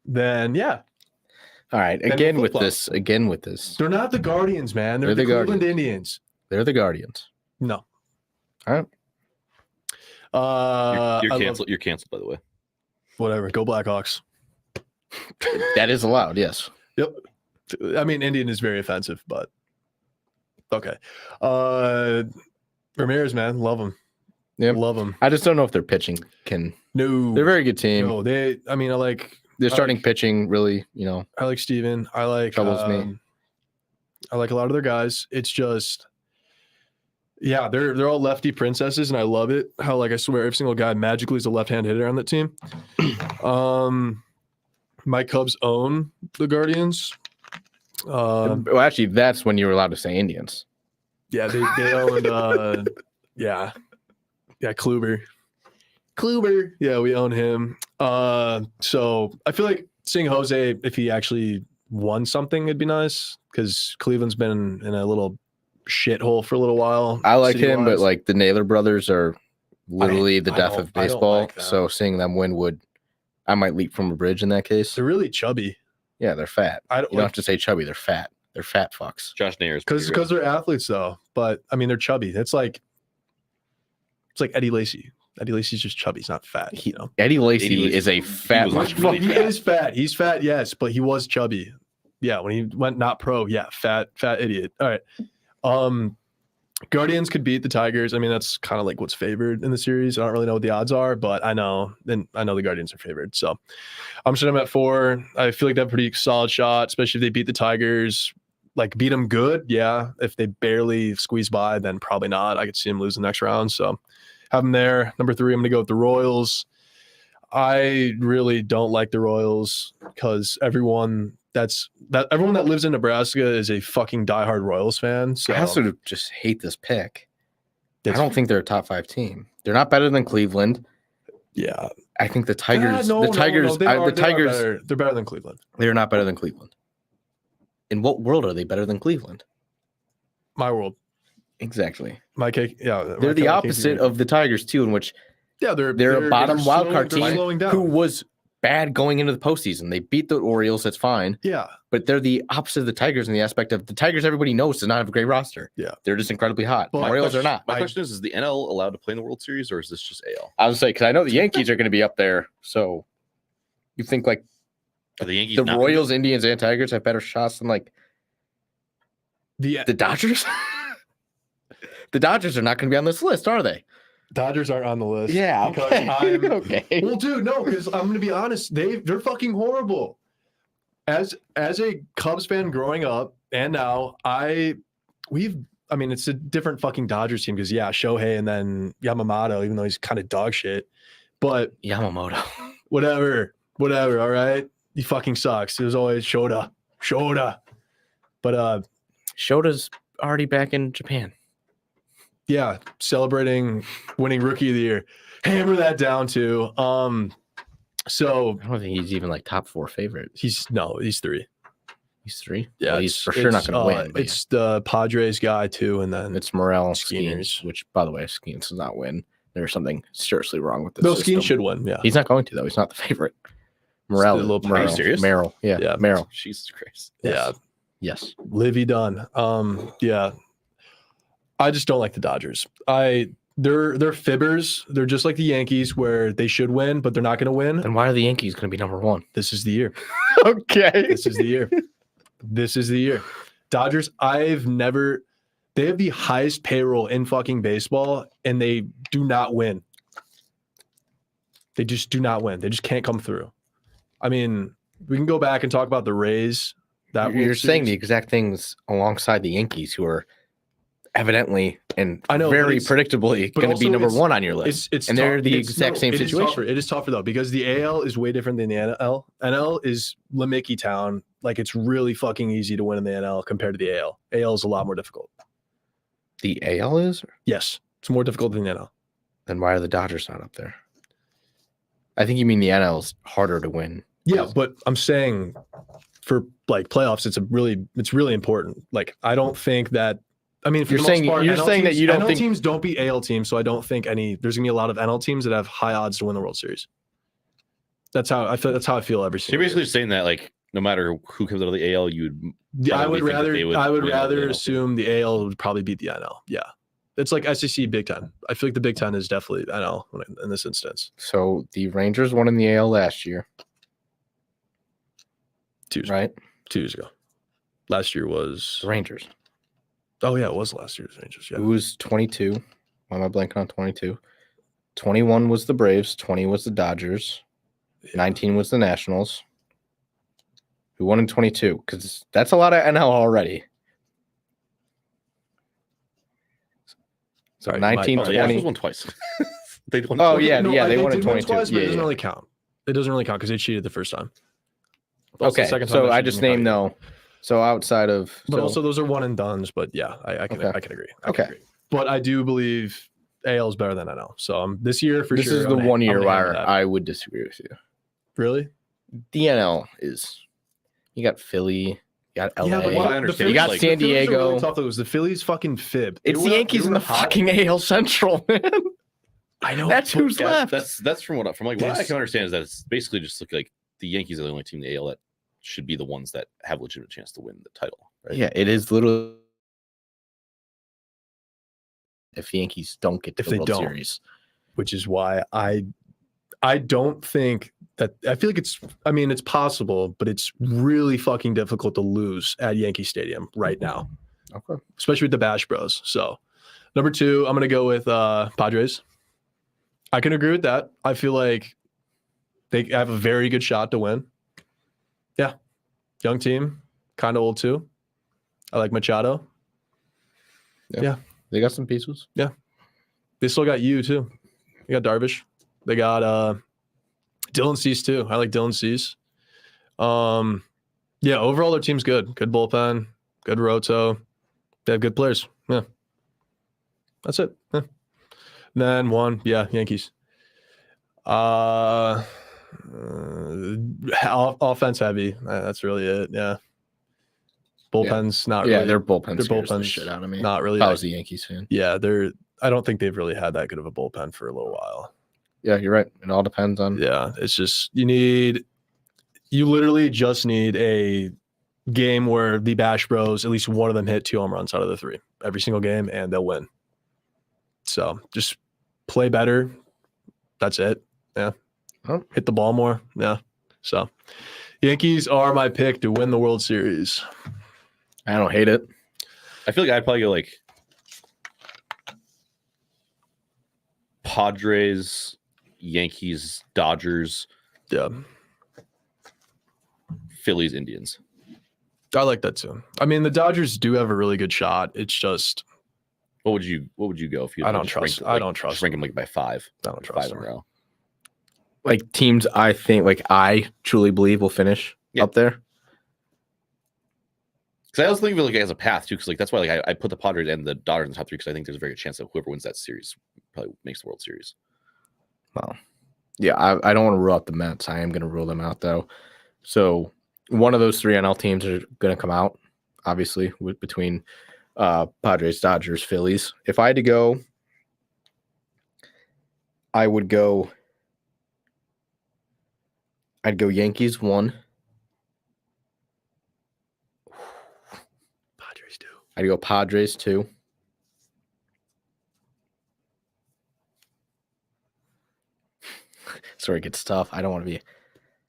S2: then yeah.
S4: All right,
S2: And
S4: again with
S2: football.
S4: this.
S2: They're not the Guardians, man. They're
S4: They're
S2: the
S4: the
S2: Cleveland
S4: Guardians.
S2: Indians.
S4: They're the Guardians.
S2: No.
S4: All right.
S3: You're
S2: I love-
S3: canceled. You're canceled, by the way.
S2: whatever. Go Blackhawks.
S4: That is allowed, yes.
S2: Yep. I mean, Indian is very offensive, but okay. Ramirez, man, love him.
S4: Yep.
S2: Love him.
S4: I just don't know if their pitching can.
S2: No,
S4: They're a very good team.
S2: No, I mean, I like
S4: Their starting
S2: like-
S4: pitching really,
S2: I like Steven. I like
S4: Troubles me.
S2: I like a lot of their guys. It's just, yeah, they're all lefty princesses, and I love it. How like I swear every single guy magically is a left-hand hitter on that team. My Cubs own the Guardians.
S4: Well, actually, that's when you were allowed to say Indians.
S2: Yeah, they owned yeah Kluber. Yeah, we own him. So I feel like seeing Jose, if he actually won something, it'd be nice because Cleveland's been in a little shithole for a little while.
S4: I like him, but
S2: city-wise.
S4: like the Naylor brothers are literally the
S2: I
S4: death
S2: don't-
S4: of
S2: I don't
S4: baseball.
S2: like them.
S4: So seeing them win I might leap from a bridge in that case.
S2: they're really chubby.
S4: Yeah, they're fat.
S2: I don't
S4: You don't have to say chubby. They're fat. They're fat fucks.
S3: Josh Nayer's
S2: because they're athletes though. But I mean, they're chubby. It's like Eddie Lacy. Eddie Lacy's just chubby. He's not fat. You know,
S4: Eddie Lacy
S3: Eddie Lacy-
S4: is a fat
S3: he was
S4: motherfucker.
S3: really
S2: he is fat. He's fat, yes, but he was chubby. Yeah, when he went not pro, yeah, fat idiot. All right. Guardians could beat the Tigers. I mean, that's kind of like what's favored in the series. I don't really know what the odds are, but I know the Guardians are favored. So I'm sitting them at 4. I feel like they have a pretty solid shot, especially if they beat the Tigers. Like beat them good, yeah. If they barely squeeze by, then probably not. I could see them lose the next round. So have them there. Number 3, I'm going to go with the Royals. I really don't like the Royals because everyone that lives in Nebraska is a fucking diehard Royals fan. So
S4: I also just hate this pick. I
S2: it's-
S4: don't think they're a top 5 team. They're not better than Cleveland.
S2: yeah,
S4: I think the Tigers.
S2: No,
S4: the Tigers. The Tigers.
S2: They're better than Cleveland.
S4: They're not better than Cleveland. In what world are they better than Cleveland?
S2: My world,
S4: Exactly.
S2: my cake. Yeah,
S4: They're the opposite of the Tigers too, in which
S2: yeah.
S4: they're a bottom wild card
S2: they're
S4: team
S2: slowing down.
S4: who was bad going into the postseason. They beat the Orioles. That's fine.
S2: Yeah,
S4: But they're the opposite of the Tigers in the aspect of the Tigers, everybody knows, does not have a great roster.
S2: Yeah.
S4: They're just incredibly hot.
S2: But-
S4: Orioles are not.
S3: My question is the NL allowed to play in the World Series, or is this just AL?
S4: I was like, because I know the Yankees are going to be up there. So you think like
S3: Are the Yankees
S4: the
S3: not-
S4: Royals, Indians, and Tigers have better shots than like
S2: the
S4: the Dodgers? The Dodgers are not going to be on this list, are they?
S2: Dodgers aren't on the list.
S4: Yeah.
S2: because
S4: Okay.
S2: I'm-
S4: Okay.
S2: Well, dude, no, because I'm gonna be honest, they're fucking horrible. As a Cubs fan growing up and now, I mean, it's a different fucking Dodgers team because yeah, Shohei and then Yamamoto, even though he's kind of dog shit. But
S4: Yamamoto.
S2: whatever, all right. He fucking sucks. It was always Shoda. But
S4: Shota's already back in Japan.
S2: yeah, celebrating winning rookie of the year. Hammer that down too. So
S4: I don't think he's even like top 4 favorite.
S2: he's 3.
S4: He's 3.
S2: Yeah,
S4: Well, he's for sure not going to win. But
S2: It's the Padres guy too, and then
S4: it's Morel,
S2: Skeens.
S4: Skeens, which, by the way, Skeens does not win. There's something seriously wrong with this.
S2: no,
S4: system.
S2: Skeen should win. Yeah,
S4: He's not going to though. He's not the favorite. Morel,
S2: Still a little-
S3: Are you serious?
S4: Merrill, yeah,
S2: Yeah.
S4: Merrill.
S3: Jesus Christ.
S2: yeah.
S4: Yes.
S2: Livy Dunn. Yeah. I just don't like the Dodgers. They're fibbers. They're just like the Yankees where they should win, but they're not going to win.
S4: Then why are the Yankees going to be number one?
S2: This is the year.
S4: Okay.
S2: This is the year. This is the year. Dodgers, they have the highest payroll in fucking baseball, and they do not win. They just do not win. They just can't come through. I mean, we can go back and talk about the Rays.
S4: You're saying the exact things alongside the Yankees, who are evidently and very predictably going to be number one on your list.
S2: It's
S4: and they're the exact same situation.
S2: It is tougher though, because the AL is way different than the NL. NL is Lamicki town. Like, it's really fucking easy to win in the NL compared to the AL. AL is a lot more difficult.
S4: The AL is?
S2: Yes, it's more difficult than the NL.
S4: Then why are the Dodgers not up there? I think you mean the NL is harder to win.
S2: Yeah, but I'm saying for like playoffs, it's really important. Like, I don't think that. I mean, for
S4: you're
S2: the
S4: saying
S2: most part,
S4: you're
S2: NL
S4: saying
S2: teams,
S4: that you don't
S2: NL
S4: think
S2: teams don't beat AL teams, so I don't think there's gonna be a lot of NL teams that have high odds to win the World Series. That's how I feel. That's how I feel every
S3: So
S2: single.
S3: you're basically saying that, like, no matter who comes out of the AL,
S2: I would rather
S3: win over the NL.
S2: assume the AL would probably beat the NL. Yeah, it's like SEC, Big Ten. I feel like the Big Ten is definitely NL in this instance.
S4: so. The Rangers won in the AL last year,
S2: 2 years,
S4: right?
S2: 2 years ago. Last year was
S4: The Rangers.
S2: Oh yeah, it was last year's Rangers. Yeah,
S4: Who was 22? Why am I blanking on 22? 21 was the Braves. 20 was the Dodgers. 19 was the Nationals. Who won in 22? Because that's a lot of NL already. So
S2: Right,
S4: 19,
S3: Oh, the
S4: 20.
S3: Astros won twice. They won
S4: Oh,
S3: twice.
S4: yeah,
S2: No,
S4: they won
S2: did
S4: in 22.
S2: twice, but
S4: Yeah,
S2: it doesn't
S4: yeah.
S2: really count. It doesn't really count because they cheated the first time. Also, the
S4: Okay,
S2: second time
S4: so
S2: they
S4: I
S2: cheated
S4: just
S2: didn't
S4: named
S2: count either.
S4: no. So outside of,
S2: But also those are one and dones. But yeah, I can
S4: Okay.
S2: I can agree. I
S4: Okay.
S2: can agree. But I do believe AL is better than NL. So this year for
S4: this
S2: sure.
S4: is the
S2: I'm gonna-
S4: 1 year
S2: I'm gonna hammer
S4: where
S2: that.
S4: I would disagree with you.
S2: Really.
S4: The NL is, you got Philly, you got LA.
S2: Yeah, but
S3: Well, I
S2: the
S3: understand.
S2: Phillies-
S4: You got
S3: like,
S4: San
S2: the Phillies are
S4: Diego.
S2: really tough, though. It was the Phillies fucking fib.
S4: It's the Yankees in the fucking AL Central, man.
S2: I know.
S4: That's
S2: but-
S4: who's
S3: Yeah,
S4: left.
S3: that's from what I
S2: This-
S3: can understand is that it's basically just like the Yankees are the only team in the AL that should be the ones that have a legitimate chance to win the title. Right?
S4: Yeah, it is literally if the Yankees don't get to
S2: If
S4: the
S2: they
S4: World
S2: don't.
S4: Series.
S2: Which is why I don't think that. I feel like it's possible, but it's really fucking difficult to lose at Yankee Stadium right now,
S4: Okay.
S2: especially with the Bash Bros. So number 2, I'm gonna go with Padres. I can agree with that. I feel like they have a very good shot to win. Yeah, young team, kind of old too. I like Machado.
S4: They got some pieces.
S2: They still got you too. They got Darvish. They got Dylan Cease too. I like Dylan Cease. Yeah, overall their team's good. Good bullpen, good roto. They have good players. Yeah. That's it. Yeah. Then 1, Yankees. Offense heavy. That's really it. Yeah. Bullpen's not really.
S4: Yeah, their bullpen
S2: their
S4: scares the
S2: bullpen's
S4: shit out of me.
S2: not really.
S4: If I was a Yankees fan.
S2: Yeah, I don't think they've really had that good of a bullpen for a little while.
S4: Yeah, you're right. It all depends on.
S2: Yeah, it's just you literally just need a game where the Bash Bros, at least one of them hit 2 home runs out of the 3 every single game, and they'll win. So just play better. That's it. Yeah.
S4: Oh.
S2: Hit the ball more. Yeah. So Yankees are my pick to win the World Series.
S4: I don't hate it.
S3: I feel like I'd probably go like Padres, Yankees, Dodgers,
S2: Yeah.
S3: Phillies, Indians.
S2: I like that too. I mean, the Dodgers do have a really good shot. It's just
S3: What would you go if you?
S2: I don't
S3: just
S2: trust-
S3: ranked,
S2: I don't trust
S3: Just rank them like by 5.
S2: I don't trust
S3: 5 in a
S2: them.
S3: row.
S4: Like teams I think I truly believe will finish
S3: Yeah.
S4: up there.
S3: Because I also think of it like as a path too. Because like that's why like I put the Padres and the Dodgers in the top 3 because I think there's a very good chance that whoever wins that series probably makes the World Series.
S4: Well, yeah, I don't want to rule out the Mets. I am going to rule them out though. So one of those 3 NL teams are going to come out, obviously, between Padres, Dodgers, Phillies. If I had to go, I'd go Yankees 1. I'd go Padres too. Sorry, it gets tough. I don't want to be.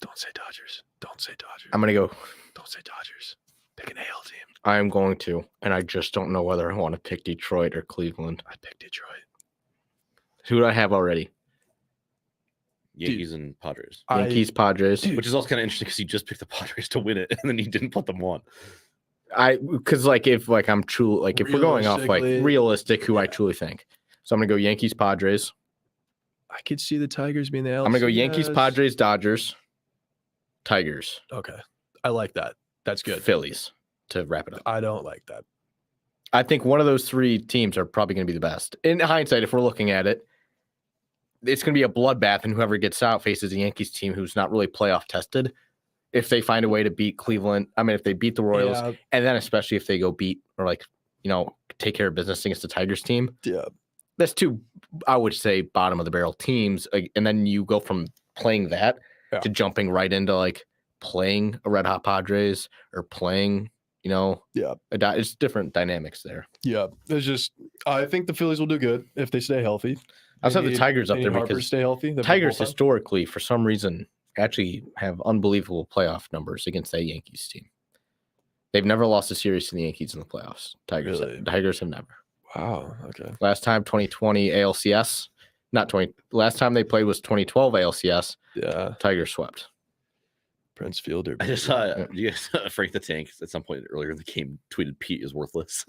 S2: Don't say Dodgers. Don't say Dodgers.
S4: I'm going to go.
S2: Don't say Dodgers. Pick an AL team.
S4: I am going to, and I just don't know whether I want to pick Detroit or Cleveland.
S2: I pick Detroit.
S4: Who do I have already?
S3: Yankees and Padres.
S4: Yankees, Padres.
S3: Which is also kind of interesting because you just picked the Padres to win it, and then you didn't put them on.
S4: Because if I'm true, like if we're going off like realistic, who I truly think, so I'm gonna go Yankees, Padres.
S2: I could see the Tigers being the AL.
S4: I'm gonna go Yankees, Padres, Dodgers, Tigers.
S2: Okay, I like that. That's good.
S4: Phillies to wrap it up.
S2: I don't like that.
S4: I think one of those three teams are probably going to be the best. In hindsight, if we're looking at it, it's going to be a bloodbath, and whoever gets out faces a Yankees team who's not really playoff tested. If they find a way to beat Cleveland, if they beat the Royals, and then especially if they go beat or take care of business against the Tigers team.
S2: Yeah.
S4: That's two, I would say, bottom of the barrel teams. And then you go from playing that to jumping right into playing a Red Hot Padres or playing, it's different dynamics there.
S2: Yeah. It's just, I think the Phillies will do good if they stay healthy.
S4: I also have the Tigers up there because
S2: stay healthy.
S4: Tigers historically, for some reason, actually have unbelievable playoff numbers against that Yankees team. They've never lost a series to the Yankees in the playoffs. Tigers have never.
S2: Wow. Okay.
S4: Last time 2020 ALCS, last time they played was 2012 ALCS.
S2: Yeah.
S4: Tigers swept.
S2: Prince Fielder.
S3: I just saw you guys Frank the Tank at some point earlier in the game tweeted Pete is worthless.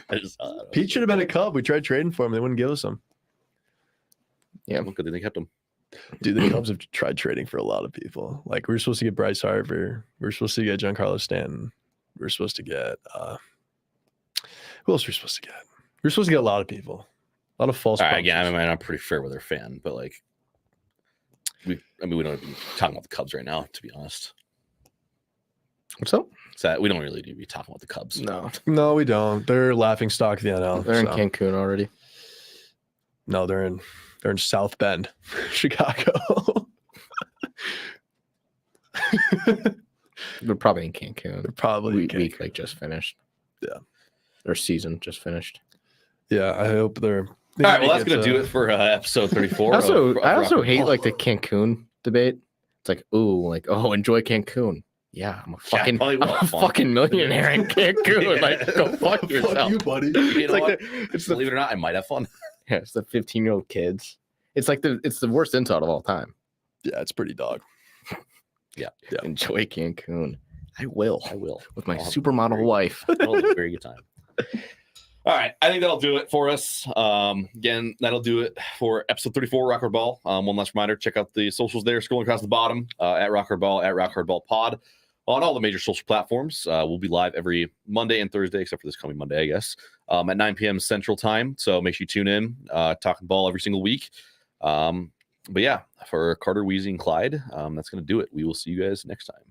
S3: I just saw that.
S2: Pete should have been a Cub. We tried trading for him. They wouldn't give us him.
S4: Yeah.
S3: Well, good thing they kept him.
S2: Dude, the Cubs have tried trading for a lot of people. We were supposed to get Bryce Harper. We were supposed to get Giancarlo Stanton. We were supposed to get who else were we supposed to get? We were supposed to get a lot of people. A lot of false.
S3: Again, I'm pretty fair with their fan, but we don't be talking about the Cubs right now, to be honest.
S4: What's up?
S3: So we don't really need to be talking about the Cubs.
S2: No, we don't. They're laughing stock of the NL.
S4: They're in Cancun already.
S2: No, they're in South Bend, Chicago.
S4: They're probably in Cancun.
S2: They're probably in Cancun.
S4: Week just finished.
S2: Yeah.
S4: Their season just finished.
S2: Yeah, I hope they're.
S3: All right, well, that's going to do it for episode 34.
S4: I also hate the Cancun debate. It's enjoy Cancun. Yeah, I'm a fucking millionaire in Cancun. Go fuck yourself.
S2: Fuck you, buddy.
S3: Believe it or not, I might have fun.
S4: Yeah, it's the 15-year-old kids. It's the worst insult of all time.
S2: Yeah, it's pretty dog.
S3: Yeah.
S4: Enjoy Cancun. I will. With my supermodel wife.
S3: That'll be a very good time. All right. I think that'll do it for us. Again, that'll do it for episode 34, Rock Hard Ball. One last reminder, check out the socials there, scrolling across the bottom, at Rock Hard Ball, at Rock Hard Ball Pod, on all the major social platforms. We'll be live every Monday and Thursday, except for this coming Monday, I guess, at 9 p.m. Central Time. So make sure you tune in, talking ball every single week. But yeah, for Karter, Weezy, and Clyde, that's going to do it. We will see you guys next time.